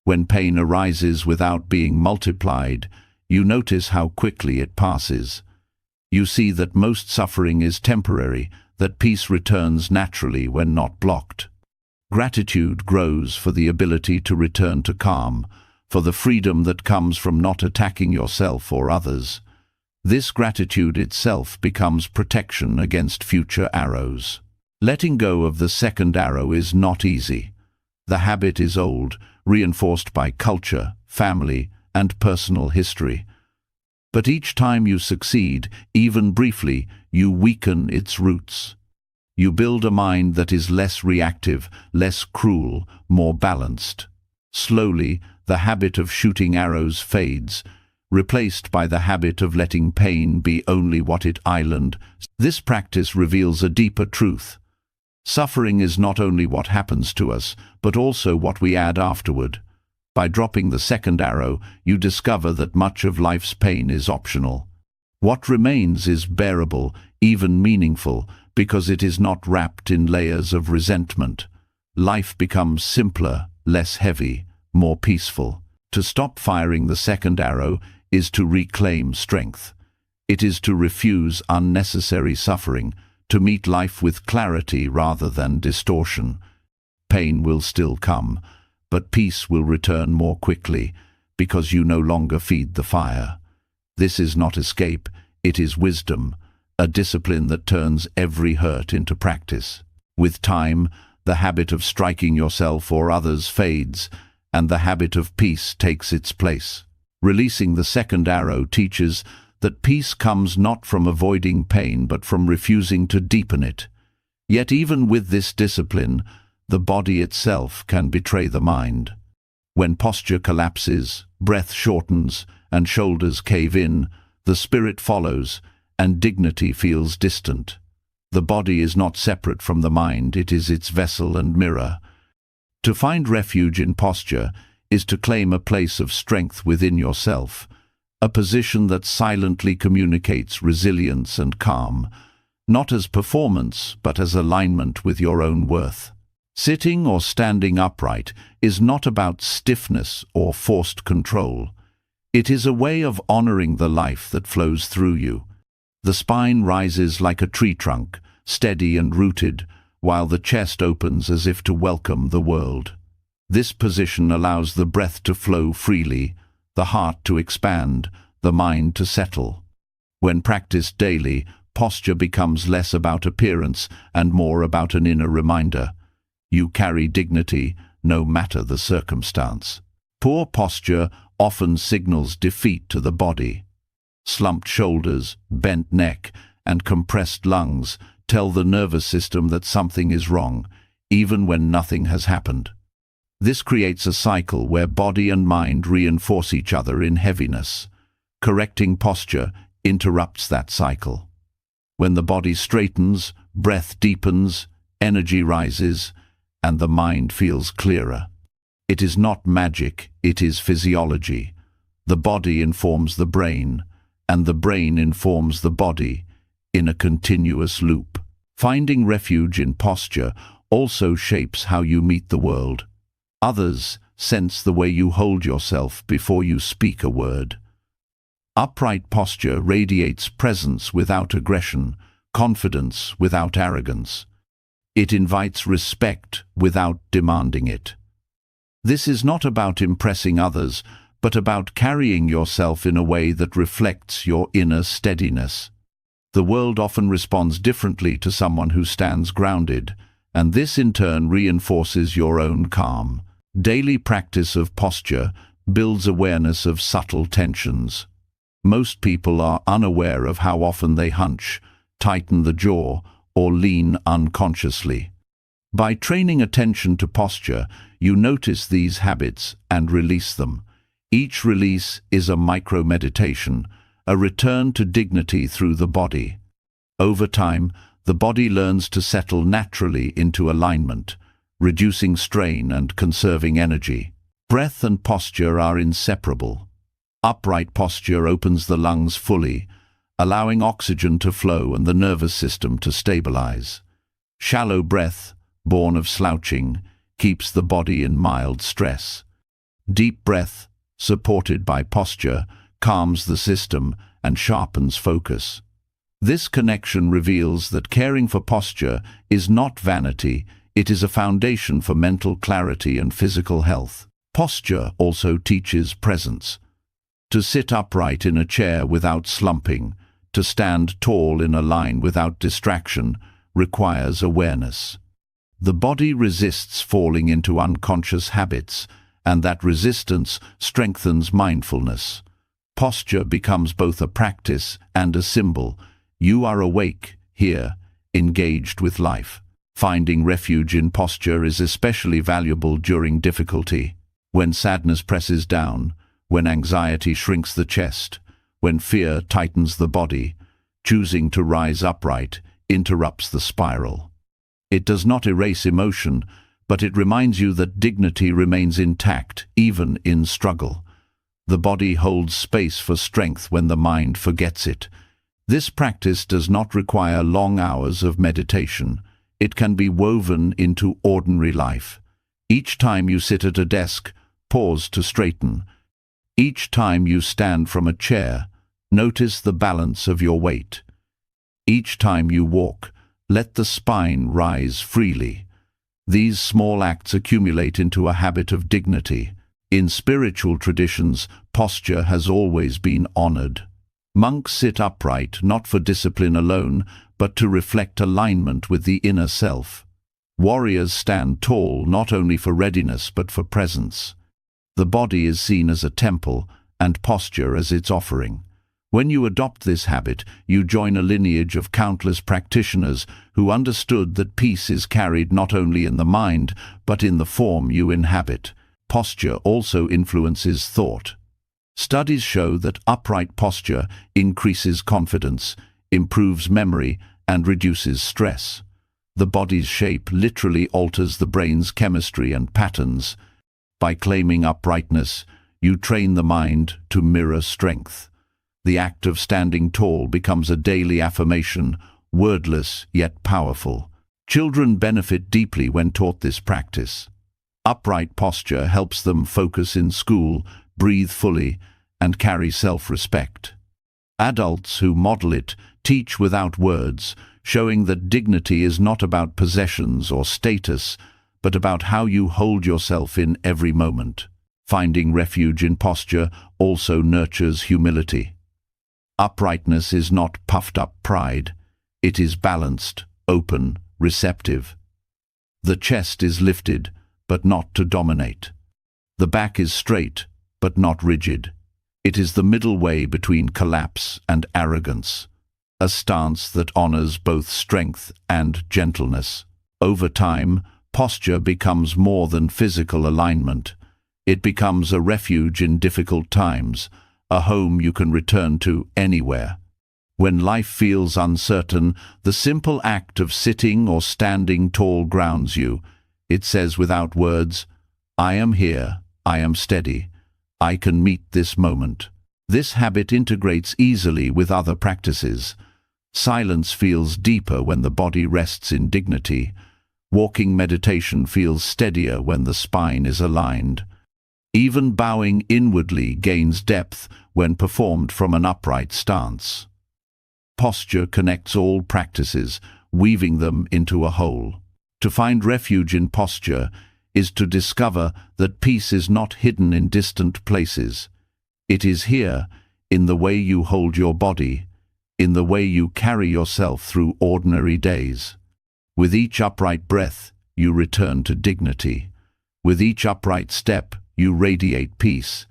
When pain arises without being multiplied, you notice how quickly it passes. You see that most suffering is temporary, that peace returns naturally when not blocked. Gratitude grows for the ability to return to calm, for the freedom that comes from not attacking yourself or others. This gratitude itself becomes protection against future arrows. Letting go of the second arrow is not easy. The habit is old, reinforced by culture, family, and personal history. But each time you succeed, even briefly, you weaken its roots. You build a mind that is less reactive, less cruel, more balanced. Slowly, the habit of shooting arrows fades, replaced by the habit of letting pain be only what it island. This practice reveals a deeper truth. Suffering is not only what happens to us, but also what we add afterward. By dropping the second arrow, you discover that much of life's pain is optional. What remains is bearable, even meaningful, because it is not wrapped in layers of resentment. Life becomes simpler, less heavy, more peaceful. To stop firing the second arrow is to reclaim strength. It is to refuse unnecessary suffering, to meet life with clarity rather than distortion. Pain will still come, but peace will return more quickly, because you no longer feed the fire. This is not escape, it is wisdom, a discipline that turns every hurt into practice. With time, the habit of striking yourself or others fades, and the habit of peace takes its place. Releasing the second arrow teaches that peace comes not from avoiding pain, but from refusing to deepen it. Yet even with this discipline, the body itself can betray the mind. When posture collapses, breath shortens, and shoulders cave in, the spirit follows, and dignity feels distant. The body is not separate from the mind, it is its vessel and mirror. To find refuge in posture is to claim a place of strength within yourself, a position that silently communicates resilience and calm, not as performance, but as alignment with your own worth. Sitting or standing upright is not about stiffness or forced control. It is a way of honoring the life that flows through you. The spine rises like a tree trunk, steady and rooted, while the chest opens as if to welcome the world. This position allows the breath to flow freely, the heart to expand, the mind to settle. When practiced daily, posture becomes less about appearance and more about an inner reminder. You carry dignity, no matter the circumstance. Poor posture often signals defeat to the body. Slumped shoulders, bent neck, and compressed lungs tell the nervous system that something is wrong, even when nothing has happened. This creates a cycle where body and mind reinforce each other in heaviness. Correcting posture interrupts that cycle. When the body straightens, breath deepens, energy rises, and the mind feels clearer. It is not magic, it is physiology. The body informs the brain, and the brain informs the body, in a continuous loop. Finding refuge in posture also shapes how you meet the world. Others sense the way you hold yourself before you speak a word. Upright posture radiates presence without aggression, confidence without arrogance. It invites respect without demanding it. This is not about impressing others, but about carrying yourself in a way that reflects your inner steadiness. The world often responds differently to someone who stands grounded, and this in turn reinforces your own calm. Daily practice of posture builds awareness of subtle tensions. Most people are unaware of how often they hunch, tighten the jaw, or lean unconsciously. By training attention to posture, you notice these habits and release them. Each release is a micro-meditation, a return to dignity through the body. Over time, the body learns to settle naturally into alignment, reducing strain and conserving energy. Breath and posture are inseparable. Upright posture opens the lungs fully, allowing oxygen to flow and the nervous system to stabilize. Shallow breath, born of slouching, keeps the body in mild stress. Deep breath, supported by posture, calms the system and sharpens focus. This connection reveals that caring for posture is not vanity, it is a foundation for mental clarity and physical health. Posture also teaches presence. To sit upright in a chair without slumping, to stand tall in a line without distraction, requires awareness. The body resists falling into unconscious habits, and that resistance strengthens mindfulness. Posture becomes both a practice and a symbol. You are awake, here, engaged with life. Finding refuge in posture is especially valuable during difficulty. When sadness presses down, when anxiety shrinks the chest, when fear tightens the body, choosing to rise upright interrupts the spiral. It does not erase emotion, but it reminds you that dignity remains intact, even in struggle. The body holds space for strength when the mind forgets it. This practice does not require long hours of meditation. It can be woven into ordinary life. Each time you sit at a desk, pause to straighten. Each time you stand from a chair, notice the balance of your weight. Each time you walk, let the spine rise freely. These small acts accumulate into a habit of dignity. In spiritual traditions, posture has always been honored. Monks sit upright not for discipline alone, but to reflect alignment with the inner self. Warriors stand tall not only for readiness but for presence. The body is seen as a temple, and posture as its offering. When you adopt this habit, you join a lineage of countless practitioners who understood that peace is carried not only in the mind, but in the form you inhabit. Posture also influences thought. Studies show that upright posture increases confidence, improves memory, and reduces stress. The body's shape literally alters the brain's chemistry and patterns. By claiming uprightness, you train the mind to mirror strength. The act of standing tall becomes a daily affirmation, wordless yet powerful. Children benefit deeply when taught this practice. Upright posture helps them focus in school, breathe fully, and carry self-respect. Adults who model it teach without words, showing that dignity is not about possessions or status, but about how you hold yourself in every moment. Finding refuge in posture also nurtures humility. Uprightness is not puffed-up pride. It is balanced, open, receptive. The chest is lifted, but not to dominate. The back is straight, but not rigid. It is the middle way between collapse and arrogance, a stance that honors both strength and gentleness. Over time, posture becomes more than physical alignment. It becomes a refuge in difficult times, a home you can return to anywhere. When life feels uncertain, the simple act of sitting or standing tall grounds you. It says without words, "I am here, I am steady, I can meet this moment." This habit integrates easily with other practices. Silence feels deeper when the body rests in dignity. Walking meditation feels steadier when the spine is aligned. Even bowing inwardly gains depth when performed from an upright stance. Posture connects all practices, weaving them into a whole. To find refuge in posture is to discover that peace is not hidden in distant places. It is here, in the way you hold your body, in the way you carry yourself through ordinary days. With each upright breath, you return to dignity. With each upright step, you radiate peace.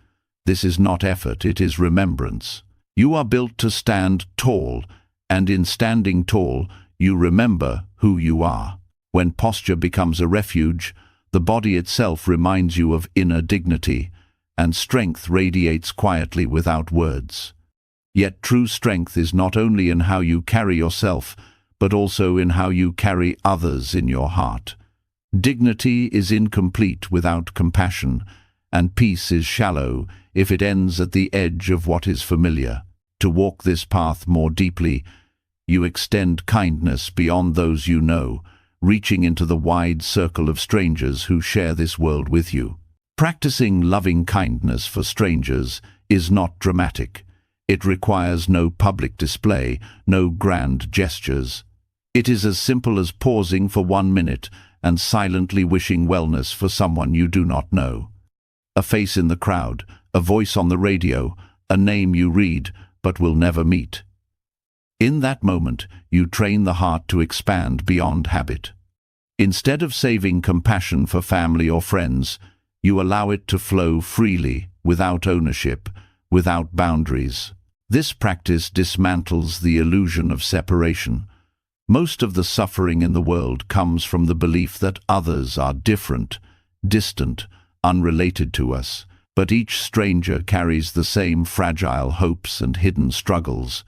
This is not effort, it is remembrance. You are built to stand tall, and in standing tall, You remember who you are. When posture becomes a refuge, the body itself reminds you of inner dignity, and strength radiates quietly without words. Yet true strength is not only in how you carry yourself, but also in how you carry others in your heart. Dignity is incomplete without compassion, and peace is shallow if it ends at the edge of what is familiar. To walk this path more deeply, you extend kindness beyond those you know, reaching into the wide circle of strangers who share this world with you. Practicing loving kindness for strangers is not dramatic. It requires no public display, no grand gestures. It is as simple as pausing for 1 minute and silently wishing wellness for someone you do not know. A face in the crowd, a voice on the radio, a name you read but will never meet. In that moment, you train the heart to expand beyond habit. Instead of saving compassion for family or friends, you allow it to flow freely, without ownership, without boundaries. This practice dismantles the illusion of separation. Most of the suffering in the world comes from the belief that others are different, distant, unrelated to us, but each stranger carries the same fragile hopes and hidden struggles.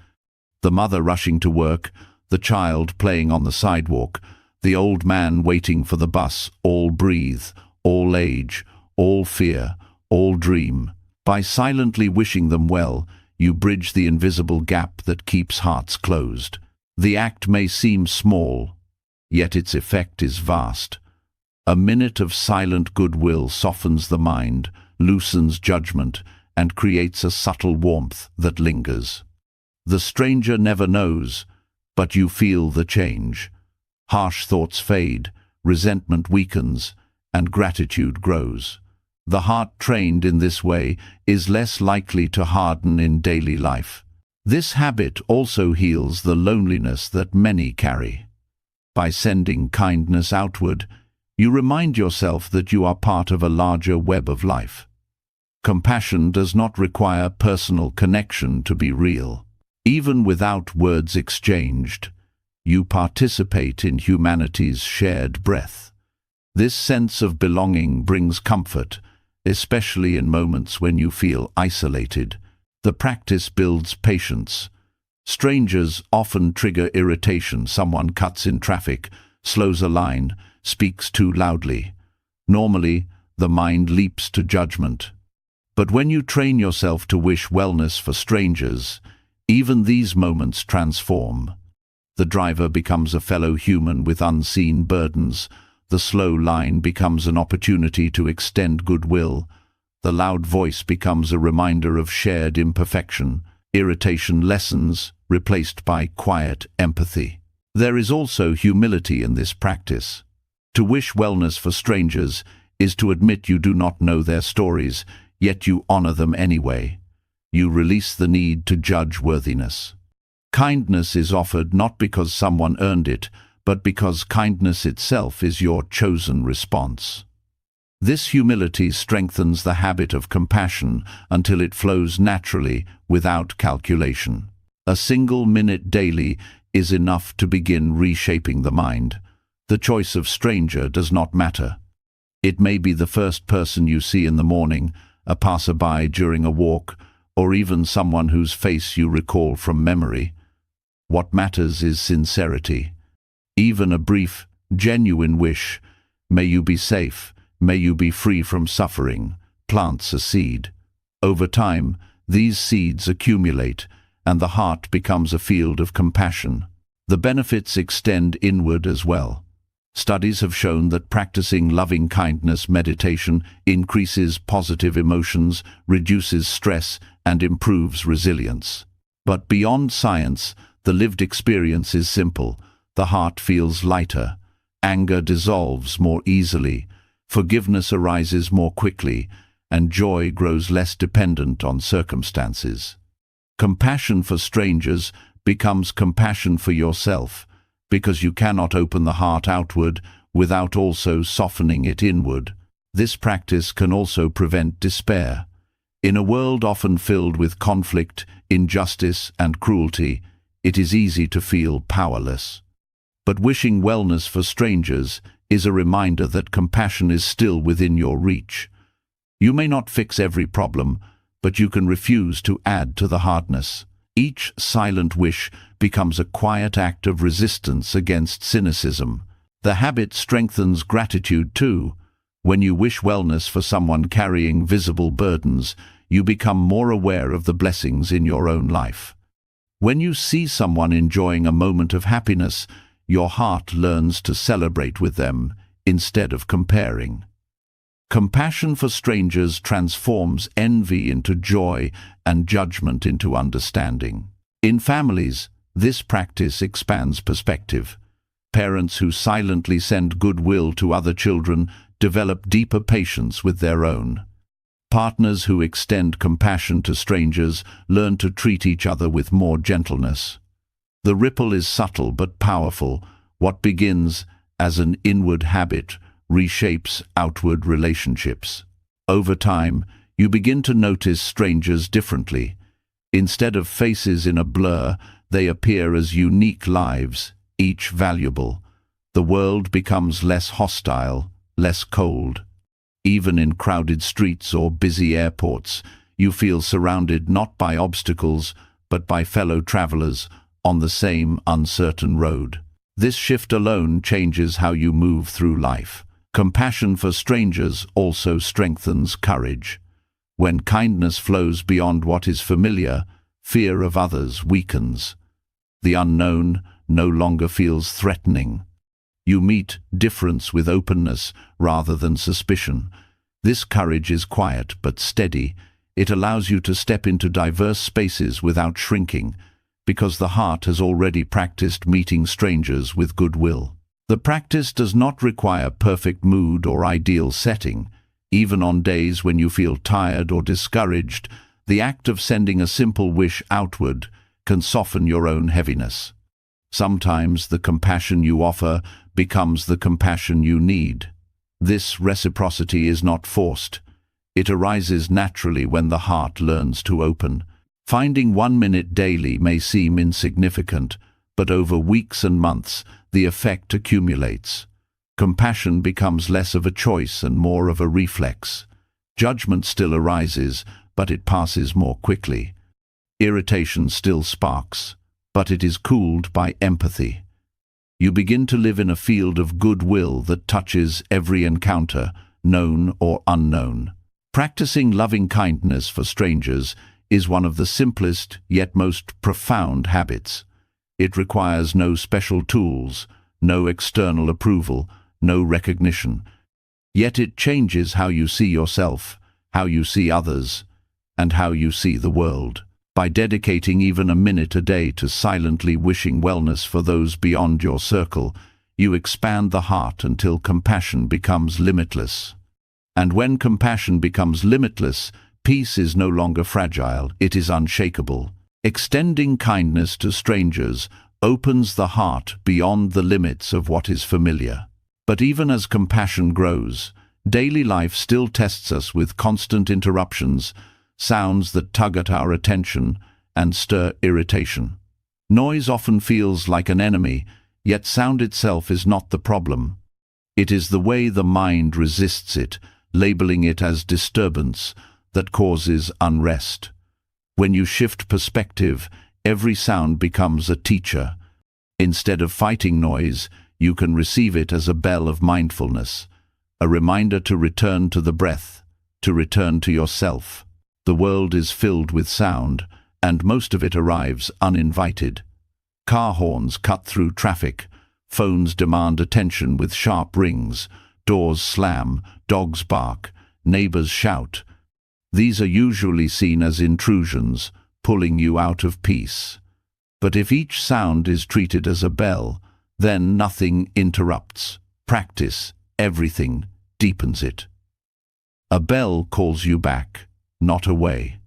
The mother rushing to work, the child playing on the sidewalk, the old man waiting for the bus, all breathe, all age, all fear, all dream. By silently wishing them well, you bridge the invisible gap that keeps hearts closed. The act may seem small, yet its effect is vast. A minute of silent goodwill softens the mind, loosens judgment, and creates a subtle warmth that lingers. The stranger never knows, but you feel the change. Harsh thoughts fade, resentment weakens, and gratitude grows. The heart trained in this way is less likely to harden in daily life. This habit also heals the loneliness that many carry. By sending kindness outward, you remind yourself that you are part of a larger web of life. Compassion does not require personal connection to be real. Even without words exchanged, you participate in humanity's shared breath. This sense of belonging brings comfort, especially in moments when you feel isolated. The practice builds patience. Strangers often trigger irritation. Someone cuts in traffic, slows a line, speaks too loudly. Normally, the mind leaps to judgment. But when you train yourself to wish wellness for strangers, even these moments transform. The driver becomes a fellow human with unseen burdens. The slow line becomes an opportunity to extend goodwill. The loud voice becomes a reminder of shared imperfection. Irritation lessens, replaced by quiet empathy. There is also humility in this practice. To wish wellness for strangers is to admit you do not know their stories, yet you honor them anyway. You release the need to judge worthiness. Kindness is offered not because someone earned it, but because kindness itself is your chosen response. This humility strengthens the habit of compassion until it flows naturally, without calculation. A single minute daily is enough to begin reshaping the mind. The choice of stranger does not matter. It may be the first person you see in the morning, a passerby during a walk, or even someone whose face you recall from memory. What matters is sincerity. Even a brief, genuine wish, "May you be safe, may you be free from suffering," plants a seed. Over time, these seeds accumulate, and the heart becomes a field of compassion. The benefits extend inward as well. Studies have shown that practicing loving-kindness meditation increases positive emotions, reduces stress, and improves resilience. But beyond science, the lived experience is simple. The heart feels lighter. Anger dissolves more easily. Forgiveness arises more quickly, and joy grows less dependent on circumstances. Compassion for strangers becomes compassion for yourself, because you cannot open the heart outward without also softening it inward. This practice can also prevent despair. In a world often filled with conflict, injustice, and cruelty, it is easy to feel powerless. But wishing wellness for strangers is a reminder that compassion is still within your reach. You may not fix every problem, but you can refuse to add to the hardness. Each silent wish becomes a quiet act of resistance against cynicism. The habit strengthens gratitude too. When you wish wellness for someone carrying visible burdens, you become more aware of the blessings in your own life. When you see someone enjoying a moment of happiness, your heart learns to celebrate with them instead of comparing. Compassion for strangers transforms envy into joy and judgment into understanding. In families, this practice expands perspective. Parents who silently send goodwill to other children develop deeper patience with their own. Partners who extend compassion to strangers learn to treat each other with more gentleness. The ripple is subtle but powerful. What begins as an inward habit reshapes outward relationships. Over time, you begin to notice strangers differently. Instead of faces in a blur, they appear as unique lives, each valuable. The world becomes less hostile, less cold. Even in crowded streets or busy airports, you feel surrounded not by obstacles, but by fellow travelers on the same uncertain road. This shift alone changes how you move through life. Compassion for strangers also strengthens courage. When kindness flows beyond what is familiar, fear of others weakens. The unknown no longer feels threatening. You meet difference with openness rather than suspicion. This courage is quiet but steady. It allows you to step into diverse spaces without shrinking, because the heart has already practiced meeting strangers with goodwill. The practice does not require perfect mood or ideal setting. Even on days when you feel tired or discouraged, the act of sending a simple wish outward can soften your own heaviness. Sometimes the compassion you offer becomes the compassion you need. This reciprocity is not forced. It arises naturally when the heart learns to open. Finding 1 minute daily may seem insignificant, but over weeks and months, the effect accumulates. Compassion becomes less of a choice and more of a reflex. Judgment still arises, but it passes more quickly. Irritation still sparks, but it is cooled by empathy. You begin to live in a field of goodwill that touches every encounter, known or unknown. Practicing loving kindness for strangers is one of the simplest yet most profound habits. It requires no special tools, no external approval, no recognition. Yet it changes how you see yourself, how you see others, and how you see the world. By dedicating even a minute a day to silently wishing wellness for those beyond your circle, you expand the heart until compassion becomes limitless. And when compassion becomes limitless, peace is no longer fragile, it is unshakable. Extending kindness to strangers opens the heart beyond the limits of what is familiar. But even as compassion grows, daily life still tests us with constant interruptions, sounds that tug at our attention and stir irritation. Noise often feels like an enemy, yet sound itself is not the problem. It is the way the mind resists it, labeling it as disturbance, that causes unrest. When you shift perspective, every sound becomes a teacher. Instead of fighting noise, you can receive it as a bell of mindfulness, a reminder to return to the breath, to return to yourself. The world is filled with sound, and most of it arrives uninvited. Car horns cut through traffic, phones demand attention with sharp rings, doors slam, dogs bark, neighbors shout. These are usually seen as intrusions, pulling you out of peace. But if each sound is treated as a bell, then nothing interrupts. Practice, everything, deepens it. A bell calls you back, not away.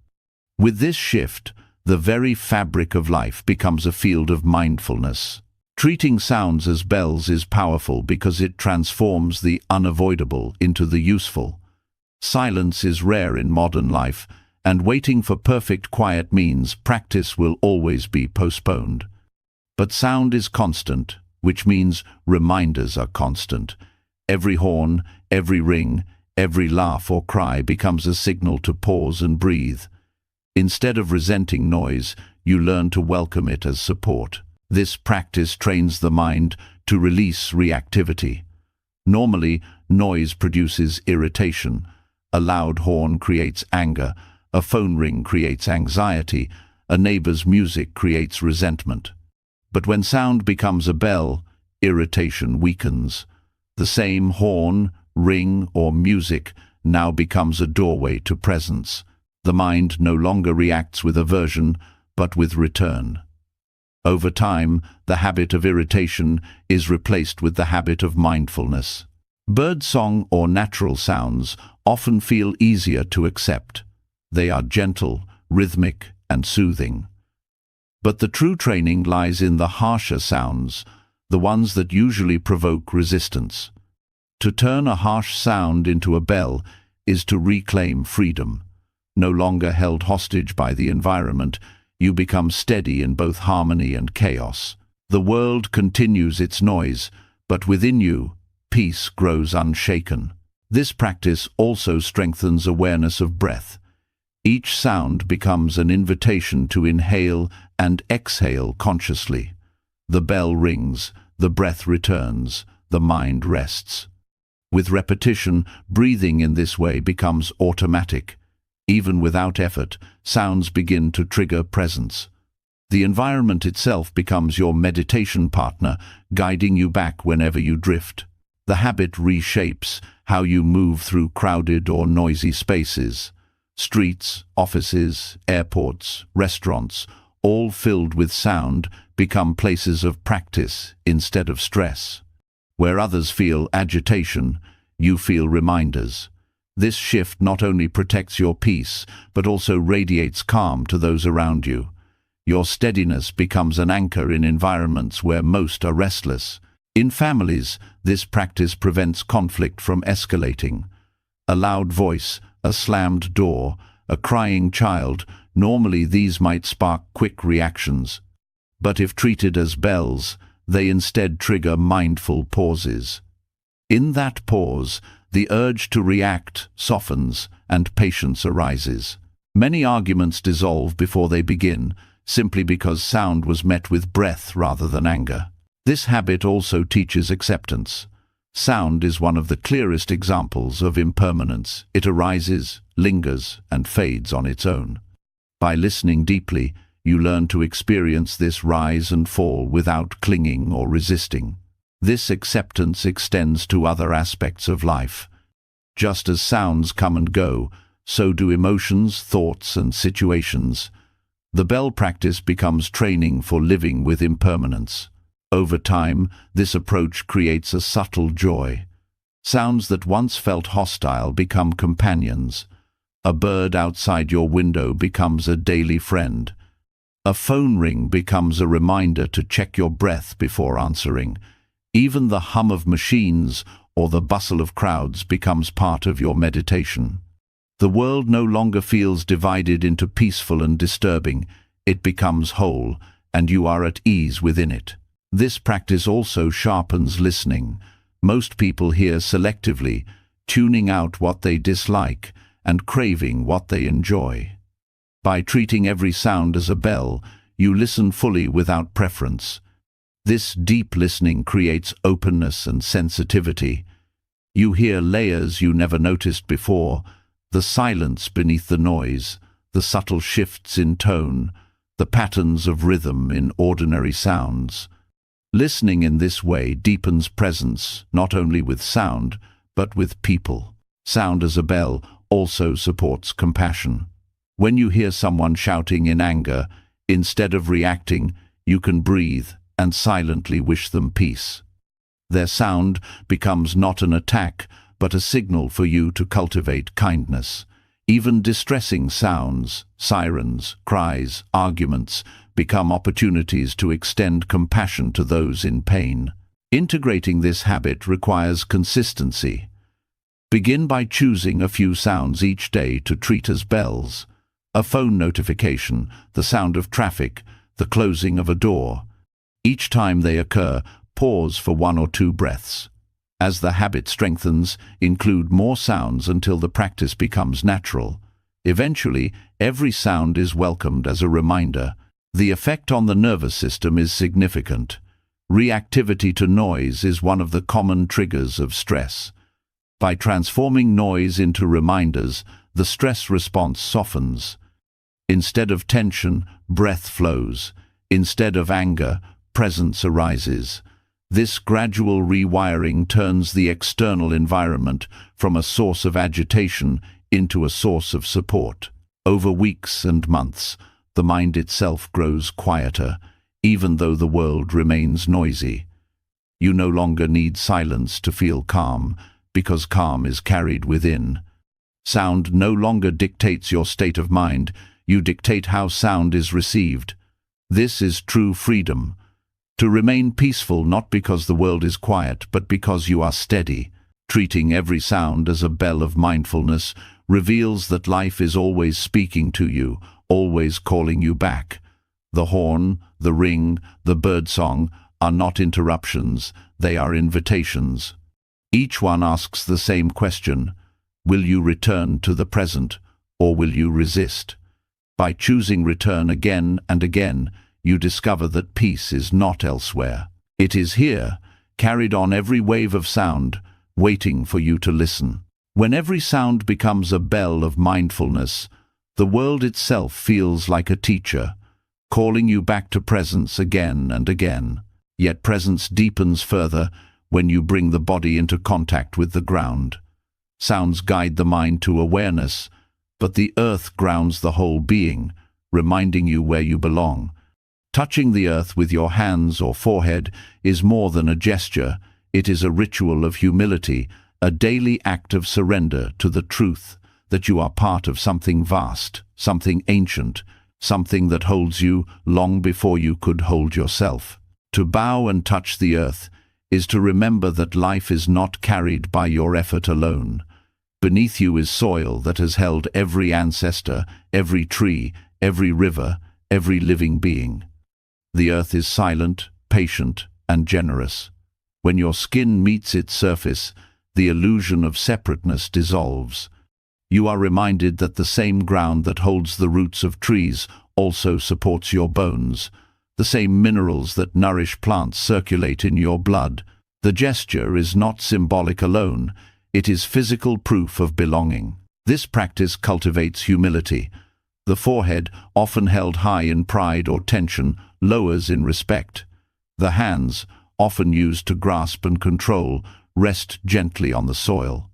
With this shift, the very fabric of life becomes a field of mindfulness. Treating sounds as bells is powerful because it transforms the unavoidable into the useful. Silence is rare in modern life, and waiting for perfect quiet means practice will always be postponed. But sound is constant, which means reminders are constant. Every horn, every ring, every laugh or cry becomes a signal to pause and breathe. Instead of resenting noise, you learn to welcome it as support. This practice trains the mind to release reactivity. Normally, noise produces irritation. A loud horn creates anger, a phone ring creates anxiety, a neighbor's music creates resentment. But when sound becomes a bell, irritation weakens. The same horn, ring, or music now becomes a doorway to presence. The mind no longer reacts with aversion, but with return. Over time, the habit of irritation is replaced with the habit of mindfulness. Birdsong or natural sounds often feel easier to accept. They are gentle, rhythmic, and soothing. But the true training lies in the harsher sounds, the ones that usually provoke resistance. To turn a harsh sound into a bell is to reclaim freedom. No longer held hostage by the environment, you become steady in both harmony and chaos. The world continues its noise, but within you, peace grows unshaken. This practice also strengthens awareness of breath. Each sound becomes an invitation to inhale and exhale consciously. The bell rings, the breath returns, the mind rests. With repetition, breathing in this way becomes automatic. Even without effort, sounds begin to trigger presence. The environment itself becomes your meditation partner, guiding you back whenever you drift. The habit reshapes how you move through crowded or noisy spaces. Streets, offices, airports, restaurants, all filled with sound, become places of practice instead of stress. Where others feel agitation, you feel reminders. This shift not only protects your peace, but also radiates calm to those around you. Your steadiness becomes an anchor in environments where most are restless. In families, this practice prevents conflict from escalating. A loud voice, a slammed door, a crying child, normally these might spark quick reactions. But if treated as bells, they instead trigger mindful pauses. In that pause, the urge to react softens and patience arises. Many arguments dissolve before they begin, simply because sound was met with breath rather than anger. This habit also teaches acceptance. Sound is one of the clearest examples of impermanence. It arises, lingers, and fades on its own. By listening deeply, you learn to experience this rise and fall without clinging or resisting. This acceptance extends to other aspects of life. Just as sounds come and go, so do emotions, thoughts, and situations. The bell practice becomes training for living with impermanence. Over time, this approach creates a subtle joy. Sounds that once felt hostile become companions. A bird outside your window becomes a daily friend. A phone ring becomes a reminder to check your breath before answering. Even the hum of machines or the bustle of crowds becomes part of your meditation. The world no longer feels divided into peaceful and disturbing. It becomes whole, and you are at ease within it. This practice also sharpens listening. Most people hear selectively, tuning out what they dislike and craving what they enjoy. By treating every sound as a bell, you listen fully without preference. This deep listening creates openness and sensitivity. You hear layers you never noticed before, the silence beneath the noise, the subtle shifts in tone, the patterns of rhythm in ordinary sounds. Listening in this way deepens presence, not only with sound, but with people. Sound as a bell also supports compassion. When you hear someone shouting in anger, instead of reacting, you can breathe and silently wish them peace. Their sound becomes not an attack, but a signal for you to cultivate kindness. Even distressing sounds, sirens, cries, arguments, become opportunities to extend compassion to those in pain. Integrating this habit requires consistency. Begin by choosing a few sounds each day to treat as bells. A phone notification, the sound of traffic, the closing of a door. Each time they occur, Pause for 1 or 2 breaths. As the habit strengthens, include more sounds until the practice becomes natural. Eventually, every sound is welcomed as a reminder. The effect on the nervous system is significant. Reactivity to noise is one of the common triggers of stress. By transforming noise into reminders, the stress response softens. Instead of tension, breath flows. Instead of anger, presence arises. This gradual rewiring turns the external environment from a source of agitation into a source of support. Over weeks and months, the mind itself grows quieter, even though the world remains noisy. You no longer need silence to feel calm, because calm is carried within. Sound no longer dictates your state of mind, you dictate how sound is received. This is true freedom. To remain peaceful not because the world is quiet, but because you are steady. Treating every sound as a bell of mindfulness reveals that life is always speaking to you, always calling you back. The horn, the ring, the birdsong are not interruptions, they are invitations. Each one asks the same question: will you return to the present, or will you resist? By choosing return again and again, you discover that peace is not elsewhere. It is here, carried on every wave of sound, waiting for you to listen. When every sound becomes a bell of mindfulness, the world itself feels like a teacher, calling you back to presence again and again. Yet presence deepens further when you bring the body into contact with the ground. Sounds guide the mind to awareness, but the earth grounds the whole being, reminding you where you belong. Touching the earth with your hands or forehead is more than a gesture, it is a ritual of humility, a daily act of surrender to the truth that you are part of something vast, something ancient, something that holds you long before you could hold yourself. To bow and touch the earth is to remember that life is not carried by your effort alone. Beneath you is soil that has held every ancestor, every tree, every river, every living being. The earth is silent, patient, and generous. When your skin meets its surface, the illusion of separateness dissolves. You are reminded that the same ground that holds the roots of trees also supports your bones. The same minerals that nourish plants circulate in your blood. The gesture is not symbolic alone, it is physical proof of belonging. This practice cultivates humility. The forehead, often held high in pride or tension, lowers in respect. The hands, often used to grasp and control, rest gently on the soil.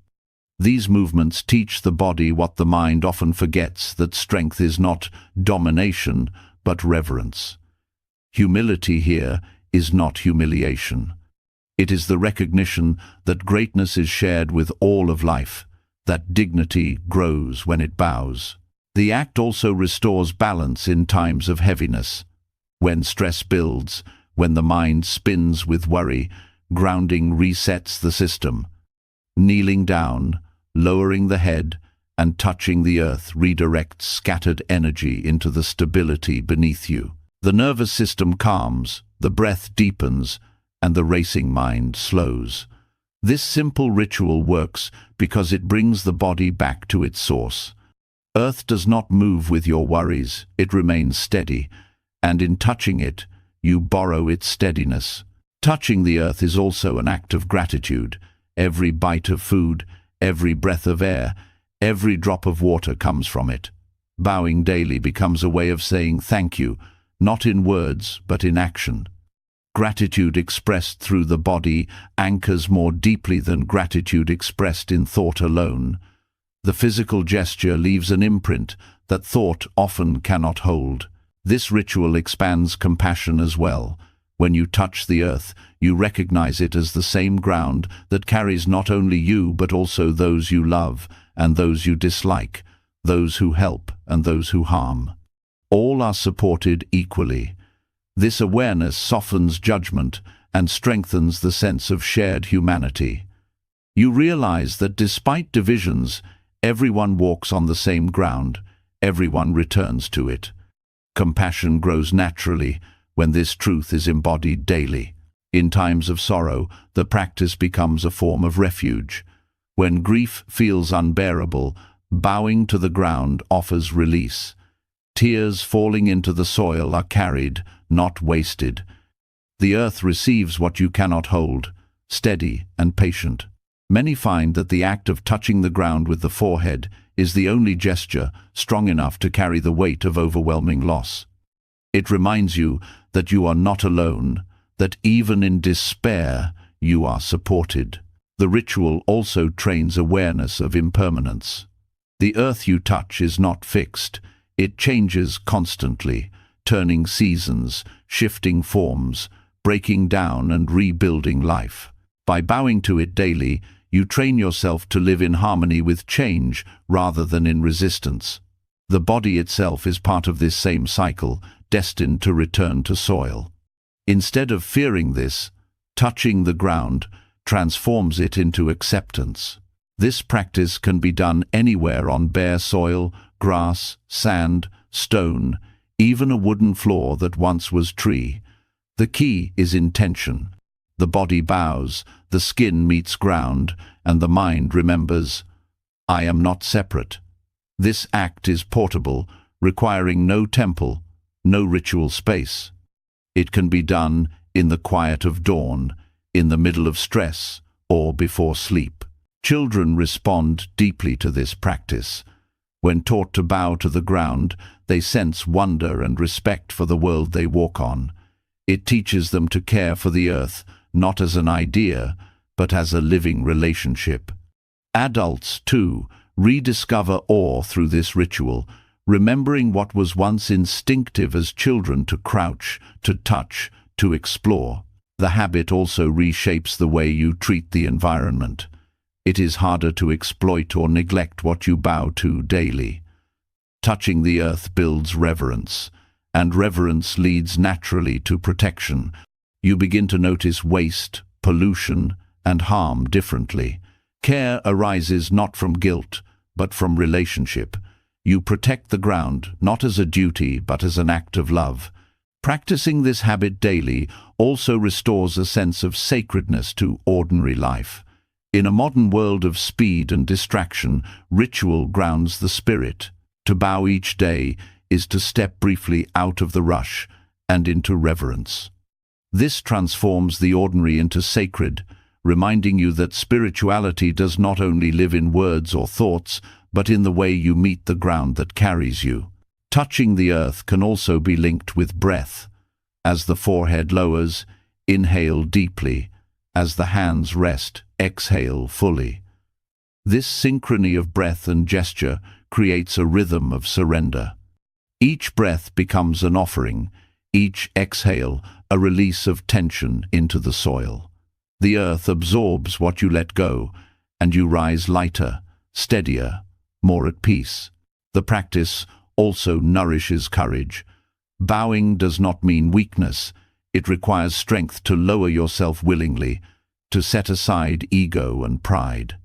These movements teach the body what the mind often forgets, that strength is not domination, but reverence. Humility here is not humiliation. It is the recognition that greatness is shared with all of life, that dignity grows when it bows. The act also restores balance in times of heaviness. When stress builds, when the mind spins with worry, grounding resets the system. Kneeling down, lowering the head, and touching the earth redirects scattered energy into the stability beneath you. The nervous system calms, the breath deepens, and the racing mind slows. This simple ritual works because it brings the body back to its source. Earth does not move with your worries, it remains steady, and in touching it, you borrow its steadiness. Touching the earth is also an act of gratitude. Every bite of food, every breath of air, every drop of water comes from it. Bowing daily becomes a way of saying thank you, not in words, but in action. Gratitude expressed through the body anchors more deeply than gratitude expressed in thought alone. The physical gesture leaves an imprint that thought often cannot hold. This ritual expands compassion as well. When you touch the earth, you recognize it as the same ground that carries not only you but also those you love and those you dislike, those who help and those who harm. All are supported equally. This awareness softens judgment and strengthens the sense of shared humanity. You realize that despite divisions, everyone walks on the same ground, everyone returns to it. Compassion grows naturally when this truth is embodied daily. In times of sorrow, the practice becomes a form of refuge. When grief feels unbearable, bowing to the ground offers release. Tears falling into the soil are carried, not wasted. The earth receives what you cannot hold, steady and patient. Many find that the act of touching the ground with the forehead is the only gesture strong enough to carry the weight of overwhelming loss. It reminds you that you are not alone, that even in despair you are supported. The ritual also trains awareness of impermanence. The earth you touch is not fixed. It changes constantly, turning seasons, shifting forms, breaking down and rebuilding life. By bowing to it daily, you train yourself to live in harmony with change rather than in resistance. The body itself is part of this same cycle, destined to return to soil. Instead of fearing this, touching the ground transforms it into acceptance. This practice can be done anywhere on bare soil, grass, sand, stone, even a wooden floor that once was tree. The key is intention. The body bows, the skin meets ground, and the mind remembers, I am not separate. This act is portable, requiring no temple, no ritual space. It can be done in the quiet of dawn, in the middle of stress, or before sleep. Children respond deeply to this practice. When taught to bow to the ground, they sense wonder and respect for the world they walk on. It teaches them to care for the earth, not as an idea, but as a living relationship. Adults, too, rediscover awe through this ritual, remembering what was once instinctive as children to crouch, to touch, to explore. The habit also reshapes the way you treat the environment. It is harder to exploit or neglect what you bow to daily. Touching the earth builds reverence, and reverence leads naturally to protection. You begin to notice waste, pollution, and harm differently. Care arises not from guilt, but from relationship. You protect the ground, not as a duty, but as an act of love. Practicing this habit daily also restores a sense of sacredness to ordinary life. In a modern world of speed and distraction, ritual grounds the spirit. To bow each day is to step briefly out of the rush and into reverence. This transforms the ordinary into sacred, reminding you that spirituality does not only live in words or thoughts, but in the way you meet the ground that carries you. Touching the earth can also be linked with breath. As the forehead lowers, inhale deeply. As the hands rest, exhale fully. This synchrony of breath and gesture creates a rhythm of surrender. Each breath becomes an offering, each exhale a release of tension into the soil. The earth absorbs what you let go, and you rise lighter, steadier, more at peace. The practice also nourishes courage. Bowing does not mean weakness. It requires strength to lower yourself willingly, to set aside ego and pride.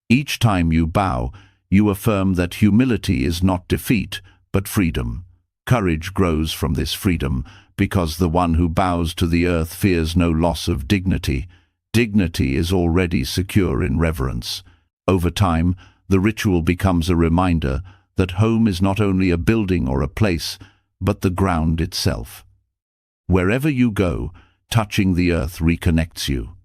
Each time you bow, you affirm that humility is not defeat, but freedom. Courage grows from this freedom, because the one who bows to the earth fears no loss of dignity. Dignity is already secure in reverence. Over time, the ritual becomes a reminder that home is not only a building or a place, but the ground itself. Wherever you go, touching the earth reconnects you.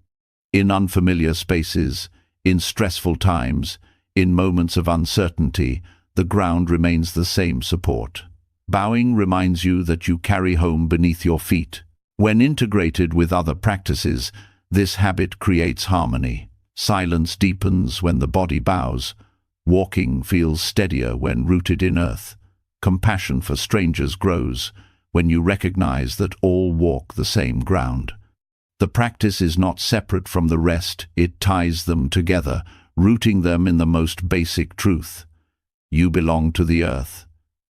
In unfamiliar spaces, in stressful times, in moments of uncertainty, the ground remains the same support. Bowing reminds you that you carry home beneath your feet. When integrated with other practices, this habit creates harmony. Silence deepens when the body bows. Walking feels steadier when rooted in earth. Compassion for strangers grows when you recognize that all walk the same ground. The practice is not separate from the rest, it ties them together, rooting them in the most basic truth. You belong to the earth,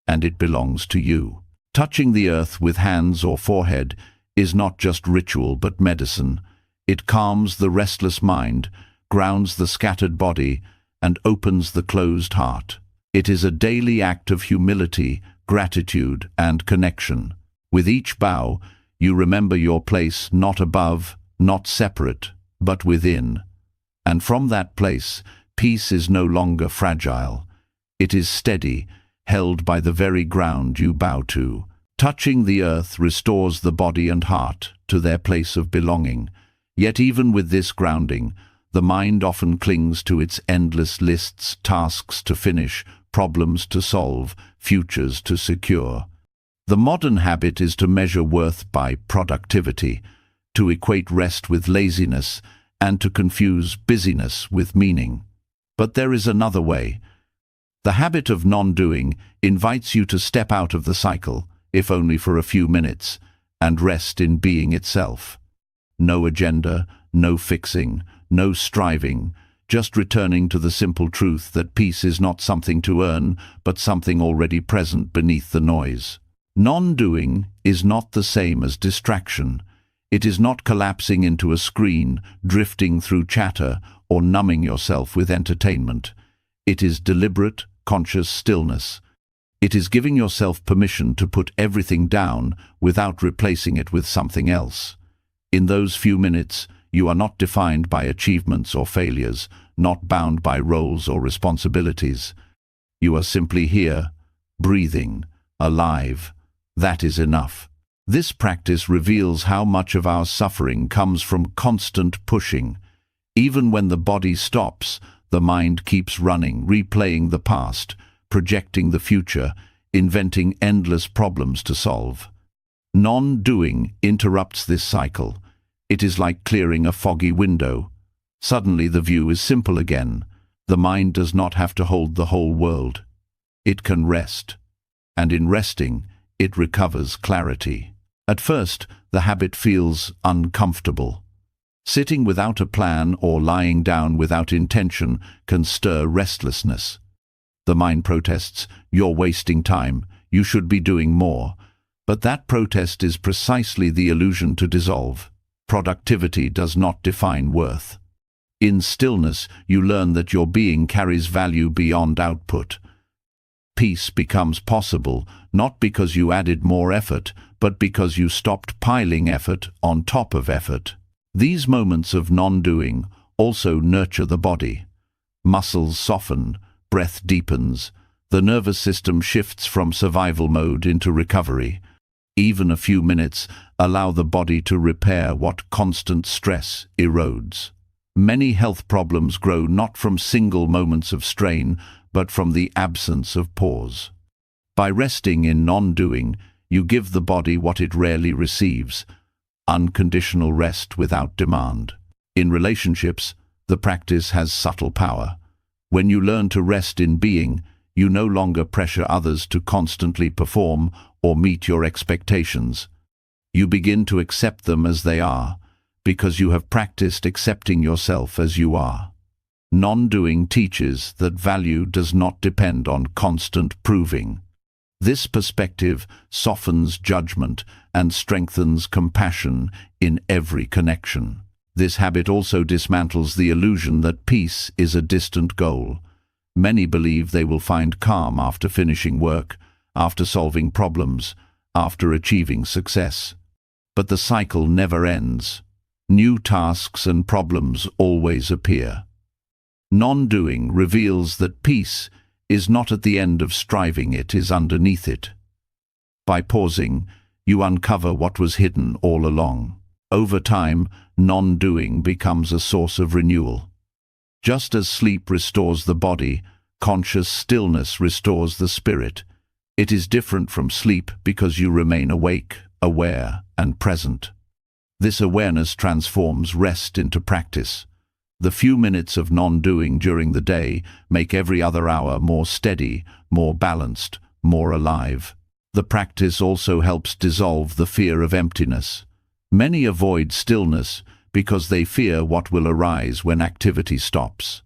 and it belongs to you. Touching the earth with hands or forehead is not just ritual but medicine. It calms the restless mind, grounds the scattered body, and opens the closed heart. It is a daily act of humility, gratitude, and connection. With each bow, you remember your place not above, not separate, but within. And from that place, peace is no longer fragile. It is steady, held by the very ground you bow to. Touching the earth restores the body and heart to their place of belonging. Yet even with this grounding, the mind often clings to its endless lists, tasks to finish, problems to solve, futures to secure. The modern habit is to measure worth by productivity, to equate rest with laziness, and to confuse busyness with meaning. But there is another way. The habit of non-doing invites you to step out of the cycle, if only for a few minutes, and rest in being itself. No agenda, no fixing, no striving, just returning to the simple truth that peace is not something to earn, but something already present beneath the noise. Non-doing is not the same as distraction. It is not collapsing into a screen, drifting through chatter, or numbing yourself with entertainment. It is deliberate, conscious stillness. It is giving yourself permission to put everything down without replacing it with something else. In those few minutes, you are not defined by achievements or failures, not bound by roles or responsibilities. You are simply here, breathing, alive. That is enough. This practice reveals how much of our suffering comes from constant pushing. Even when the body stops, the mind keeps running, replaying the past, projecting the future, inventing endless problems to solve. Non-doing interrupts this cycle. It is like clearing a foggy window. Suddenly the view is simple again. The mind does not have to hold the whole world. It can rest. And in resting, it recovers clarity. At first, the habit feels uncomfortable. Sitting without a plan or lying down without intention can stir restlessness. The mind protests, "You're wasting time, you should be doing more." But that protest is precisely the illusion to dissolve. Productivity does not define worth. In stillness, you learn that your being carries value beyond output. Peace becomes possible, not because you added more effort, but because you stopped piling effort on top of effort. These moments of non-doing also nurture the body. Muscles soften, breath deepens, the nervous system shifts from survival mode into recovery. Even a few minutes allow the body to repair what constant stress erodes. Many health problems grow not from single moments of strain, but from the absence of pause. By resting in non-doing, you give the body what it rarely receives: unconditional rest without demand. In relationships, the practice has subtle power. When you learn to rest in being, you no longer pressure others to constantly perform or meet your expectations. You begin to accept them as they are, because you have practiced accepting yourself as you are. Non-doing teaches that value does not depend on constant proving. This perspective softens judgment and strengthens compassion in every connection. This habit also dismantles the illusion that peace is a distant goal. Many believe they will find calm after finishing work, after solving problems, after achieving success. But the cycle never ends. New tasks and problems always appear. Non-doing reveals that peace is not at the end of striving, it is underneath it. By pausing, you uncover what was hidden all along. Over time, non-doing becomes a source of renewal. Just as sleep restores the body, conscious stillness restores the spirit. It is different from sleep because you remain awake, aware, and present. This awareness transforms rest into practice. The few minutes of non-doing during the day make every other hour more steady, more balanced, more alive. The practice also helps dissolve the fear of emptiness. Many avoid stillness because they fear what will arise when activity stops.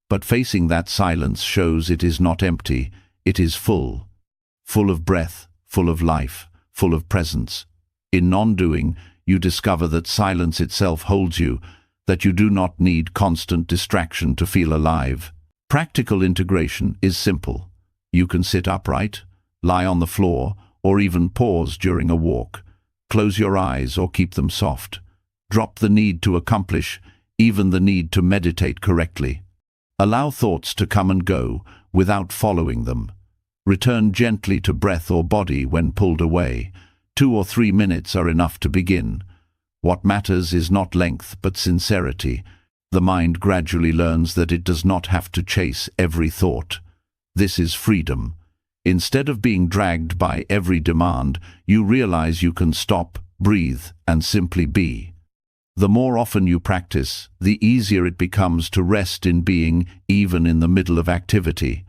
But facing that silence shows it is not empty, it is full. Full of breath, full of life, full of presence. In non-doing, you discover that silence itself holds you, that you do not need constant distraction to feel alive. Practical integration is simple. You can sit upright, lie on the floor, or even pause during a walk. Close your eyes or keep them soft. Drop the need to accomplish, even the need to meditate correctly. Allow thoughts to come and go without following them. Return gently to breath or body when pulled away. 2 or 3 minutes are enough to begin. What matters is not length but sincerity. The mind gradually learns that it does not have to chase every thought. This is freedom. Instead of being dragged by every demand, you realize you can stop, breathe, and simply be. The more often you practice, the easier it becomes to rest in being, even in the middle of activity.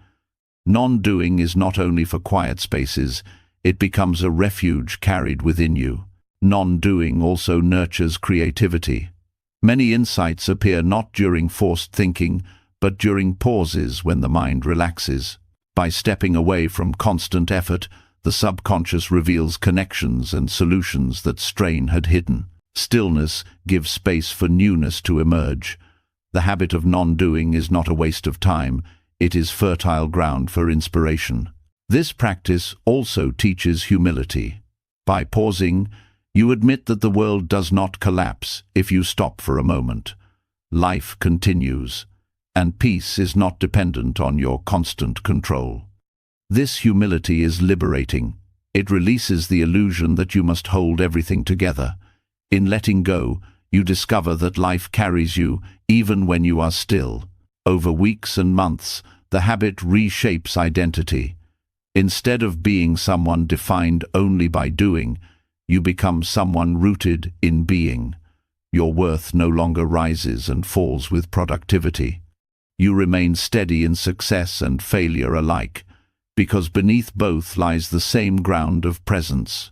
Non-doing is not only for quiet spaces, it becomes a refuge carried within you. Non-doing also nurtures creativity. Many insights appear not during forced thinking, but during pauses when the mind relaxes. By stepping away from constant effort, the subconscious reveals connections and solutions that strain had hidden. Stillness gives space for newness to emerge. The habit of non-doing is not a waste of time, it is fertile ground for inspiration. This practice also teaches humility. By pausing, you admit that the world does not collapse if you stop for a moment. Life continues, and peace is not dependent on your constant control. This humility is liberating. It releases the illusion that you must hold everything together. In letting go, you discover that life carries you even when you are still. Over weeks and months, the habit reshapes identity. Instead of being someone defined only by doing, you become someone rooted in being. Your worth no longer rises and falls with productivity. You remain steady in success and failure alike, because beneath both lies the same ground of presence.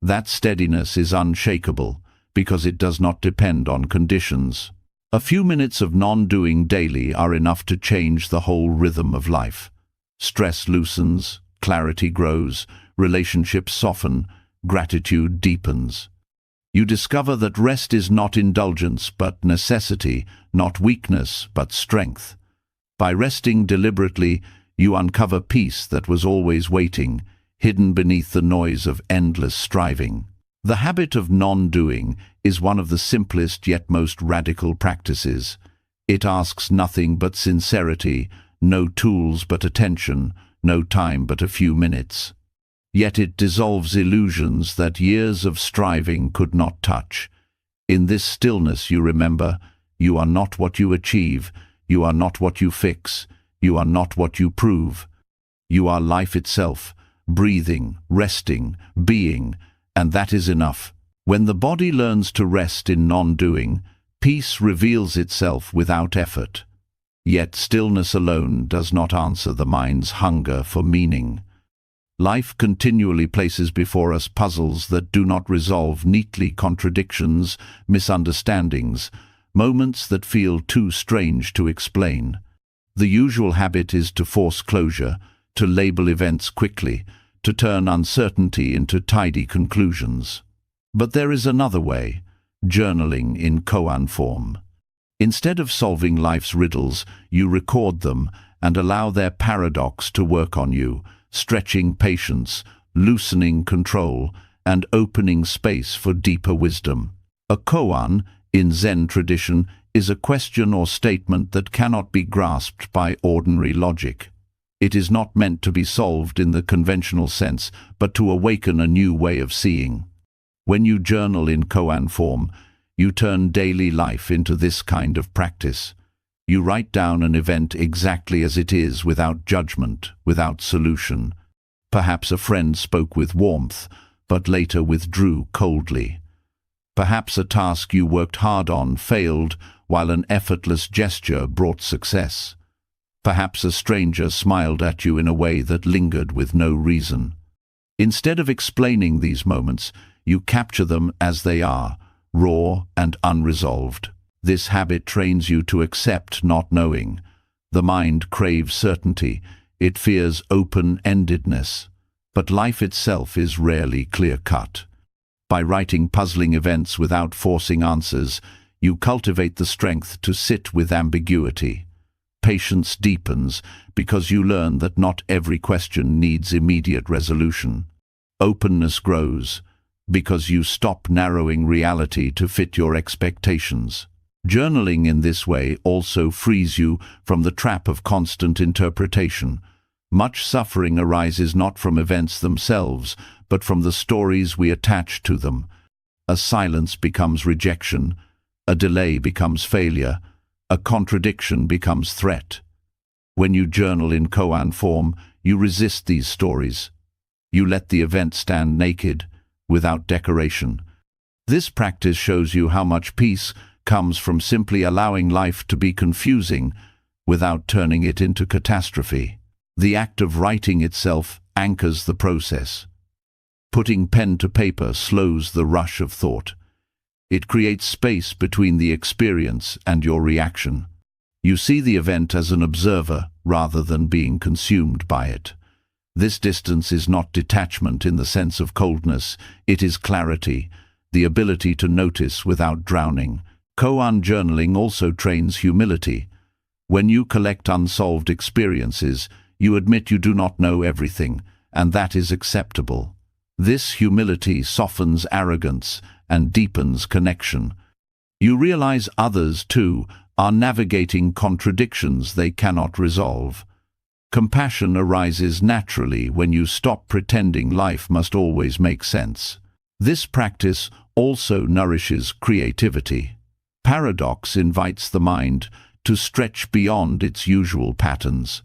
That steadiness is unshakable, because it does not depend on conditions. A few minutes of non-doing daily are enough to change the whole rhythm of life. Stress loosens, clarity grows, relationships soften, gratitude deepens. You discover that rest is not indulgence but necessity, not weakness but strength. By resting deliberately, you uncover peace that was always waiting, hidden beneath the noise of endless striving. The habit of non-doing is one of the simplest yet most radical practices. It asks nothing but sincerity, no tools but attention, no time but a few minutes. Yet it dissolves illusions that years of striving could not touch. In this stillness you remember, you are not what you achieve, you are not what you fix, you are not what you prove. You are life itself, breathing, resting, being, and that is enough. When the body learns to rest in non-doing, peace reveals itself without effort. Yet stillness alone does not answer the mind's hunger for meaning. Life continually places before us puzzles that do not resolve neatly, contradictions, misunderstandings, moments that feel too strange to explain. The usual habit is to force closure, to label events quickly, to turn uncertainty into tidy conclusions. But there is another way, journaling in koan form. Instead of solving life's riddles, you record them and allow their paradox to work on you, stretching patience, loosening control, and opening space for deeper wisdom. A koan, in Zen tradition, is a question or statement that cannot be grasped by ordinary logic. It is not meant to be solved in the conventional sense, but to awaken a new way of seeing. When you journal in koan form, you turn daily life into this kind of practice. You write down an event exactly as it is, without judgment, without solution. Perhaps a friend spoke with warmth, but later withdrew coldly. Perhaps a task you worked hard on failed, while an effortless gesture brought success. Perhaps a stranger smiled at you in a way that lingered with no reason. Instead of explaining these moments, you capture them as they are, raw and unresolved. This habit trains you to accept not knowing. The mind craves certainty. It fears open-endedness. But life itself is rarely clear-cut. By writing puzzling events without forcing answers, you cultivate the strength to sit with ambiguity. Patience deepens because you learn that not every question needs immediate resolution. Openness grows. because you stop narrowing reality to fit your expectations. Journaling in this way also frees you from the trap of constant interpretation. Much suffering arises not from events themselves, but from the stories we attach to them. A silence becomes rejection, a delay becomes failure, a contradiction becomes threat. When you journal in koan form, you resist these stories. You let the event stand naked, without decoration. This practice shows you how much peace comes from simply allowing life to be confusing without turning it into catastrophe. The act of writing itself anchors the process. Putting pen to paper slows the rush of thought. It creates space between the experience and your reaction. You see the event as an observer rather than being consumed by it. This distance is not detachment in the sense of coldness, it is clarity, the ability to notice without drowning. Koan journaling also trains humility. When you collect unsolved experiences, you admit you do not know everything, and that is acceptable. This humility softens arrogance and deepens connection. You realize others, too, are navigating contradictions they cannot resolve. Compassion arises naturally when you stop pretending life must always make sense. This practice also nourishes creativity. Paradox invites the mind to stretch beyond its usual patterns.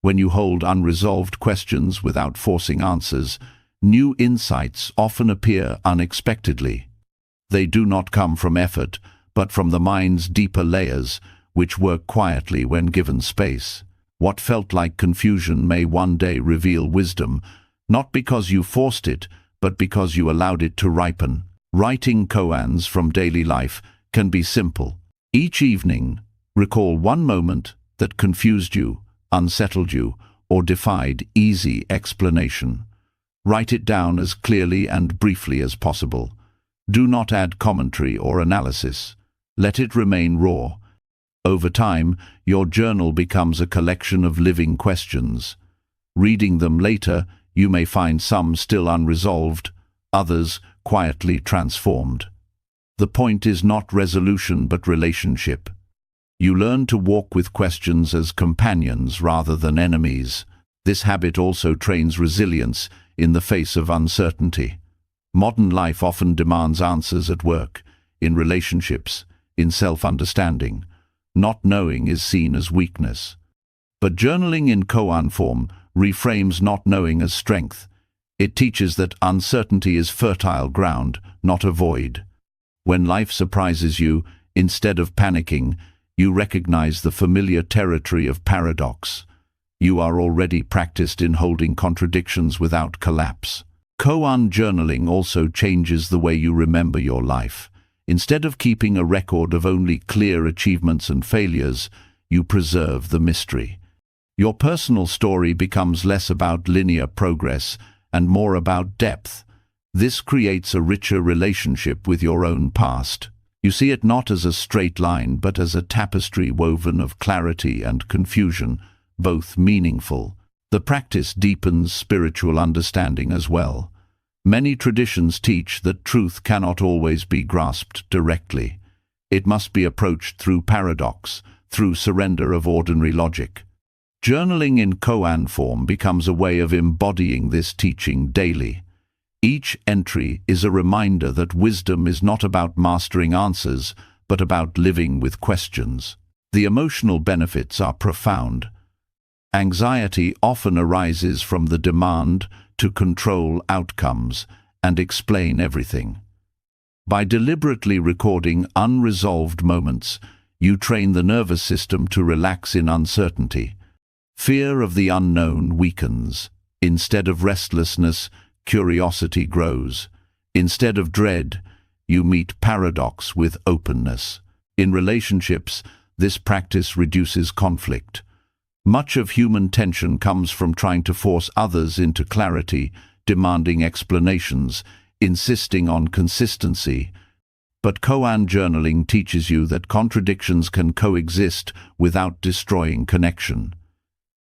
When you hold unresolved questions without forcing answers, new insights often appear unexpectedly. They do not come from effort, but from the mind's deeper layers, which work quietly when given space. What felt like confusion may one day reveal wisdom, not because you forced it, but because you allowed it to ripen. Writing koans from daily life can be simple. Each evening, recall one moment that confused you, unsettled you, or defied easy explanation. Write it down as clearly and briefly as possible. Do not add commentary or analysis. Let it remain raw. Over time, your journal becomes a collection of living questions. Reading them later, you may find some still unresolved, others quietly transformed. The point is not resolution but relationship. You learn to walk with questions as companions rather than enemies. This habit also trains resilience in the face of uncertainty. Modern life often demands answers at work, in relationships, in self-understanding. Not knowing is seen as weakness. But journaling in koan form reframes not knowing as strength. It teaches that uncertainty is fertile ground, not a void. When life surprises you, instead of panicking, you recognize the familiar territory of paradox. You are already practiced in holding contradictions without collapse. Koan journaling also changes the way you remember your life. Instead of keeping a record of only clear achievements and failures, you preserve the mystery. Your personal story becomes less about linear progress and more about depth. This creates a richer relationship with your own past. You see it not as a straight line, but as a tapestry woven of clarity and confusion, both meaningful. The practice deepens spiritual understanding as well. Many traditions teach that truth cannot always be grasped directly. It must be approached through paradox, through surrender of ordinary logic. Journaling in koan form becomes a way of embodying this teaching daily. Each entry is a reminder that wisdom is not about mastering answers, but about living with questions. The emotional benefits are profound. Anxiety often arises from the demand to control outcomes and explain everything. By deliberately recording unresolved moments, you train the nervous system to relax in uncertainty. Fear of the unknown weakens. Instead of restlessness, curiosity grows. Instead of dread, you meet paradox with openness. In relationships, this practice reduces conflict. Much of human tension comes from trying to force others into clarity, demanding explanations, insisting on consistency. But koan journaling teaches you that contradictions can coexist without destroying connection.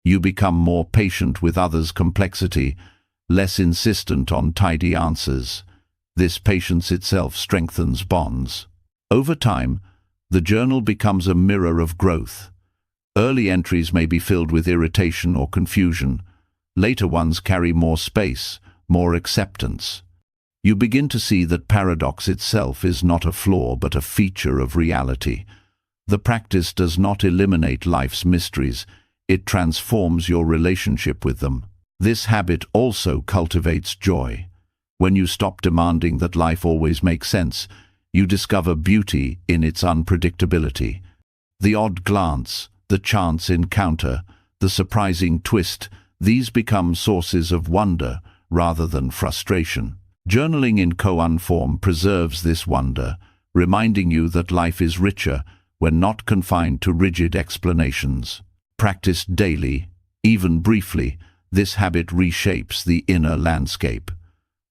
You become more patient with others' complexity, less insistent on tidy answers. This patience itself strengthens bonds. Over time, the journal becomes a mirror of growth. Early entries may be filled with irritation or confusion. Later ones carry more space, more acceptance. You begin to see that paradox itself is not a flaw but a feature of reality. The practice does not eliminate life's mysteries, it transforms your relationship with them. This habit also cultivates joy. When you stop demanding that life always makes sense, you discover beauty in its unpredictability. The odd glance, the chance encounter, the surprising twist, these become sources of wonder rather than frustration. Journaling in koan form preserves this wonder, reminding you that life is richer when not confined to rigid explanations. Practiced daily, even briefly, this habit reshapes the inner landscape.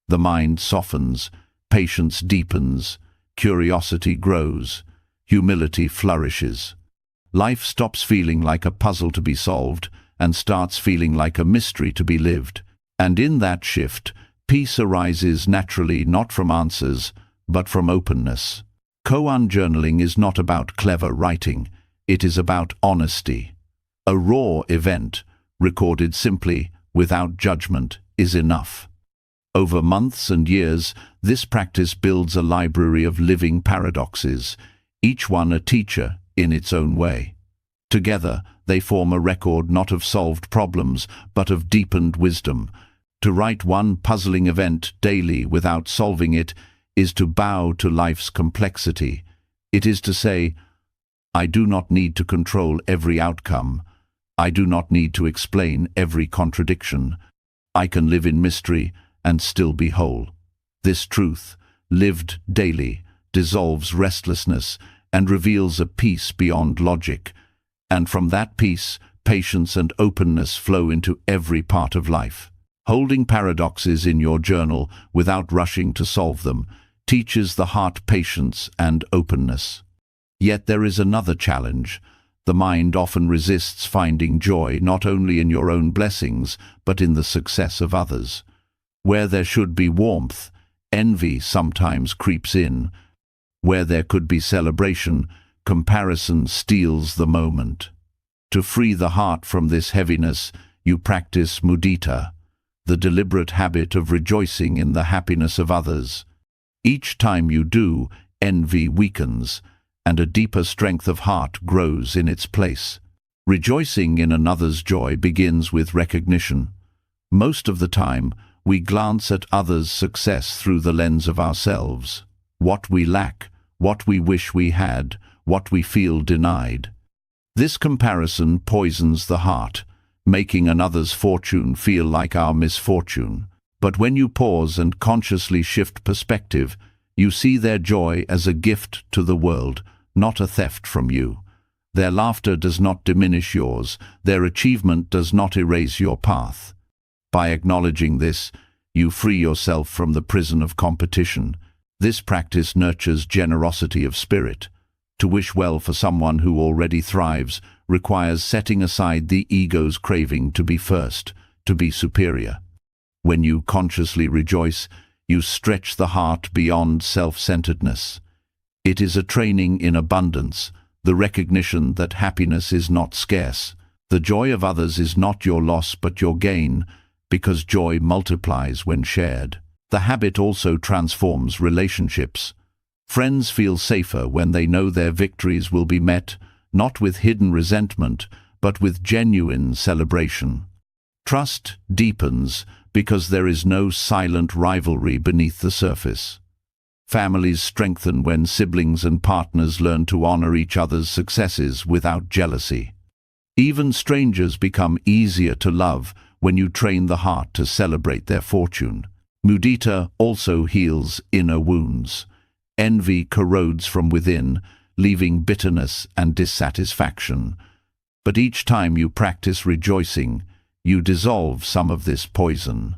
The mind softens, patience deepens, curiosity grows, humility flourishes. Life stops feeling like a puzzle to be solved and starts feeling like a mystery to be lived. And in that shift, peace arises naturally not from answers, but from openness. Koan journaling is not about clever writing, it is about honesty. A raw event, recorded simply, without judgment, is enough. Over months and years, this practice builds a library of living paradoxes, each one a teacher in its own way. Together, they form a record not of solved problems, but of deepened wisdom. To write one puzzling event daily without solving it is to bow to life's complexity. It is to say, I do not need to control every outcome. I do not need to explain every contradiction. I can live in mystery and still be whole. This truth, lived daily, dissolves restlessness and reveals a peace beyond logic. And from that peace, patience and openness flow into every part of life. Holding paradoxes in your journal without rushing to solve them teaches the heart patience and openness. Yet there is another challenge. The mind often resists finding joy not only in your own blessings, but in the success of others. Where there should be warmth, envy sometimes creeps in. Where there could be celebration, comparison steals the moment. To free the heart from this heaviness, you practice mudita, the deliberate habit of rejoicing in the happiness of others. Each time you do, envy weakens, and a deeper strength of heart grows in its place. Rejoicing in another's joy begins with recognition. Most of the time, we glance at others' success through the lens of ourselves. What we lack, what we wish we had, what we feel denied. This comparison poisons the heart, making another's fortune feel like our misfortune. But when you pause and consciously shift perspective, you see their joy as a gift to the world, not a theft from you. Their laughter does not diminish yours, their achievement does not erase your path. By acknowledging this, you free yourself from the prison of competition. This practice nurtures generosity of spirit. To wish well for someone who already thrives requires setting aside the ego's craving to be first, to be superior. When you consciously rejoice, you stretch the heart beyond self-centeredness. It is a training in abundance, the recognition that happiness is not scarce. The joy of others is not your loss but your gain, because joy multiplies when shared. The habit also transforms relationships. Friends feel safer when they know their victories will be met, not with hidden resentment, but with genuine celebration. Trust deepens because there is no silent rivalry beneath the surface. Families strengthen when siblings and partners learn to honor each other's successes without jealousy. Even strangers become easier to love when you train the heart to celebrate their fortune. Mudita also heals inner wounds. Envy corrodes from within, leaving bitterness and dissatisfaction. But each time you practice rejoicing, you dissolve some of this poison.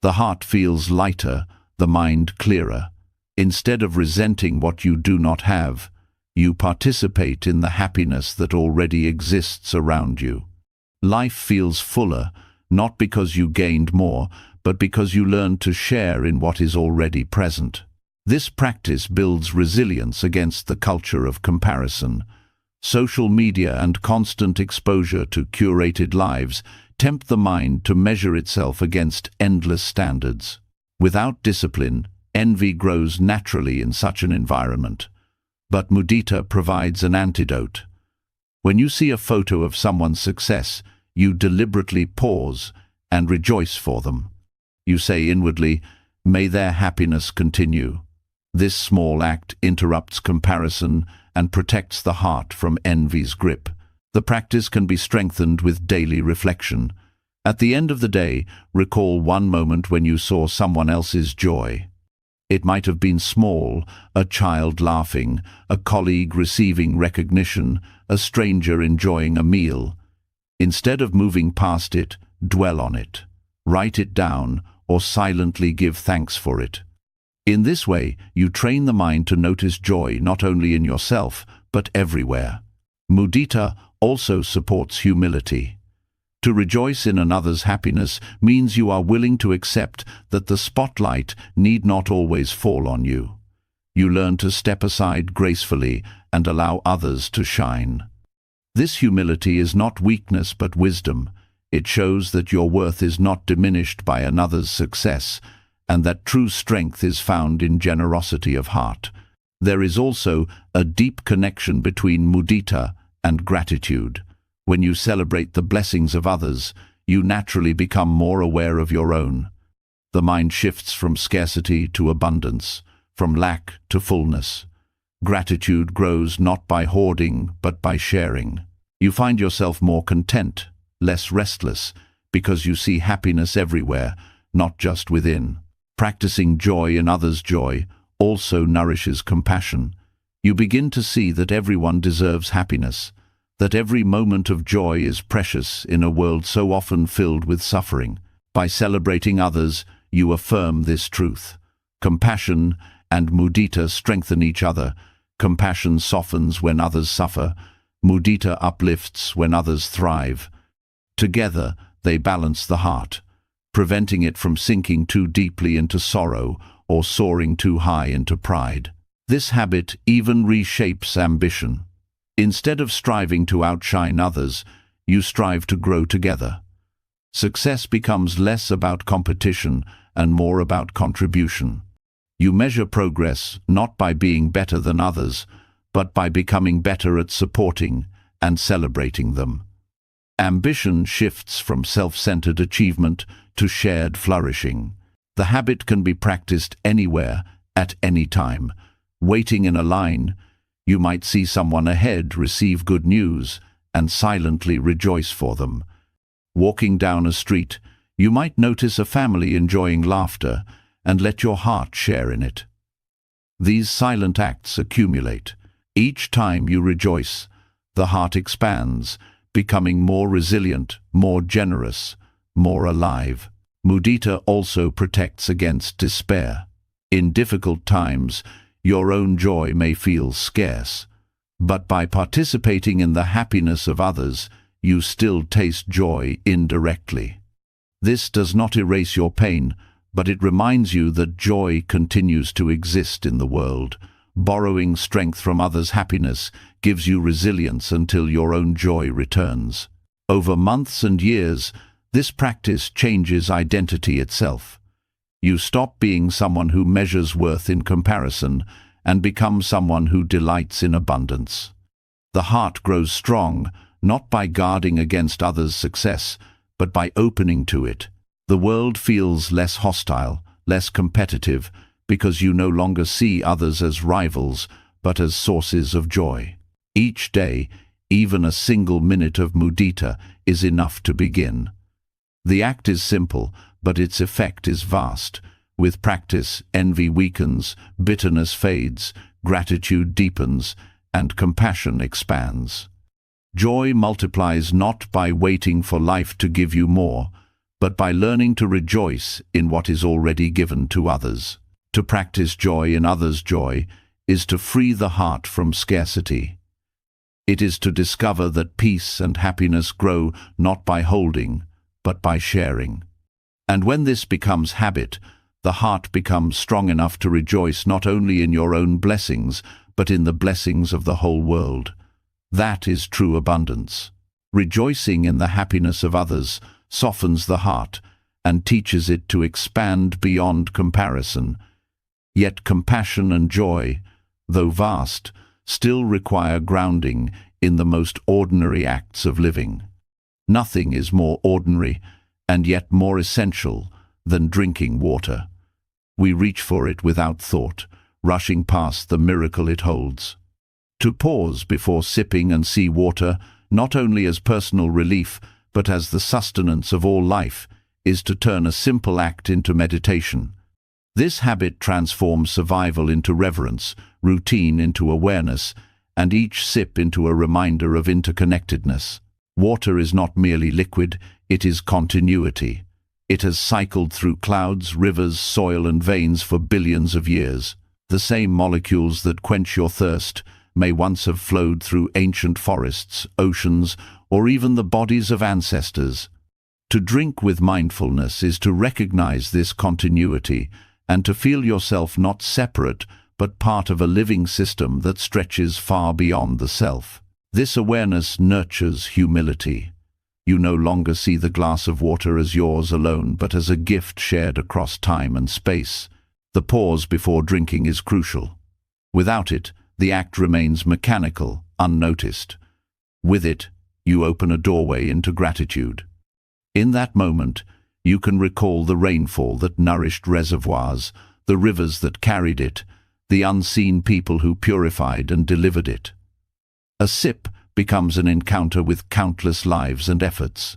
The heart feels lighter, the mind clearer. Instead of resenting what you do not have, you participate in the happiness that already exists around you. Life feels fuller, not because you gained more, but because you learn to share in what is already present. This practice builds resilience against the culture of comparison. Social media and constant exposure to curated lives tempt the mind to measure itself against endless standards. Without discipline, envy grows naturally in such an environment. But mudita provides an antidote. When you see a photo of someone's success, you deliberately pause and rejoice for them. You say inwardly, "May their happiness continue." This small act interrupts comparison and protects the heart from envy's grip. The practice can be strengthened with daily reflection. At the end of the day, recall one moment when you saw someone else's joy. It might have been small, a child laughing, a colleague receiving recognition, a stranger enjoying a meal. Instead of moving past it, dwell on it. Write it down or silently give thanks for it. In this way, you train the mind to notice joy not only in yourself, but everywhere. Mudita also supports humility. To rejoice in another's happiness means you are willing to accept that the spotlight need not always fall on you. You learn to step aside gracefully and allow others to shine. This humility is not weakness but wisdom. It shows that your worth is not diminished by another's success, and that true strength is found in generosity of heart. There is also a deep connection between mudita and gratitude. When you celebrate the blessings of others, you naturally become more aware of your own. The mind shifts from scarcity to abundance, from lack to fullness. Gratitude grows not by hoarding, but by sharing. You find yourself more content, less restless, because you see happiness everywhere, not just within. Practicing joy in others' joy also nourishes compassion. You begin to see that everyone deserves happiness, that every moment of joy is precious in a world so often filled with suffering. By celebrating others, you affirm this truth. Compassion and mudita strengthen each other. Compassion softens when others suffer. Mudita uplifts when others thrive. Together, they balance the heart, preventing it from sinking too deeply into sorrow or soaring too high into pride. This habit even reshapes ambition. Instead of striving to outshine others, you strive to grow together. Success becomes less about competition and more about contribution. You measure progress not by being better than others, but by becoming better at supporting and celebrating them. Ambition shifts from self-centered achievement to shared flourishing. The habit can be practiced anywhere, at any time. Waiting in a line, you might see someone ahead receive good news and silently rejoice for them. Walking down a street, you might notice a family enjoying laughter and let your heart share in it. These silent acts accumulate. Each time you rejoice, the heart expands, becoming more resilient, more generous, more alive. Mudita also protects against despair. In difficult times, your own joy may feel scarce, but by participating in the happiness of others, you still taste joy indirectly. This does not erase your pain, but it reminds you that joy continues to exist in the world. Borrowing strength from others' happiness gives you resilience until your own joy returns. Over months and years, this practice changes identity itself. You stop being someone who measures worth in comparison and become someone who delights in abundance. The heart grows strong, not by guarding against others' success, but by opening to it. The world feels less hostile, less competitive, because you no longer see others as rivals, but as sources of joy. Each day, even a single minute of mudita is enough to begin. The act is simple, but its effect is vast. With practice, envy weakens, bitterness fades, gratitude deepens, and compassion expands. Joy multiplies not by waiting for life to give you more, but by learning to rejoice in what is already given to others. To practice joy in others' joy is to free the heart from scarcity. It is to discover that peace and happiness grow not by holding, but by sharing. And when this becomes habit, the heart becomes strong enough to rejoice not only in your own blessings, but in the blessings of the whole world. That is true abundance. Rejoicing in the happiness of others softens the heart and teaches it to expand beyond comparison. Yet compassion and joy, though vast, still require grounding in the most ordinary acts of living. Nothing is more ordinary and yet more essential than drinking water. We reach for it without thought, rushing past the miracle it holds. To pause before sipping and see water, not only as personal relief, but as the sustenance of all life, is to turn a simple act into meditation. This habit transforms survival into reverence, routine into awareness, and each sip into a reminder of interconnectedness. Water is not merely liquid, it is continuity. It has cycled through clouds, rivers, soil, and veins for billions of years. The same molecules that quench your thirst may once have flowed through ancient forests, oceans, or even the bodies of ancestors. To drink with mindfulness is to recognize this continuity and to feel yourself not separate, but part of a living system that stretches far beyond the self. This awareness nurtures humility. You no longer see the glass of water as yours alone, but as a gift shared across time and space. The pause before drinking is crucial. Without it, the act remains mechanical, unnoticed. With it, you open a doorway into gratitude. In that moment, you can recall the rainfall that nourished reservoirs, the rivers that carried it, the unseen people who purified and delivered it. A sip becomes an encounter with countless lives and efforts.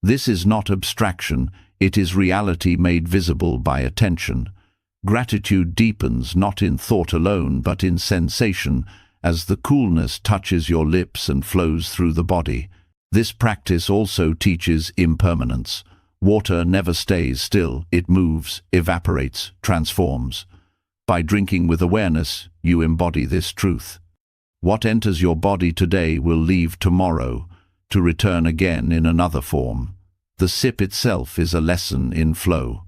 This is not abstraction, it is reality made visible by attention. Gratitude deepens not in thought alone, but in sensation, as the coolness touches your lips and flows through the body. This practice also teaches impermanence. Water never stays still, it moves, evaporates, transforms. By drinking with awareness, you embody this truth. What enters your body today will leave tomorrow, to return again in another form. The sip itself is a lesson in flow.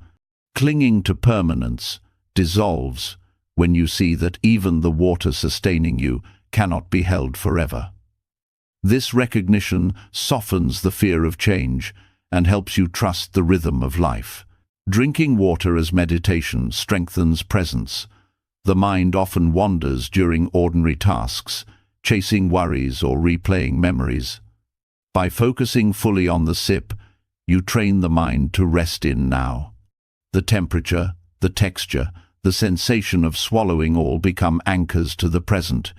Clinging to permanence dissolves when you see that even the water sustaining you cannot be held forever. This recognition softens the fear of change and helps you trust the rhythm of life. Drinking water as meditation strengthens presence. The mind often wanders during ordinary tasks, chasing worries or replaying memories. By focusing fully on the sip, you train the mind to rest in now. The temperature, the texture, the sensation of swallowing all become anchors to the present.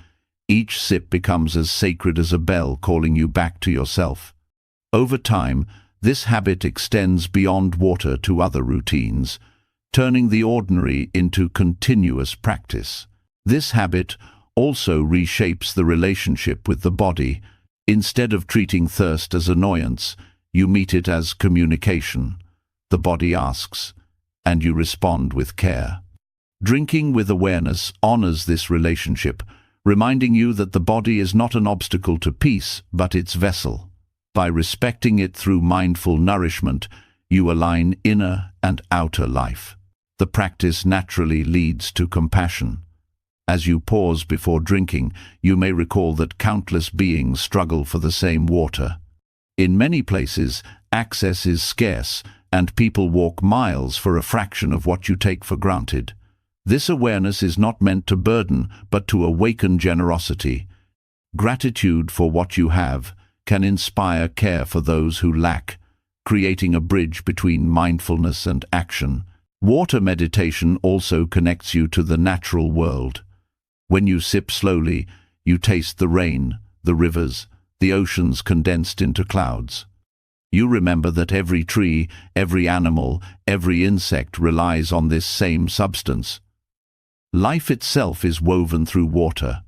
Each sip becomes as sacred as a bell calling you back to yourself. Over time, this habit extends beyond water to other routines, turning the ordinary into continuous practice. This habit also reshapes the relationship with the body. Instead of treating thirst as annoyance, you meet it as communication. The body asks, and you respond with care. Drinking with awareness honors this relationship, reminding you that the body is not an obstacle to peace, but its vessel. By respecting it through mindful nourishment, you align inner and outer life. The practice naturally leads to compassion. As you pause before drinking, you may recall that countless beings struggle for the same water. In many places, access is scarce, and people walk miles for a fraction of what you take for granted. This awareness is not meant to burden, but to awaken generosity. Gratitude for what you have can inspire care for those who lack, creating a bridge between mindfulness and action. Water meditation also connects you to the natural world. When you sip slowly, you taste the rain, the rivers, the oceans condensed into clouds. You remember that every tree, every animal, every insect relies on this same substance. Life itself is woven through water.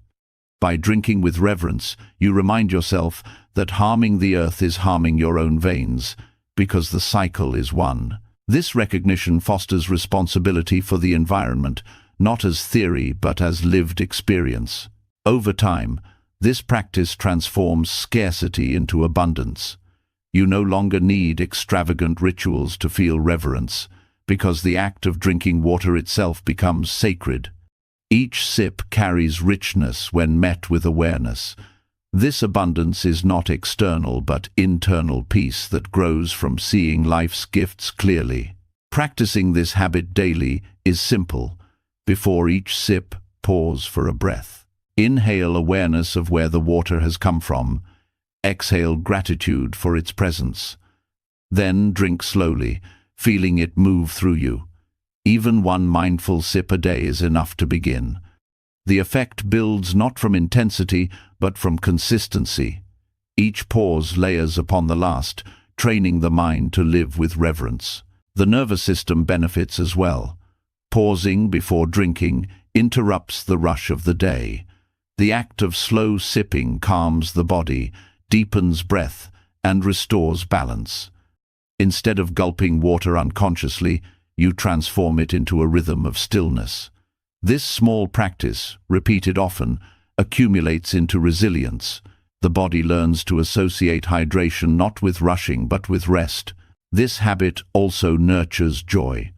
By drinking with reverence, you remind yourself that harming the earth is harming your own veins, because the cycle is one. This recognition fosters responsibility for the environment, not as theory but as lived experience. Over time, this practice transforms scarcity into abundance. You no longer need extravagant rituals to feel reverence, because the act of drinking water itself becomes sacred. Each sip carries richness when met with awareness. This abundance is not external but internal peace that grows from seeing life's gifts clearly. Practicing this habit daily is simple. Before each sip, pause for a breath. Inhale awareness of where the water has come from. Exhale gratitude for its presence. Then drink slowly, feeling it move through you. Even one mindful sip a day is enough to begin. The effect builds not from intensity, but from consistency. Each pause layers upon the last, training the mind to live with reverence. The nervous system benefits as well. Pausing before drinking interrupts the rush of the day. The act of slow sipping calms the body, deepens breath, and restores balance. Instead of gulping water unconsciously, you transform it into a rhythm of stillness. This small practice, repeated often, accumulates into resilience. The body learns to associate hydration not with rushing but with rest. This habit also nurtures joy.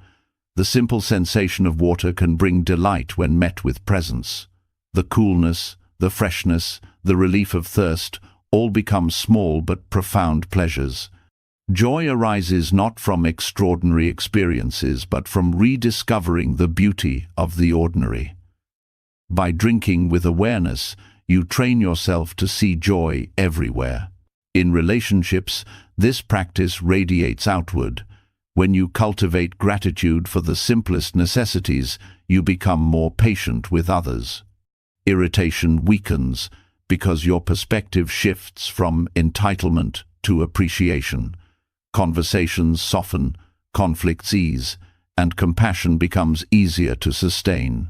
The simple sensation of water can bring delight when met with presence. The coolness, the freshness, the relief of thirst all become small but profound pleasures. Joy arises not from extraordinary experiences, but from rediscovering the beauty of the ordinary. By drinking with awareness, you train yourself to see joy everywhere. In relationships, this practice radiates outward. When you cultivate gratitude for the simplest necessities, you become more patient with others. Irritation weakens because your perspective shifts from entitlement to appreciation. Conversations soften, conflicts ease, and compassion becomes easier to sustain.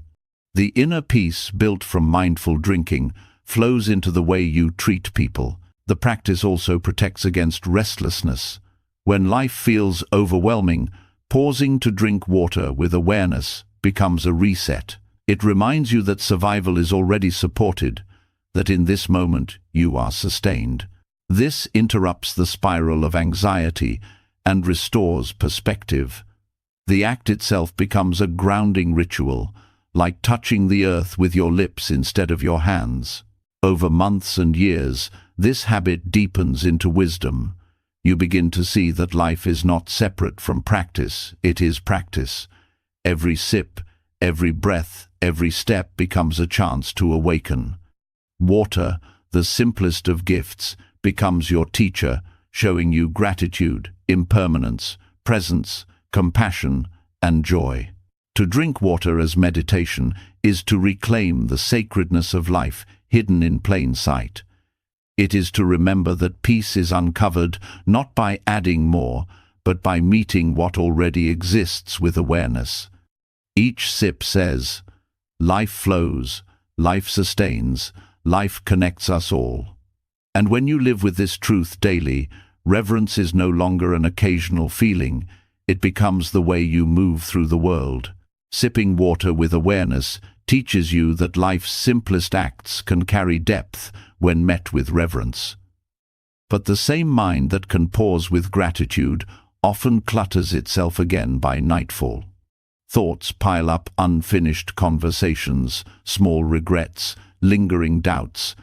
The inner peace built from mindful drinking flows into the way you treat people. The practice also protects against restlessness. When life feels overwhelming, pausing to drink water with awareness becomes a reset. It reminds you that survival is already supported, that in this moment you are sustained. This interrupts the spiral of anxiety and restores perspective. The act itself becomes a grounding ritual, like touching the earth with your lips instead of your hands. Over months and years, this habit deepens into wisdom. You begin to see that life is not separate from practice, it is practice. Every sip, every breath, every step becomes a chance to awaken. Water, the simplest of gifts, becomes your teacher, showing you gratitude, impermanence, presence, compassion, and joy. To drink water as meditation is to reclaim the sacredness of life hidden in plain sight. It is to remember that peace is uncovered not by adding more, but by meeting what already exists with awareness. Each sip says, "Life flows, life sustains, life connects us all." And when you live with this truth daily, reverence is no longer an occasional feeling, it becomes the way you move through the world. Sipping water with awareness teaches you that life's simplest acts can carry depth when met with reverence. But the same mind that can pause with gratitude often clutters itself again by nightfall. Thoughts pile up unfinished conversations, small regrets, lingering doubts,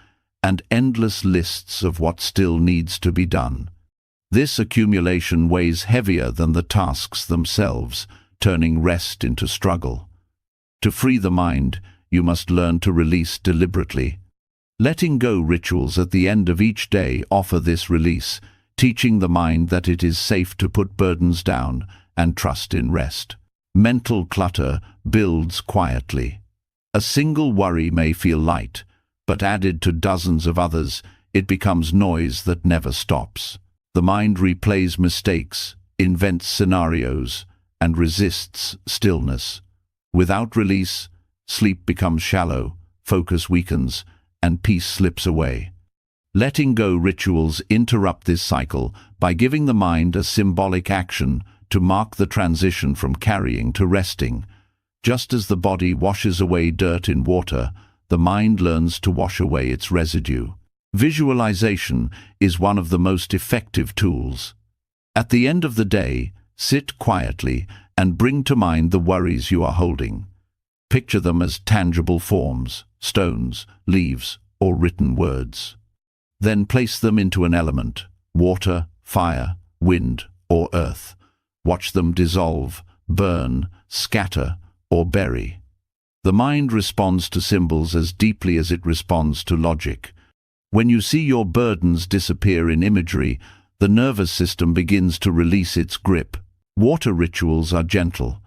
and endless lists of what still needs to be done. This accumulation weighs heavier than the tasks themselves, turning rest into struggle. To free the mind, you must learn to release deliberately. Letting go rituals at the end of each day offer this release, teaching the mind that it is safe to put burdens down and trust in rest. Mental clutter builds quietly. A single worry may feel light, but added to dozens of others, it becomes noise that never stops. The mind replays mistakes, invents scenarios, and resists stillness. Without release, sleep becomes shallow, focus weakens, and peace slips away. Letting go rituals interrupt this cycle by giving the mind a symbolic action to mark the transition from carrying to resting. Just as the body washes away dirt in water, the mind learns to wash away its residue. Visualization is one of the most effective tools. At the end of the day, sit quietly and bring to mind the worries you are holding. Picture them as tangible forms, stones, leaves, or written words. Then place them into an element, water, fire, wind, or earth. Watch them dissolve, burn, scatter, or bury. The mind responds to symbols as deeply as it responds to logic. When you see your burdens disappear in imagery, the nervous system begins to release its grip. Water rituals are gentle.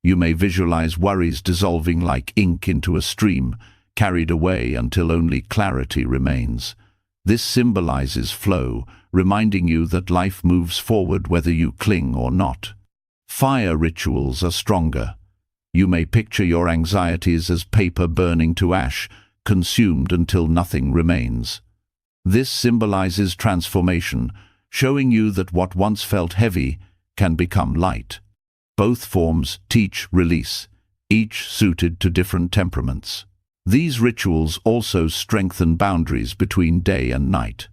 You may visualize worries dissolving like ink into a stream, carried away until only clarity remains. This symbolizes flow, reminding you that life moves forward whether you cling or not. Fire rituals are stronger. You may picture your anxieties as paper burning to ash, consumed until nothing remains. This symbolizes transformation, showing you that what once felt heavy can become light. Both forms teach release, each suited to different temperaments. These rituals also strengthen boundaries between day and night.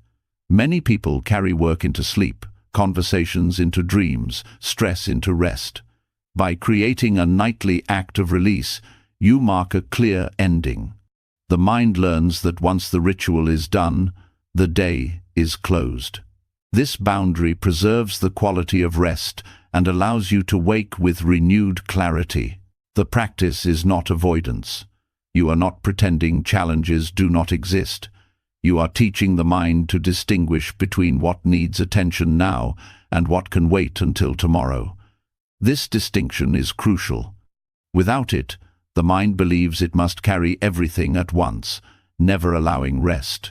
Many people carry work into sleep, conversations into dreams, stress into rest. By creating a nightly act of release, you mark a clear ending. The mind learns that once the ritual is done, the day is closed. This boundary preserves the quality of rest and allows you to wake with renewed clarity. The practice is not avoidance. You are not pretending challenges do not exist. You are teaching the mind to distinguish between what needs attention now and what can wait until tomorrow. This distinction is crucial. Without it, the mind believes it must carry everything at once, never allowing rest.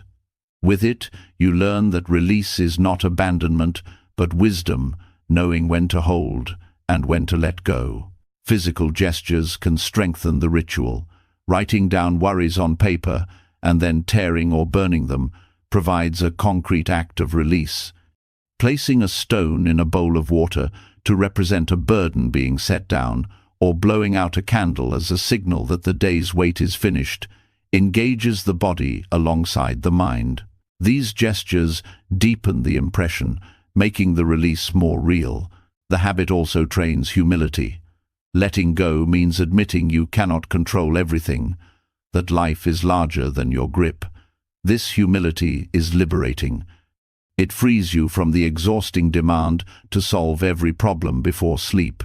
With it, you learn that release is not abandonment, but wisdom, knowing when to hold and when to let go. Physical gestures can strengthen the ritual. Writing down worries on paper and then tearing or burning them provides a concrete act of release. Placing a stone in a bowl of water to represent a burden being set down, or blowing out a candle as a signal that the day's wait is finished, engages the body alongside the mind. These gestures deepen the impression, making the release more real. The habit also trains humility. Letting go means admitting you cannot control everything, that life is larger than your grip. This humility is liberating. It frees you from the exhausting demand to solve every problem before sleep.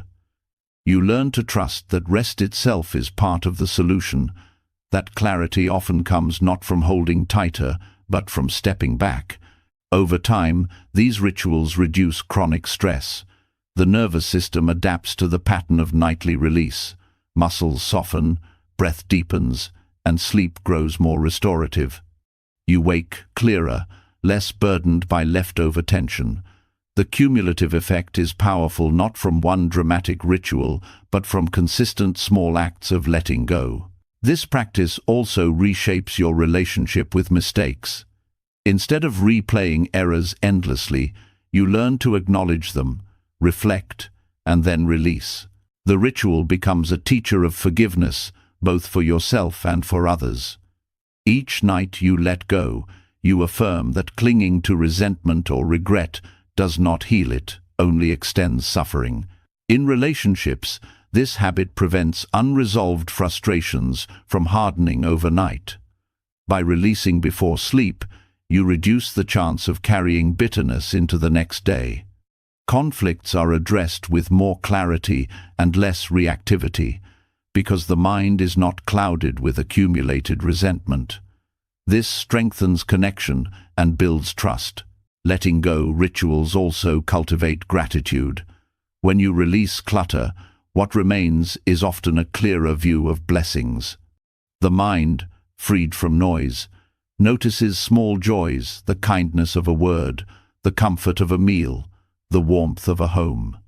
You learn to trust that rest itself is part of the solution. That clarity often comes not from holding tighter, but from stepping back. Over time, these rituals reduce chronic stress. The nervous system adapts to the pattern of nightly release. Muscles soften, breath deepens, and sleep grows more restorative. You wake clearer, less burdened by leftover tension. The cumulative effect is powerful not from one dramatic ritual, but from consistent small acts of letting go. This practice also reshapes your relationship with mistakes. Instead of replaying errors endlessly, you learn to acknowledge them, reflect, and then release. The ritual becomes a teacher of forgiveness, both for yourself and for others. Each night you let go, you affirm that clinging to resentment or regret does not heal it, only extends suffering. In relationships, this habit prevents unresolved frustrations from hardening overnight. By releasing before sleep, you reduce the chance of carrying bitterness into the next day. Conflicts are addressed with more clarity and less reactivity, because the mind is not clouded with accumulated resentment. This strengthens connection and builds trust. Letting go rituals also cultivate gratitude. When you release clutter, what remains is often a clearer view of blessings. The mind, freed from noise, notices small joys, the kindness of a word, the comfort of a meal, the warmth of a home.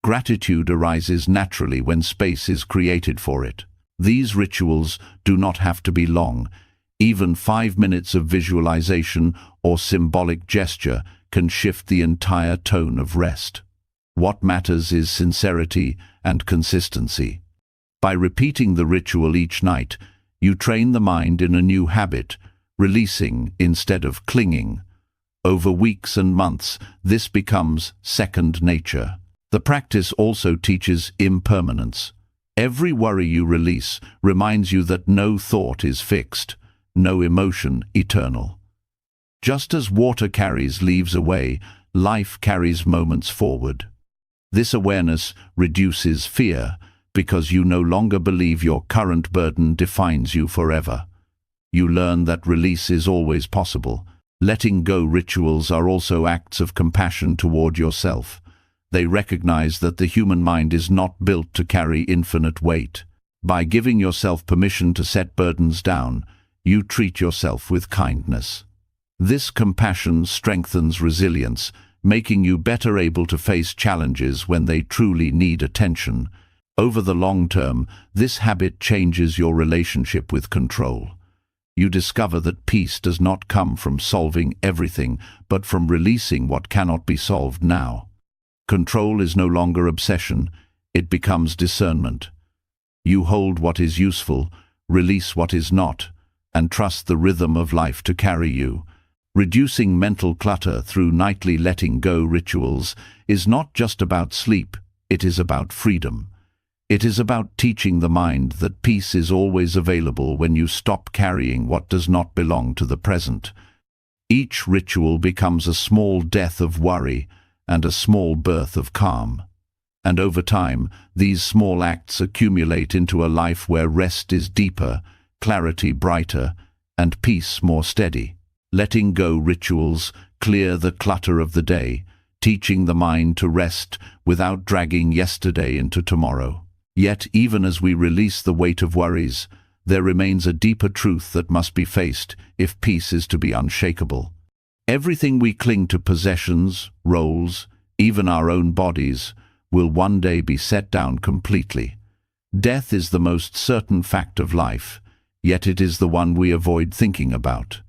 Gratitude arises naturally when space is created for it. These rituals do not have to be long. Even 5 minutes of visualization or symbolic gesture can shift the entire tone of rest. What matters is sincerity and consistency. By repeating the ritual each night, you train the mind in a new habit, releasing instead of clinging. Over weeks and months, this becomes second nature. The practice also teaches impermanence. Every worry you release reminds you that no thought is fixed, no emotion eternal. Just as water carries leaves away, life carries moments forward. This awareness reduces fear because you no longer believe your current burden defines you forever. You learn that release is always possible. Letting go rituals are also acts of compassion toward yourself. They recognize that the human mind is not built to carry infinite weight. By giving yourself permission to set burdens down, you treat yourself with kindness. This compassion strengthens resilience, making you better able to face challenges when they truly need attention. Over the long term, this habit changes your relationship with control. You discover that peace does not come from solving everything, but from releasing what cannot be solved now. Control is no longer obsession, it becomes discernment. You hold what is useful, release what is not, and trust the rhythm of life to carry you. Reducing mental clutter through nightly letting go rituals is not just about sleep, it is about freedom. It is about teaching the mind that peace is always available when you stop carrying what does not belong to the present. Each ritual becomes a small death of worry and a small birth of calm. And over time, these small acts accumulate into a life where rest is deeper, clarity brighter, and peace more steady. Letting go rituals clear the clutter of the day, teaching the mind to rest without dragging yesterday into tomorrow. Yet, even as we release the weight of worries, there remains a deeper truth that must be faced if peace is to be unshakable. Everything we cling to, possessions, roles, even our own bodies, will one day be set down completely. Death is the most certain fact of life, yet it is the one we avoid thinking about.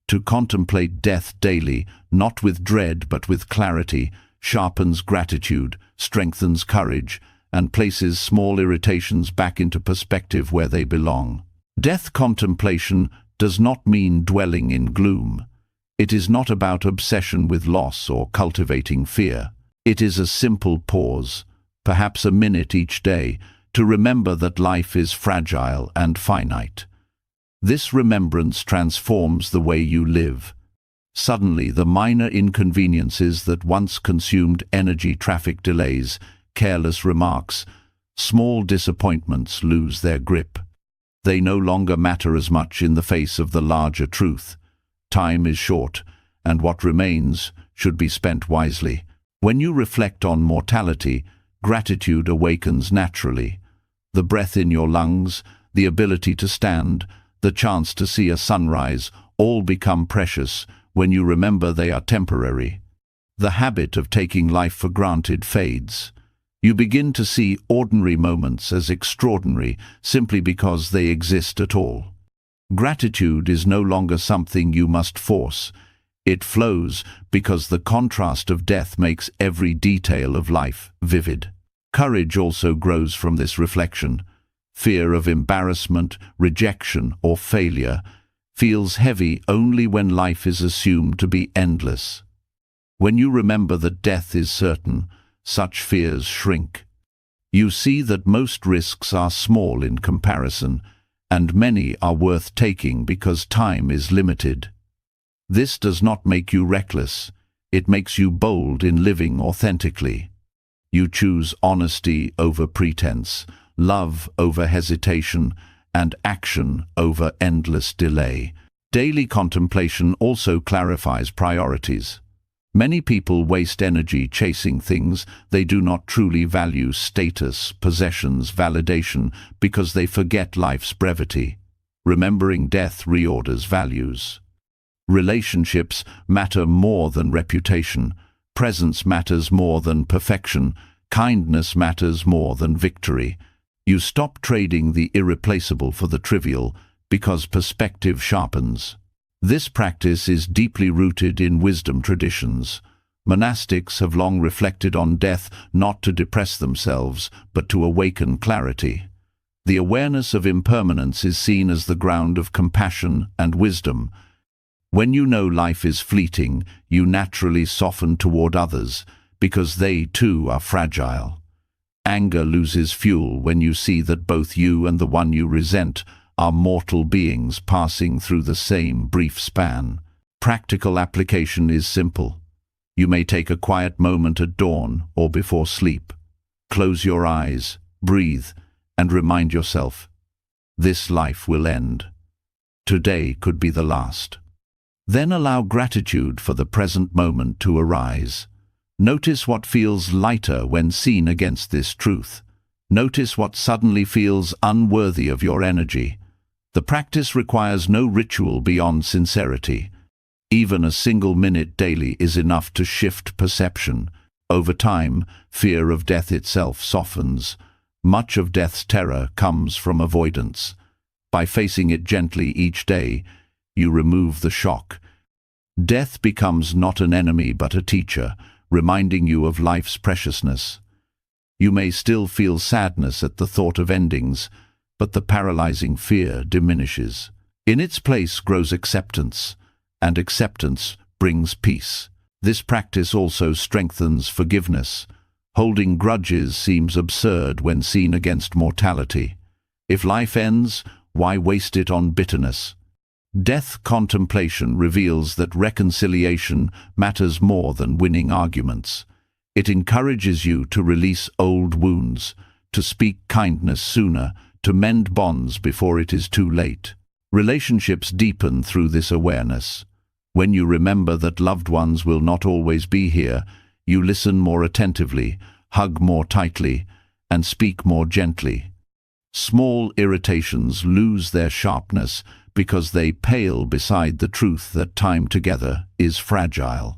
To contemplate death daily, not with dread but with clarity, sharpens gratitude, strengthens courage, and places small irritations back into perspective where they belong. Death contemplation does not mean dwelling in gloom. It is not about obsession with loss or cultivating fear. It is a simple pause, perhaps a minute each day, to remember that life is fragile and finite. This remembrance transforms the way you live. Suddenly, the minor inconveniences that once consumed energy, traffic delays, careless remarks, small disappointments lose their grip. They no longer matter as much in the face of the larger truth. Time is short, and what remains should be spent wisely. When you reflect on mortality, gratitude awakens naturally. The breath in your lungs, the ability to stand, the chance to see a sunrise, all become precious when you remember they are temporary. The habit of taking life for granted fades. You begin to see ordinary moments as extraordinary simply because they exist at all. Gratitude is no longer something you must force. It flows because the contrast of death makes every detail of life vivid. Courage also grows from this reflection. Fear of embarrassment, rejection, or failure feels heavy only when life is assumed to be endless. When you remember that death is certain, such fears shrink. You see that most risks are small in comparison, and many are worth taking because time is limited. This does not make you reckless, it makes you bold in living authentically. You choose honesty over pretense, love over hesitation, and action over endless delay. Daily contemplation also clarifies priorities. Many people waste energy chasing things they do not truly value: status, possessions, validation, because they forget life's brevity. Remembering death reorders values. Relationships matter more than reputation. Presence matters more than perfection. Kindness matters more than victory. You stop trading the irreplaceable for the trivial because perspective sharpens. This practice is deeply rooted in wisdom traditions. Monastics have long reflected on death not to depress themselves, but to awaken clarity. The awareness of impermanence is seen as the ground of compassion and wisdom. When you know life is fleeting, you naturally soften toward others, because they too are fragile. Anger loses fuel when you see that both you and the one you resent are mortal beings passing through the same brief span. Practical application is simple. You may take a quiet moment at dawn or before sleep. Close your eyes, breathe, and remind yourself, this life will end. Today could be the last. Then allow gratitude for the present moment to arise. Notice what feels lighter when seen against this truth. Notice what suddenly feels unworthy of your energy. The practice requires no ritual beyond sincerity. Even a single minute daily is enough to shift perception. Over time, fear of death itself softens. Much of death's terror comes from avoidance. By facing it gently each day, you remove the shock. Death becomes not an enemy but a teacher, reminding you of life's preciousness. You may still feel sadness at the thought of endings, but the paralyzing fear diminishes. In its place grows acceptance, and acceptance brings peace. This practice also strengthens forgiveness. Holding grudges seems absurd when seen against mortality. If life ends, why waste it on bitterness? Death contemplation reveals that reconciliation matters more than winning arguments. It encourages you to release old wounds, to speak kindness sooner, to mend bonds before it is too late. Relationships deepen through this awareness. When you remember that loved ones will not always be here, you listen more attentively, hug more tightly, and speak more gently. Small irritations lose their sharpness because they pale beside the truth that time together is fragile.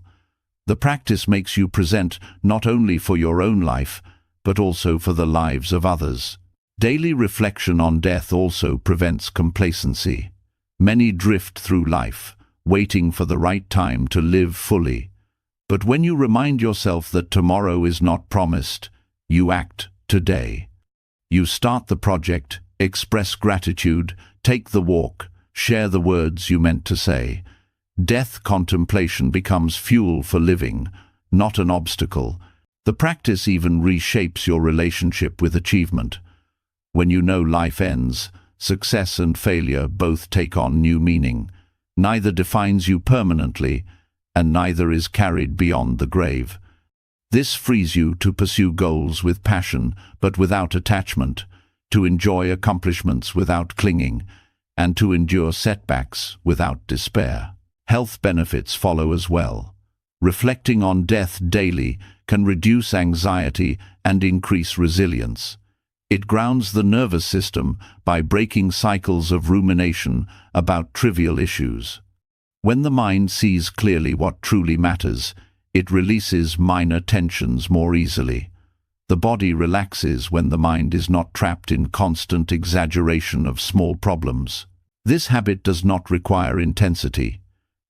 The practice makes you present not only for your own life, but also for the lives of others. Daily reflection on death also prevents complacency. Many drift through life, waiting for the right time to live fully. But when you remind yourself that tomorrow is not promised, you act today. You start the project, express gratitude, take the walk, share the words you meant to say. Death contemplation becomes fuel for living, not an obstacle. The practice even reshapes your relationship with achievement. When you know life ends, success and failure both take on new meaning. Neither defines you permanently, and neither is carried beyond the grave. This frees you to pursue goals with passion, but without attachment, to enjoy accomplishments without clinging, and to endure setbacks without despair. Health benefits follow as well. Reflecting on death daily can reduce anxiety and increase resilience. It grounds the nervous system by breaking cycles of rumination about trivial issues. When the mind sees clearly what truly matters, it releases minor tensions more easily. The body relaxes when the mind is not trapped in constant exaggeration of small problems. This habit does not require intensity.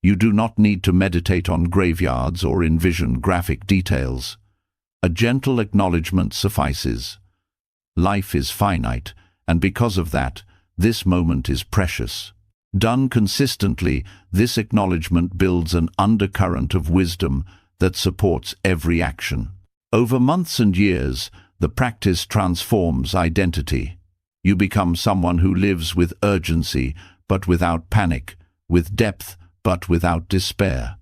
You do not need to meditate on graveyards or envision graphic details. A gentle acknowledgement suffices. Life is finite, and because of that, this moment is precious. Done consistently, this acknowledgement builds an undercurrent of wisdom that supports every action. Over months and years, the practice transforms identity. You become someone who lives with urgency, but without panic, with depth, but without despair.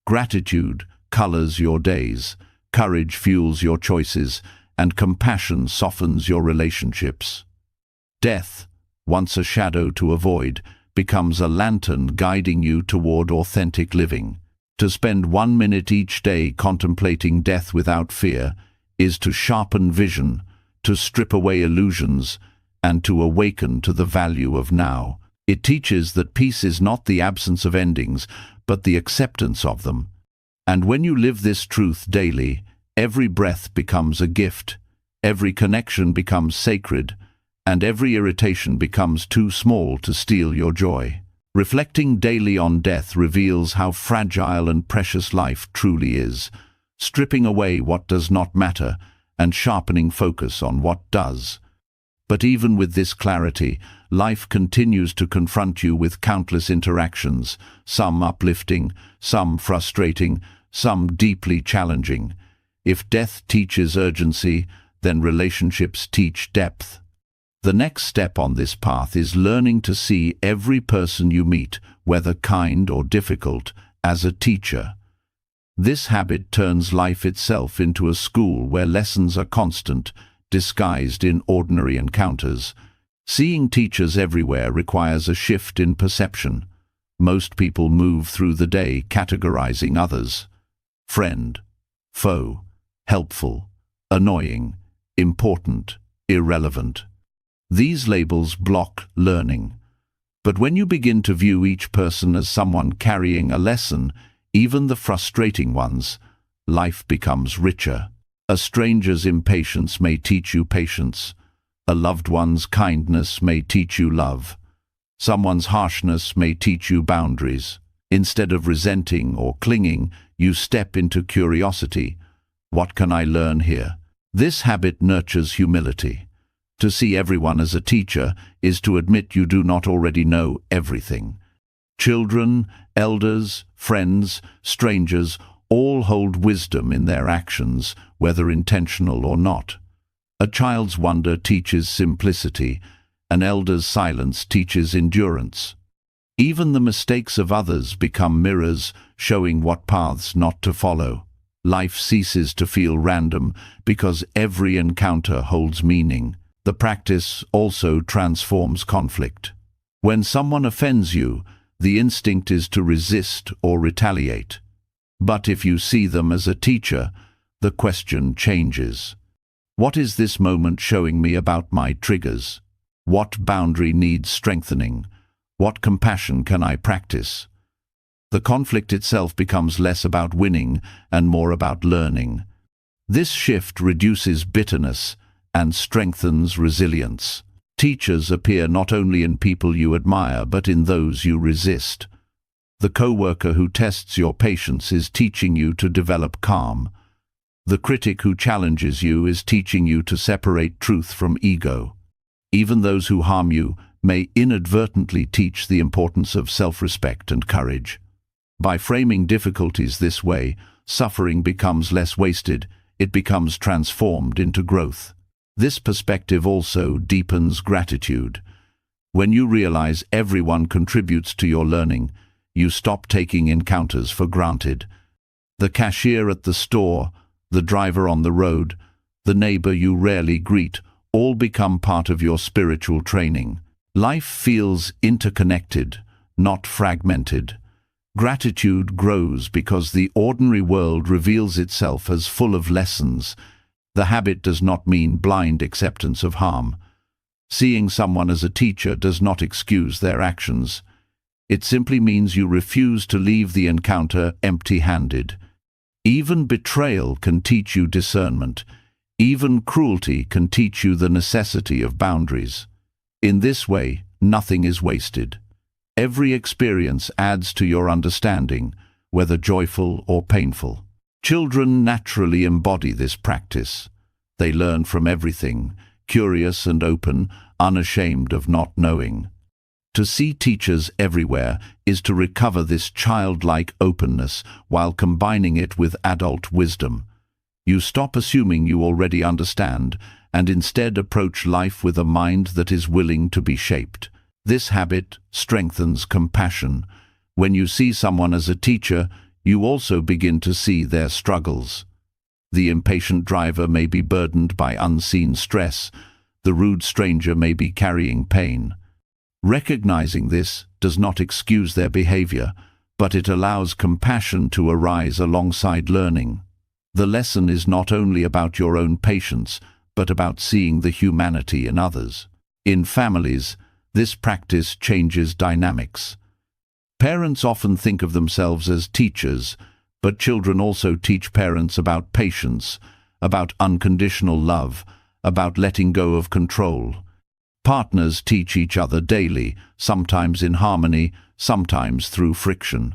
Gratitude colors your days, courage fuels your choices, and compassion softens your relationships. Death, once a shadow to avoid, becomes a lantern guiding you toward authentic living. To spend 1 minute each day contemplating death without fear is to sharpen vision, to strip away illusions, and to awaken to the value of now. It teaches that peace is not the absence of endings, but the acceptance of them. And when you live this truth daily, every breath becomes a gift, every connection becomes sacred, and every irritation becomes too small to steal your joy. Reflecting daily on death reveals how fragile and precious life truly is, stripping away what does not matter and sharpening focus on what does. But even with this clarity, life continues to confront you with countless interactions, some uplifting, some frustrating, some deeply challenging. If death teaches urgency, then relationships teach depth. The next step on this path is learning to see every person you meet, whether kind or difficult, as a teacher. This habit turns life itself into a school where lessons are constant, disguised in ordinary encounters. Seeing teachers everywhere requires a shift in perception. Most people move through the day categorizing others: friend, foe, helpful, annoying, important, irrelevant. These labels block learning. But when you begin to view each person as someone carrying a lesson, even the frustrating ones, life becomes richer. A stranger's impatience may teach you patience. A loved one's kindness may teach you love. Someone's harshness may teach you boundaries. Instead of resenting or clinging, you step into curiosity. What can I learn here? This habit nurtures humility. To see everyone as a teacher is to admit you do not already know everything. Children, elders, friends, strangers, all hold wisdom in their actions, whether intentional or not. A child's wonder teaches simplicity. An elder's silence teaches endurance. Even the mistakes of others become mirrors, showing what paths not to follow. Life ceases to feel random because every encounter holds meaning. The practice also transforms conflict. When someone offends you, the instinct is to resist or retaliate. But if you see them as a teacher, the question changes. What is this moment showing me about my triggers? What boundary needs strengthening? What compassion can I practice? The conflict itself becomes less about winning and more about learning. This shift reduces bitterness and strengthens resilience. Teachers appear not only in people you admire, but in those you resist. The co-worker who tests your patience is teaching you to develop calm. The critic who challenges you is teaching you to separate truth from ego. Even those who harm you may inadvertently teach the importance of self-respect and courage. By framing difficulties this way, suffering becomes less wasted, it becomes transformed into growth. This perspective also deepens gratitude. When you realize everyone contributes to your learning, you stop taking encounters for granted. The cashier at the store, the driver on the road, the neighbor you rarely greet, all become part of your spiritual training. Life feels interconnected, not fragmented. Gratitude grows because the ordinary world reveals itself as full of lessons. The habit does not mean blind acceptance of harm. Seeing someone as a teacher does not excuse their actions. It simply means you refuse to leave the encounter empty-handed. Even betrayal can teach you discernment. Even cruelty can teach you the necessity of boundaries. In this way, nothing is wasted. Every experience adds to your understanding, whether joyful or painful. Children naturally embody this practice. They learn from everything, curious and open, unashamed of not knowing. To see teachers everywhere is to recover this childlike openness while combining it with adult wisdom. You stop assuming you already understand and instead approach life with a mind that is willing to be shaped. This habit strengthens compassion. When you see someone as a teacher, you also begin to see their struggles. The impatient driver may be burdened by unseen stress. The rude stranger may be carrying pain. Recognizing this does not excuse their behavior, but it allows compassion to arise alongside learning. The lesson is not only about your own patience, but about seeing the humanity in others. In families, this practice changes dynamics. Parents often think of themselves as teachers, but children also teach parents about patience, about unconditional love, about letting go of control. Partners teach each other daily, sometimes in harmony, sometimes through friction.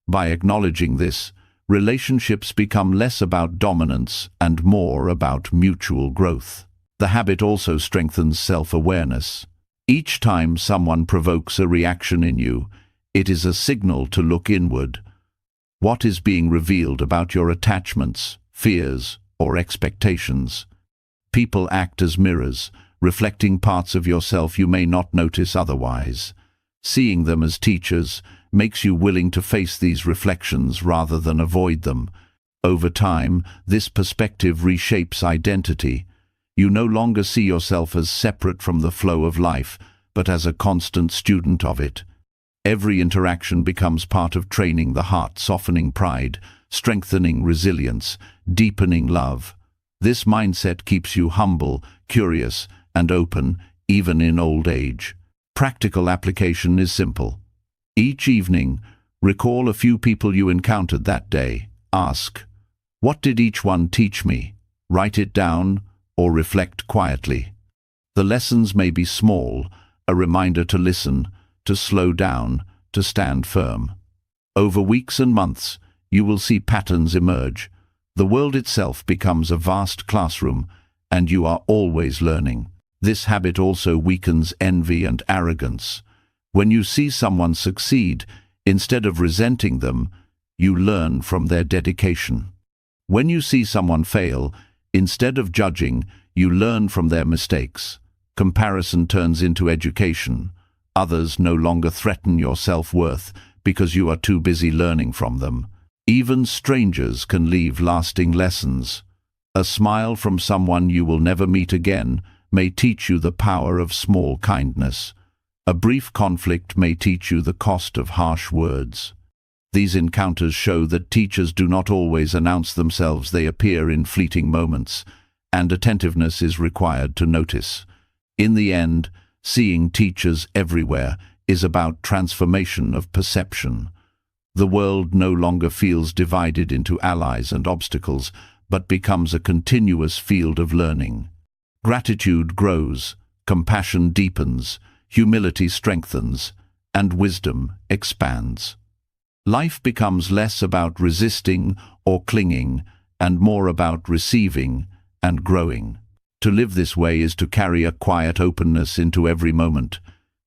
By acknowledging this, relationships become less about dominance and more about mutual growth. The habit also strengthens self-awareness. Each time someone provokes a reaction in you, it is a signal to look inward. What is being revealed about your attachments, fears, or expectations? People act as mirrors, reflecting parts of yourself you may not notice otherwise. Seeing them as teachers makes you willing to face these reflections rather than avoid them. Over time, this perspective reshapes identity. You no longer see yourself as separate from the flow of life, but as a constant student of it. Every interaction becomes part of training the heart, softening pride, strengthening resilience, deepening love. This mindset keeps you humble, curious, and open, even in old age. Practical application is simple. Each evening, recall a few people you encountered that day. Ask, "What did each one teach me?" Write it down or reflect quietly. The lessons may be small, a reminder to listen, to slow down, to stand firm. Over weeks and months, you will see patterns emerge. The world itself becomes a vast classroom, and you are always learning. This habit also weakens envy and arrogance. When you see someone succeed, instead of resenting them, you learn from their dedication. When you see someone fail, instead of judging, you learn from their mistakes. Comparison turns into education. Others no longer threaten your self-worth because you are too busy learning from them. Even strangers can leave lasting lessons. A smile from someone you will never meet again may teach you the power of small kindness. A brief conflict may teach you the cost of harsh words. These encounters show that teachers do not always announce themselves. They appear in fleeting moments, and attentiveness is required to notice. In the end, seeing teachers everywhere is about transformation of perception. The world no longer feels divided into allies and obstacles, but becomes a continuous field of learning. Gratitude grows, compassion deepens, humility strengthens, and wisdom expands. Life becomes less about resisting or clinging, and more about receiving and growing. To live this way is to carry a quiet openness into every moment.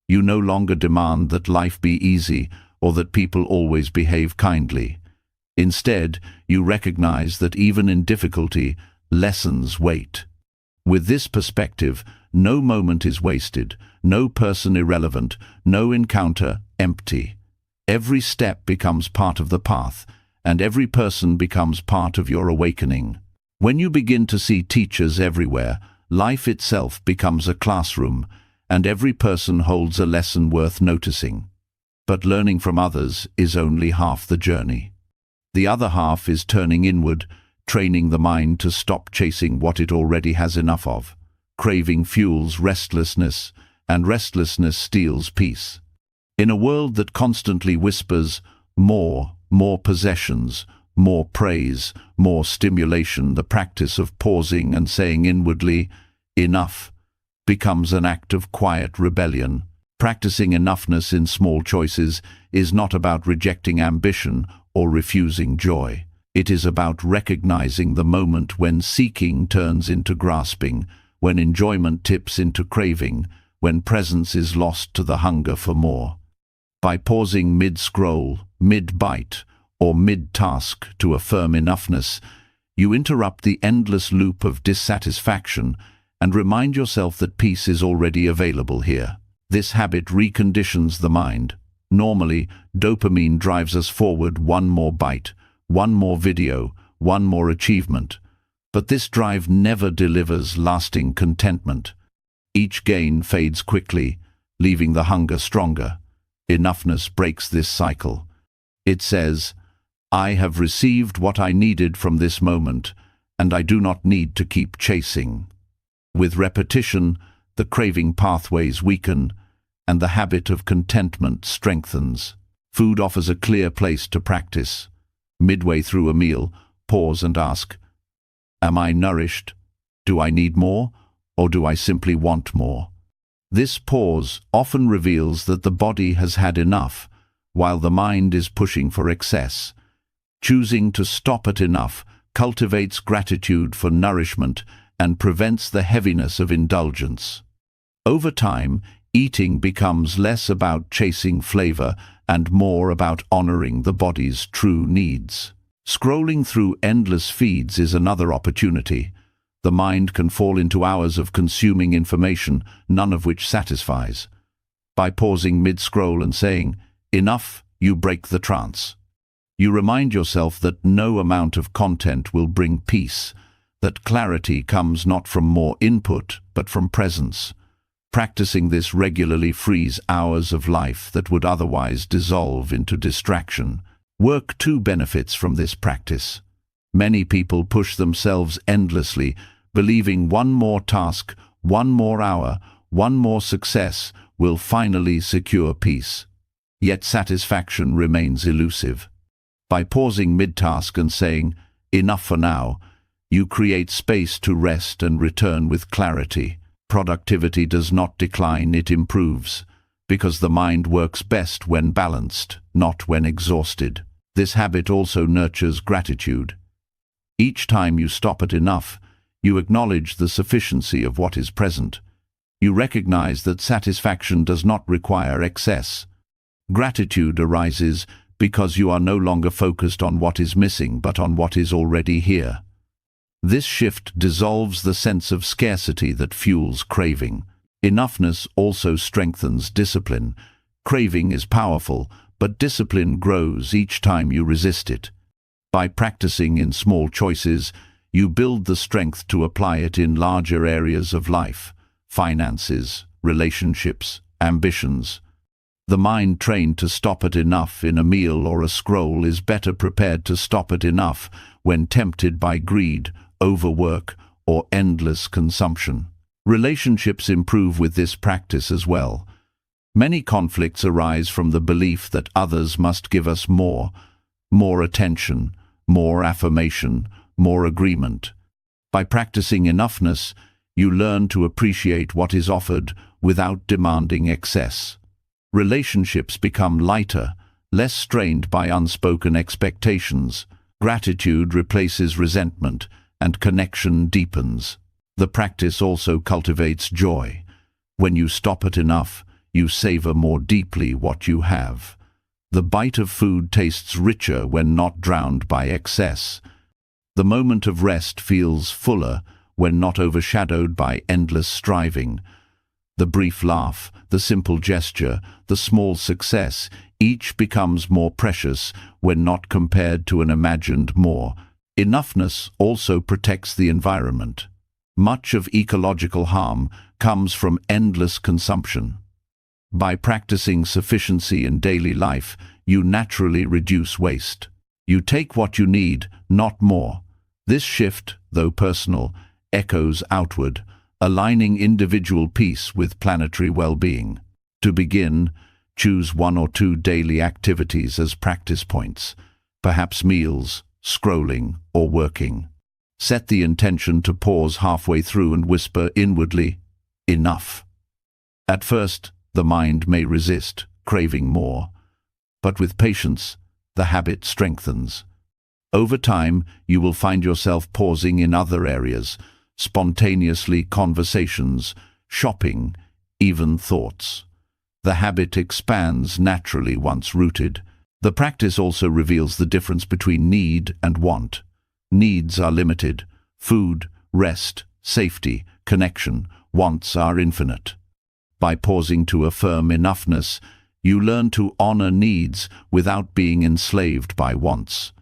You no longer demand that life be easy or that people always behave kindly. Instead, you recognize that even in difficulty, lessons wait. With this perspective, no moment is wasted, no person irrelevant, no encounter empty. Every step becomes part of the path, and every person becomes part of your awakening. When you begin to see teachers everywhere, life itself becomes a classroom, and every person holds a lesson worth noticing. But learning from others is only half the journey. The other half is turning inward, training the mind to stop chasing what it already has enough of. Craving fuels restlessness, and restlessness steals peace. In a world that constantly whispers, more possessions, more praise, more stimulation, the practice of pausing and saying inwardly, "Enough," becomes an act of quiet rebellion. Practicing enoughness in small choices is not about rejecting ambition or refusing joy. It is about recognizing the moment when seeking turns into grasping, when enjoyment tips into craving, when presence is lost to the hunger for more. By pausing mid-scroll, mid-bite, or mid-task to affirm enoughness, you interrupt the endless loop of dissatisfaction and remind yourself that peace is already available here. This habit reconditions the mind. Normally, dopamine drives us forward: one more bite, one more video, one more achievement. But this drive never delivers lasting contentment. Each gain fades quickly, leaving the hunger stronger. Enoughness breaks this cycle. It says, "I have received what I needed from this moment, and I do not need to keep chasing." With repetition, the craving pathways weaken, and the habit of contentment strengthens. Food offers a clear place to practice. Midway through a meal, pause and ask, "Am I nourished? Do I need more, or do I simply want more?" This pause often reveals that the body has had enough, while the mind is pushing for excess. Choosing to stop at enough cultivates gratitude for nourishment and prevents the heaviness of indulgence. Over time, Eating becomes less about chasing flavor and more about honoring the body's true needs. Scrolling through endless feeds is another opportunity. The mind can fall into hours of consuming information, none of which satisfies. By pausing mid-scroll and saying, "Enough," you break the trance. You remind yourself that no amount of content will bring peace, that clarity comes not from more input, but from presence. Practicing this regularly frees hours of life that would otherwise dissolve into distraction. Work too benefits from this practice. Many people push themselves endlessly, believing one more task, one more hour, one more success will finally secure peace. Yet satisfaction remains elusive. By pausing mid-task and saying, "Enough for now," you create space to rest and return with clarity. Productivity does not decline, it improves, because the mind works best when balanced, not when exhausted. This habit also nurtures gratitude. Each time you stop at enough, you acknowledge the sufficiency of what is present. You recognize that satisfaction does not require excess. Gratitude arises because you are no longer focused on what is missing but on what is already here. This shift dissolves the sense of scarcity that fuels craving. Enoughness also strengthens discipline. Craving is powerful, but discipline grows each time you resist it. By practicing in small choices, you build the strength to apply it in larger areas of life: finances, relationships, ambitions. The mind trained to stop at enough in a meal or a scroll is better prepared to stop at enough when tempted by greed, overwork, or endless consumption. Relationships improve with this practice as well. Many conflicts arise from the belief that others must give us more attention, more affirmation, more agreement. By practicing enoughness, you learn to appreciate what is offered without demanding excess. Relationships become lighter, less strained by unspoken expectations. Gratitude replaces resentment, and connection deepens. The practice also cultivates joy. When you stop at enough, you savor more deeply what you have. The bite of food tastes richer when not drowned by excess. The moment of rest feels fuller when not overshadowed by endless striving. The brief laugh, the simple gesture, the small success, each becomes more precious when not compared to an imagined more. Enoughness also protects the environment. Much of ecological harm comes from endless consumption. By practicing sufficiency in daily life, you naturally reduce waste. You take what you need, not more. This shift, though personal, echoes outward, aligning individual peace with planetary well-being. To begin, choose 1 or 2 daily activities as practice points, perhaps meals, scrolling, or working. Set the intention to pause halfway through and whisper inwardly, "Enough." At first, the mind may resist, craving more, but with patience, the habit strengthens. Over time, you will find yourself pausing in other areas, spontaneously conversations, shopping, even thoughts. The habit expands naturally once rooted. The practice also reveals the difference between need and want. Needs are limited: food, rest, safety, connection. Wants are infinite. By pausing to affirm enoughness, you learn to honor needs without being enslaved by wants.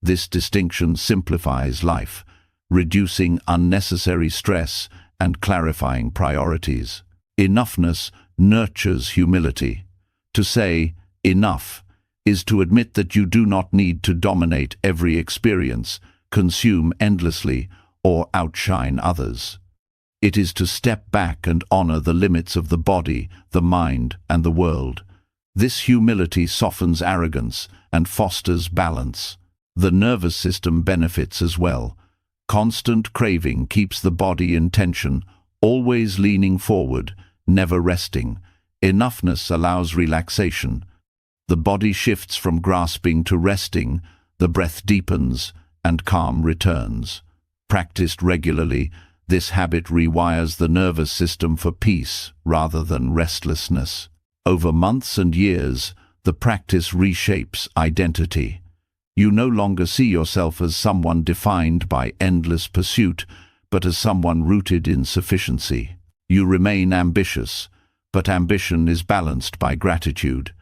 This distinction simplifies life, reducing unnecessary stress and clarifying priorities. Enoughness nurtures humility. To say, "Enough," is to admit that you do not need to dominate every experience, consume endlessly, or outshine others. It is to step back and honor the limits of the body, the mind, and the world. This humility softens arrogance and fosters balance. The nervous system benefits as well. Constant craving keeps the body in tension, always leaning forward, never resting. Enoughness allows relaxation. The body shifts from grasping to resting, the breath deepens, and calm returns. Practiced regularly, This habit rewires the nervous system for peace rather than restlessness. Over months and years, the practice reshapes identity. You no longer see yourself as someone defined by endless pursuit, but as someone rooted in sufficiency. You remain ambitious, but ambition is balanced by gratitude.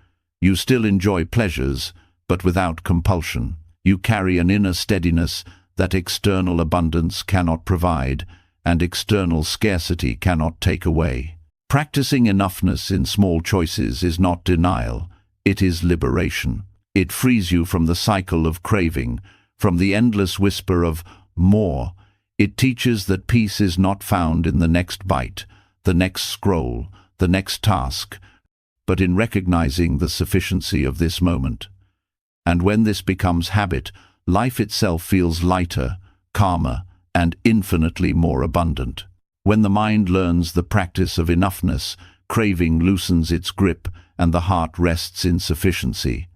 You still enjoy pleasures, but without compulsion. You carry an inner steadiness that external abundance cannot provide, and external scarcity cannot take away. Practicing enoughness in small choices is not denial, it is liberation. It frees you from the cycle of craving, from the endless whisper of more. It teaches that peace is not found in the next bite, the next scroll, the next task, but in recognizing the sufficiency of this moment. And when this becomes habit, life itself feels lighter, calmer, and infinitely more abundant. When the mind learns the practice of enoughness, craving loosens its grip and the heart rests in sufficiency.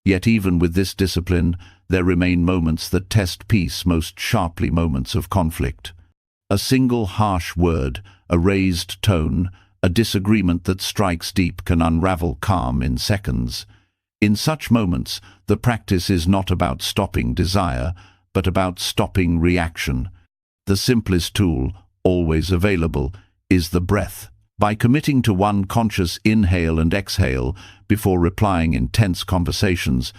Yet even with this discipline, there remain moments that test peace most sharply, moments of conflict. A single harsh word, a raised tone, a disagreement that strikes deep can unravel calm in seconds. In such moments, the practice is not about stopping desire, but about stopping reaction. The simplest tool, always available, is the breath. By committing to one conscious inhale and exhale before replying in tense conversations,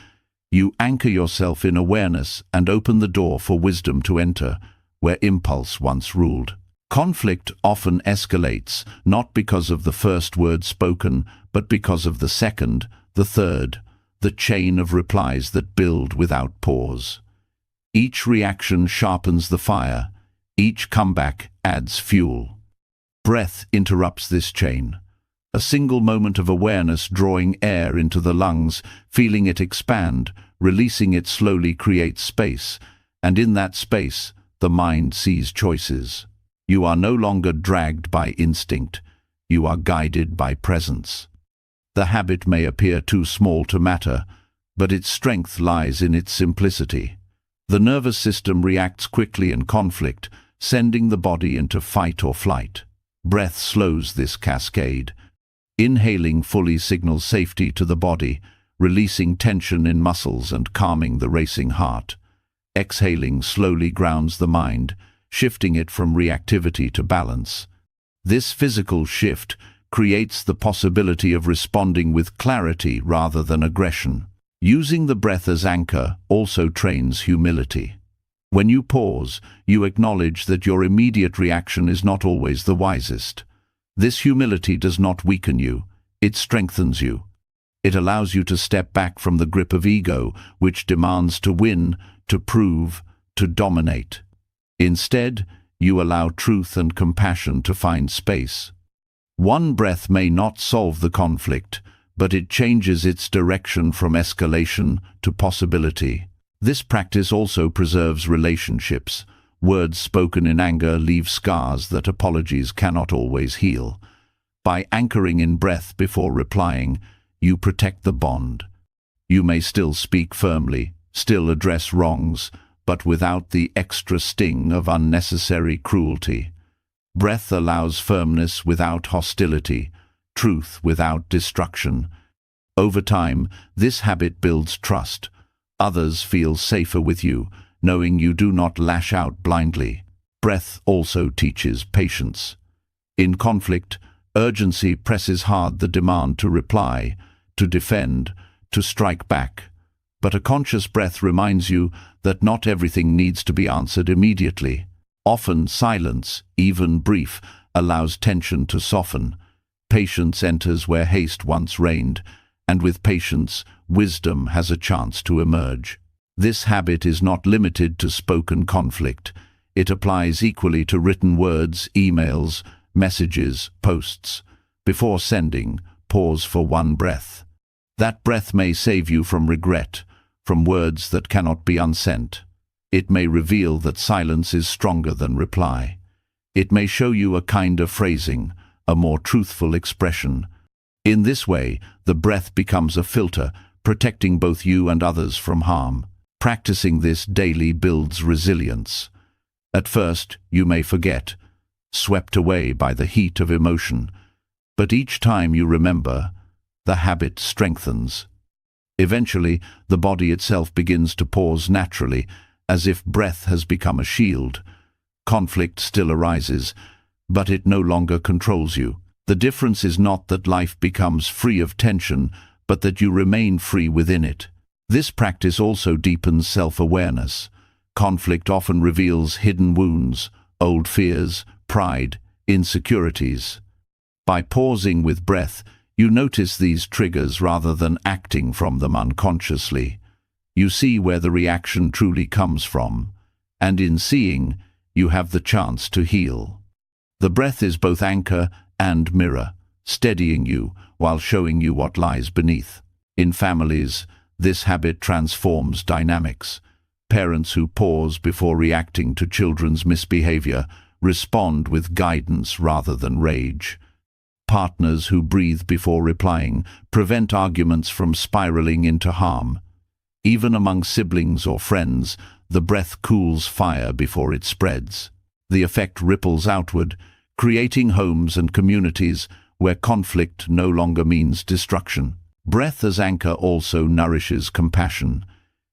you anchor yourself in awareness and open the door for wisdom to enter, where impulse once ruled. Conflict often escalates, not because of the first word spoken, but because of the second, the third, the chain of replies that build without pause. Each reaction sharpens the fire, each comeback adds fuel. Breath interrupts this chain. A single moment of awareness drawing air into the lungs, feeling it expand, releasing it slowly creates space, and in that space, the mind sees choices. You are no longer dragged by instinct. You are guided by presence. The habit may appear too small to matter, but its strength lies in its simplicity. The nervous system reacts quickly in conflict, sending the body into fight or flight. Breath slows this cascade. Inhaling fully signals safety to the body, releasing tension in muscles and calming the racing heart. Exhaling slowly grounds the mind, shifting it from reactivity to balance. This physical shift creates the possibility of responding with clarity rather than aggression. Using the breath as anchor also trains humility. When you pause, you acknowledge that your immediate reaction is not always the wisest. This humility does not weaken you, it strengthens you. It allows you to step back from the grip of ego, which demands to win, to prove, to dominate. Instead, you allow truth and compassion to find space. One breath may not solve the conflict, but it changes its direction from escalation to possibility. This practice also preserves relationships. Words spoken in anger leave scars that apologies cannot always heal. By anchoring in breath before replying, you protect the bond. You may still speak firmly, still address wrongs, but without the extra sting of unnecessary cruelty. Breath allows firmness without hostility, truth without destruction. Over time, this habit builds trust. Others feel safer with you, knowing you do not lash out blindly. Breath also teaches patience. In conflict, urgency presses hard the demand to reply, to defend, to strike back. But a conscious breath reminds you that not everything needs to be answered immediately. Often silence, even brief, allows tension to soften. Patience enters where haste once reigned, and with patience, wisdom has a chance to emerge. This habit is not limited to spoken conflict. It applies equally to written words, emails, messages, posts. Before sending, pause for one breath. That breath may save you from regret, from words that cannot be unsent. It may reveal that silence is stronger than reply. It may show you a kinder phrasing, a more truthful expression. In this way, the breath becomes a filter, protecting both you and others from harm. Practicing this daily builds resilience. At first, you may forget, swept away by the heat of emotion. But each time you remember, the habit strengthens. Eventually, the body itself begins to pause naturally, as if breath has become a shield. Conflict still arises, but it no longer controls you. The difference is not that life becomes free of tension, but that you remain free within it. This practice also deepens self-awareness. Conflict often reveals hidden wounds, old fears, pride, insecurities. By pausing with breath, you notice these triggers rather than acting from them unconsciously. You see where the reaction truly comes from, and in seeing, you have the chance to heal. The breath is both anchor and mirror, steadying you while showing you what lies beneath. In families, this habit transforms dynamics. Parents who pause before reacting to children's misbehavior respond with guidance rather than rage. Partners who breathe before replying prevent arguments from spiraling into harm. Even among siblings or friends, the breath cools fire before it spreads. The effect ripples outward, creating homes and communities where conflict no longer means destruction. Breath as anchor also nourishes compassion.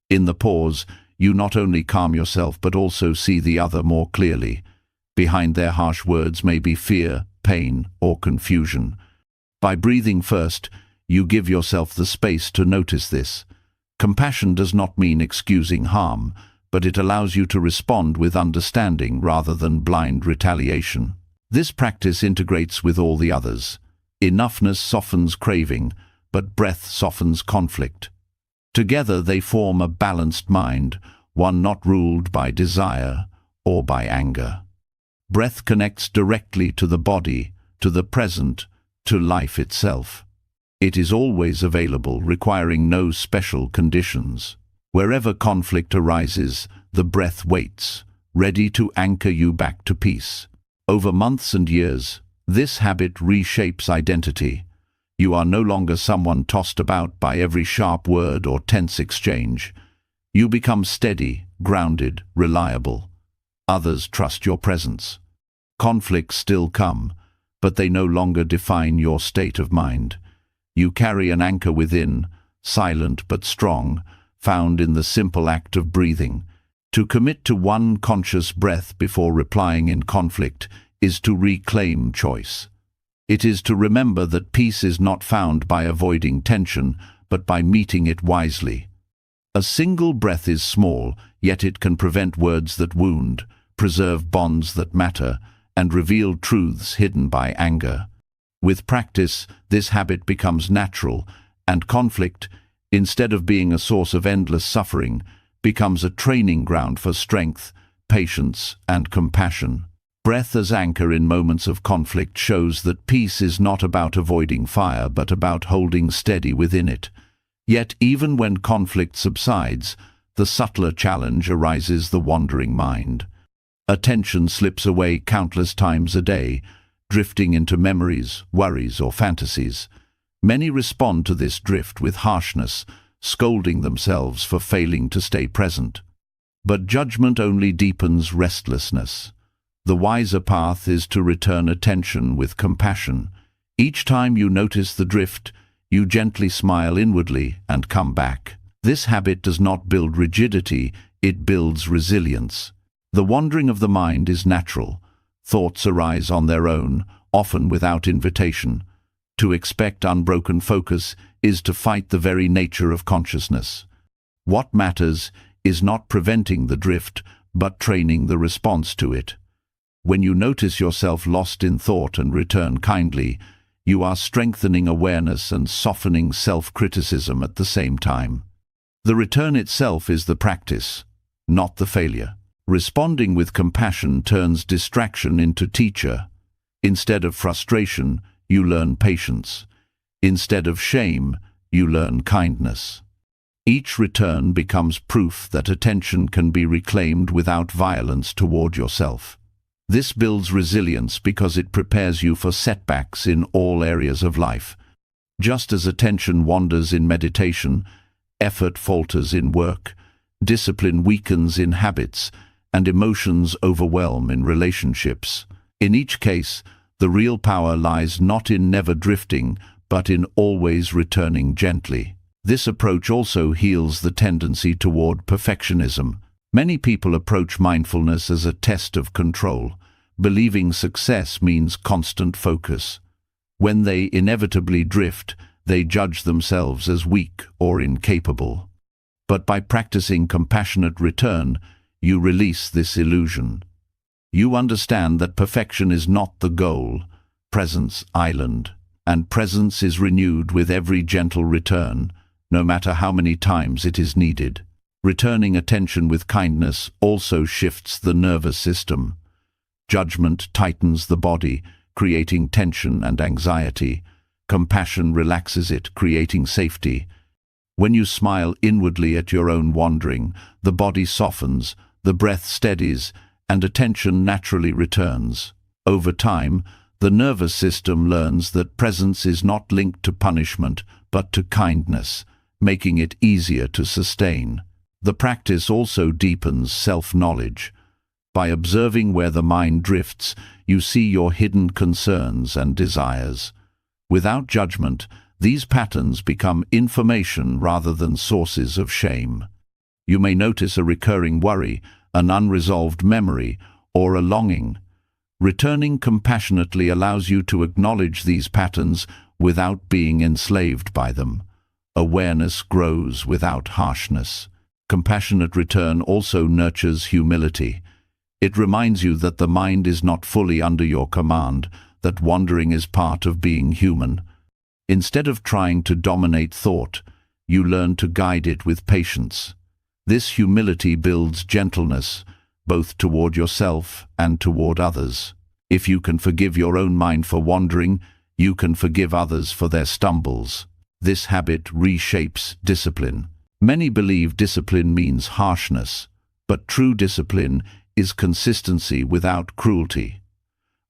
In the pause, you not only calm yourself but also see the other more clearly. Behind their harsh words may be fear, pain, or confusion. By breathing first, you give yourself the space to notice this. Compassion does not mean excusing harm, but it allows you to respond with understanding rather than blind retaliation. This practice integrates with all the others. Enoughness softens craving, but breath softens conflict. Together they form a balanced mind, one not ruled by desire or by anger. Breath connects directly to the body, to the present, to life itself. It is always available, requiring no special conditions. Wherever conflict arises, the breath waits, ready to anchor you back to peace. Over months and years, this habit reshapes identity. You are no longer someone tossed about by every sharp word or tense exchange. You become steady, grounded, reliable. Others trust your presence. Conflicts still come, but they no longer define your state of mind. You carry an anchor within, silent but strong, found in the simple act of breathing. To commit to one conscious breath before replying in conflict is to reclaim choice. It is to remember that peace is not found by avoiding tension, but by meeting it wisely. A single breath is small, yet it can prevent words that wound, preserve bonds that matter, and reveal truths hidden by anger. With practice, this habit becomes natural, and conflict, instead of being a source of endless suffering, becomes a training ground for strength, patience, and compassion. Breath as anchor in moments of conflict shows that peace is not about avoiding fire, but about holding steady within it. Yet, even when conflict subsides, the subtler challenge arises: the wandering mind. Attention slips away countless times a day, drifting into memories, worries, or fantasies. Many respond to this drift with harshness, scolding themselves for failing to stay present. But judgment only deepens restlessness. The wiser path is to return attention with compassion. Each time you notice the drift, you gently smile inwardly and come back. This habit does not build rigidity, it builds resilience. The wandering of the mind is natural. Thoughts arise on their own, often without invitation. To expect unbroken focus is to fight the very nature of consciousness. What matters is not preventing the drift, but training the response to it. When you notice yourself lost in thought and return kindly, you are strengthening awareness and softening self-criticism at the same time. The return itself is the practice, not the failure. Responding with compassion turns distraction into teacher. Instead of frustration, you learn patience. Instead of shame, you learn kindness. Each return becomes proof that attention can be reclaimed without violence toward yourself. This builds resilience because it prepares you for setbacks in all areas of life. Just as attention wanders in meditation, effort falters in work, discipline weakens in habits, and emotions overwhelm in relationships. In each case, the real power lies not in never drifting, but in always returning gently. This approach also heals the tendency toward perfectionism. Many people approach mindfulness as a test of control, believing success means constant focus. When they inevitably drift, they judge themselves as weak or incapable. But by practicing compassionate return, you release this illusion. You understand that perfection is not the goal, presence island, and presence is renewed with every gentle return, no matter how many times it is needed. Returning attention with kindness also shifts the nervous system. Judgment tightens the body, creating tension and anxiety. Compassion relaxes it, creating safety. When you smile inwardly at your own wandering, the body softens, the breath steadies, and attention naturally returns. Over time, the nervous system learns that presence is not linked to punishment, but to kindness, making it easier to sustain. The practice also deepens self-knowledge. By observing where the mind drifts, you see your hidden concerns and desires. Without judgment, these patterns become information rather than sources of shame. You may notice a recurring worry, an unresolved memory, or a longing. Returning compassionately allows you to acknowledge these patterns without being enslaved by them. Awareness grows without harshness. Compassionate return also nurtures humility. It reminds you that the mind is not fully under your command, that wandering is part of being human. Instead of trying to dominate thought, you learn to guide it with patience. This humility builds gentleness, both toward yourself and toward others. If you can forgive your own mind for wandering, you can forgive others for their stumbles. This habit reshapes discipline. Many believe discipline means harshness, but true discipline is consistency without cruelty.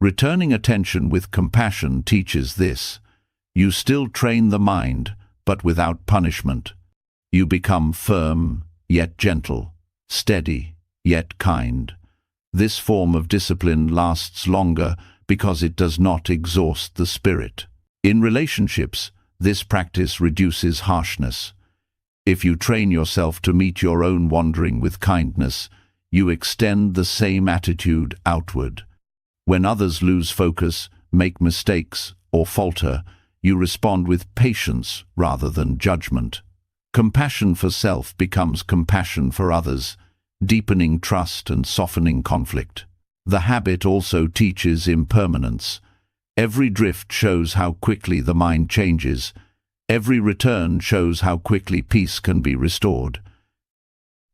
Returning attention with compassion teaches this. You still train the mind, but without punishment. You become firm, yet gentle, steady, yet kind. This form of discipline lasts longer because it does not exhaust the spirit. In relationships, this practice reduces harshness. If you train yourself to meet your own wandering with kindness, you extend the same attitude outward. When others lose focus, make mistakes, or falter, you respond with patience rather than judgment. Compassion for self becomes compassion for others, deepening trust and softening conflict. The habit also teaches impermanence. Every drift shows how quickly the mind changes. Every return shows how quickly peace can be restored.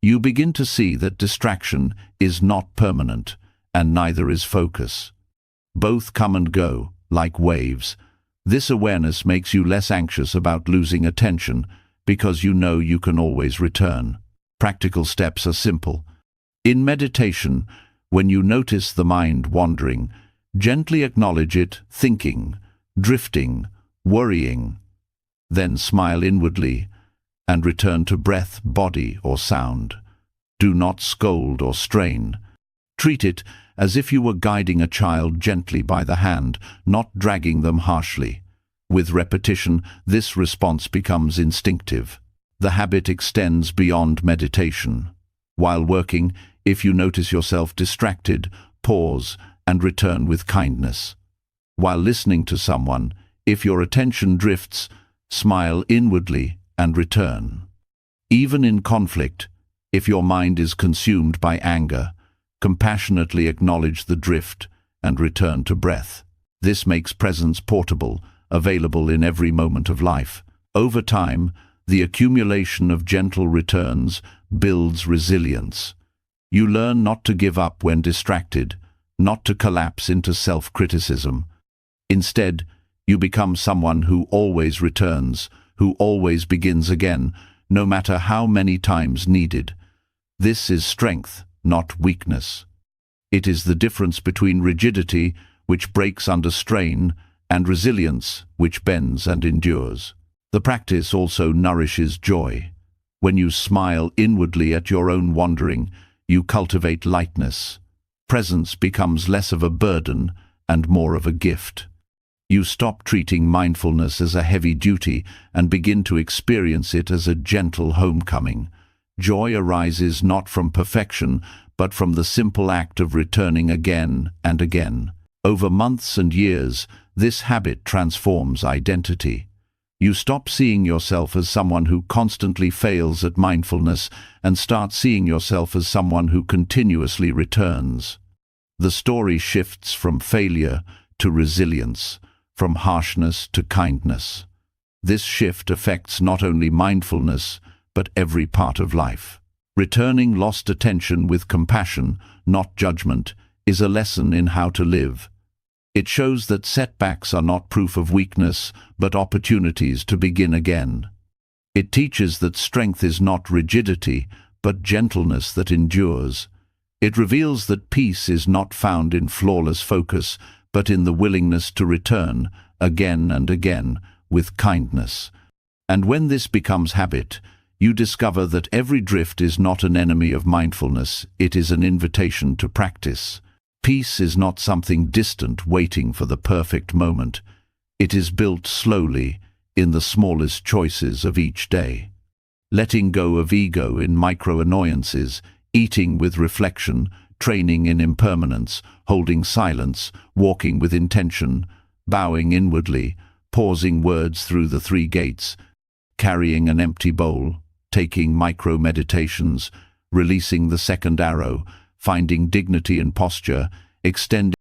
You begin to see that distraction is not permanent, and neither is focus. Both come and go, like waves. This awareness makes you less anxious about losing attention, because you know you can always return. Practical steps are simple. In meditation, when you notice the mind wandering, gently acknowledge it thinking, drifting, worrying. Then smile inwardly and return to breath, body, or sound. Do not scold or strain. Treat it as if you were guiding a child gently by the hand, not dragging them harshly. With repetition, this response becomes instinctive. The habit extends beyond meditation. While working, if you notice yourself distracted, pause and return with kindness. While listening to someone, if your attention drifts, smile inwardly and return. Even in conflict, if your mind is consumed by anger, compassionately acknowledge the drift and return to breath. This makes presence portable, available in every moment of life. Over time, the accumulation of gentle returns builds resilience. You learn not to give up when distracted, not to collapse into self-criticism. Instead, you become someone who always returns, who always begins again, no matter how many times needed. This is strength, not weakness. It is the difference between rigidity, which breaks under strain, and resilience, which bends and endures. The practice also nourishes joy. When you smile inwardly at your own wandering, you cultivate lightness. Presence becomes less of a burden and more of a gift. You stop treating mindfulness as a heavy duty and begin to experience it as a gentle homecoming. Joy arises not from perfection, but from the simple act of returning again and again. Over months and years, this habit transforms identity. You stop seeing yourself as someone who constantly fails at mindfulness and start seeing yourself as someone who continuously returns. The story shifts from failure to resilience, from harshness to kindness. This shift affects not only mindfulness, but every part of life. Returning lost attention with compassion, not judgment, is a lesson in how to live. It shows that setbacks are not proof of weakness, but opportunities to begin again. It teaches that strength is not rigidity, but gentleness that endures. It reveals that peace is not found in flawless focus, but in the willingness to return, again and again, with kindness. And when this becomes habit, you discover that every drift is not an enemy of mindfulness, it is an invitation to practice. Peace is not something distant waiting for the perfect moment. It is built slowly, in the smallest choices of each day. Letting go of ego in micro-annoyances, eating with reflection, training in impermanence, holding silence, walking with intention, bowing inwardly, pausing words through the three gates, carrying an empty bowl, taking micro-meditations, releasing the second arrow, finding dignity in posture, extending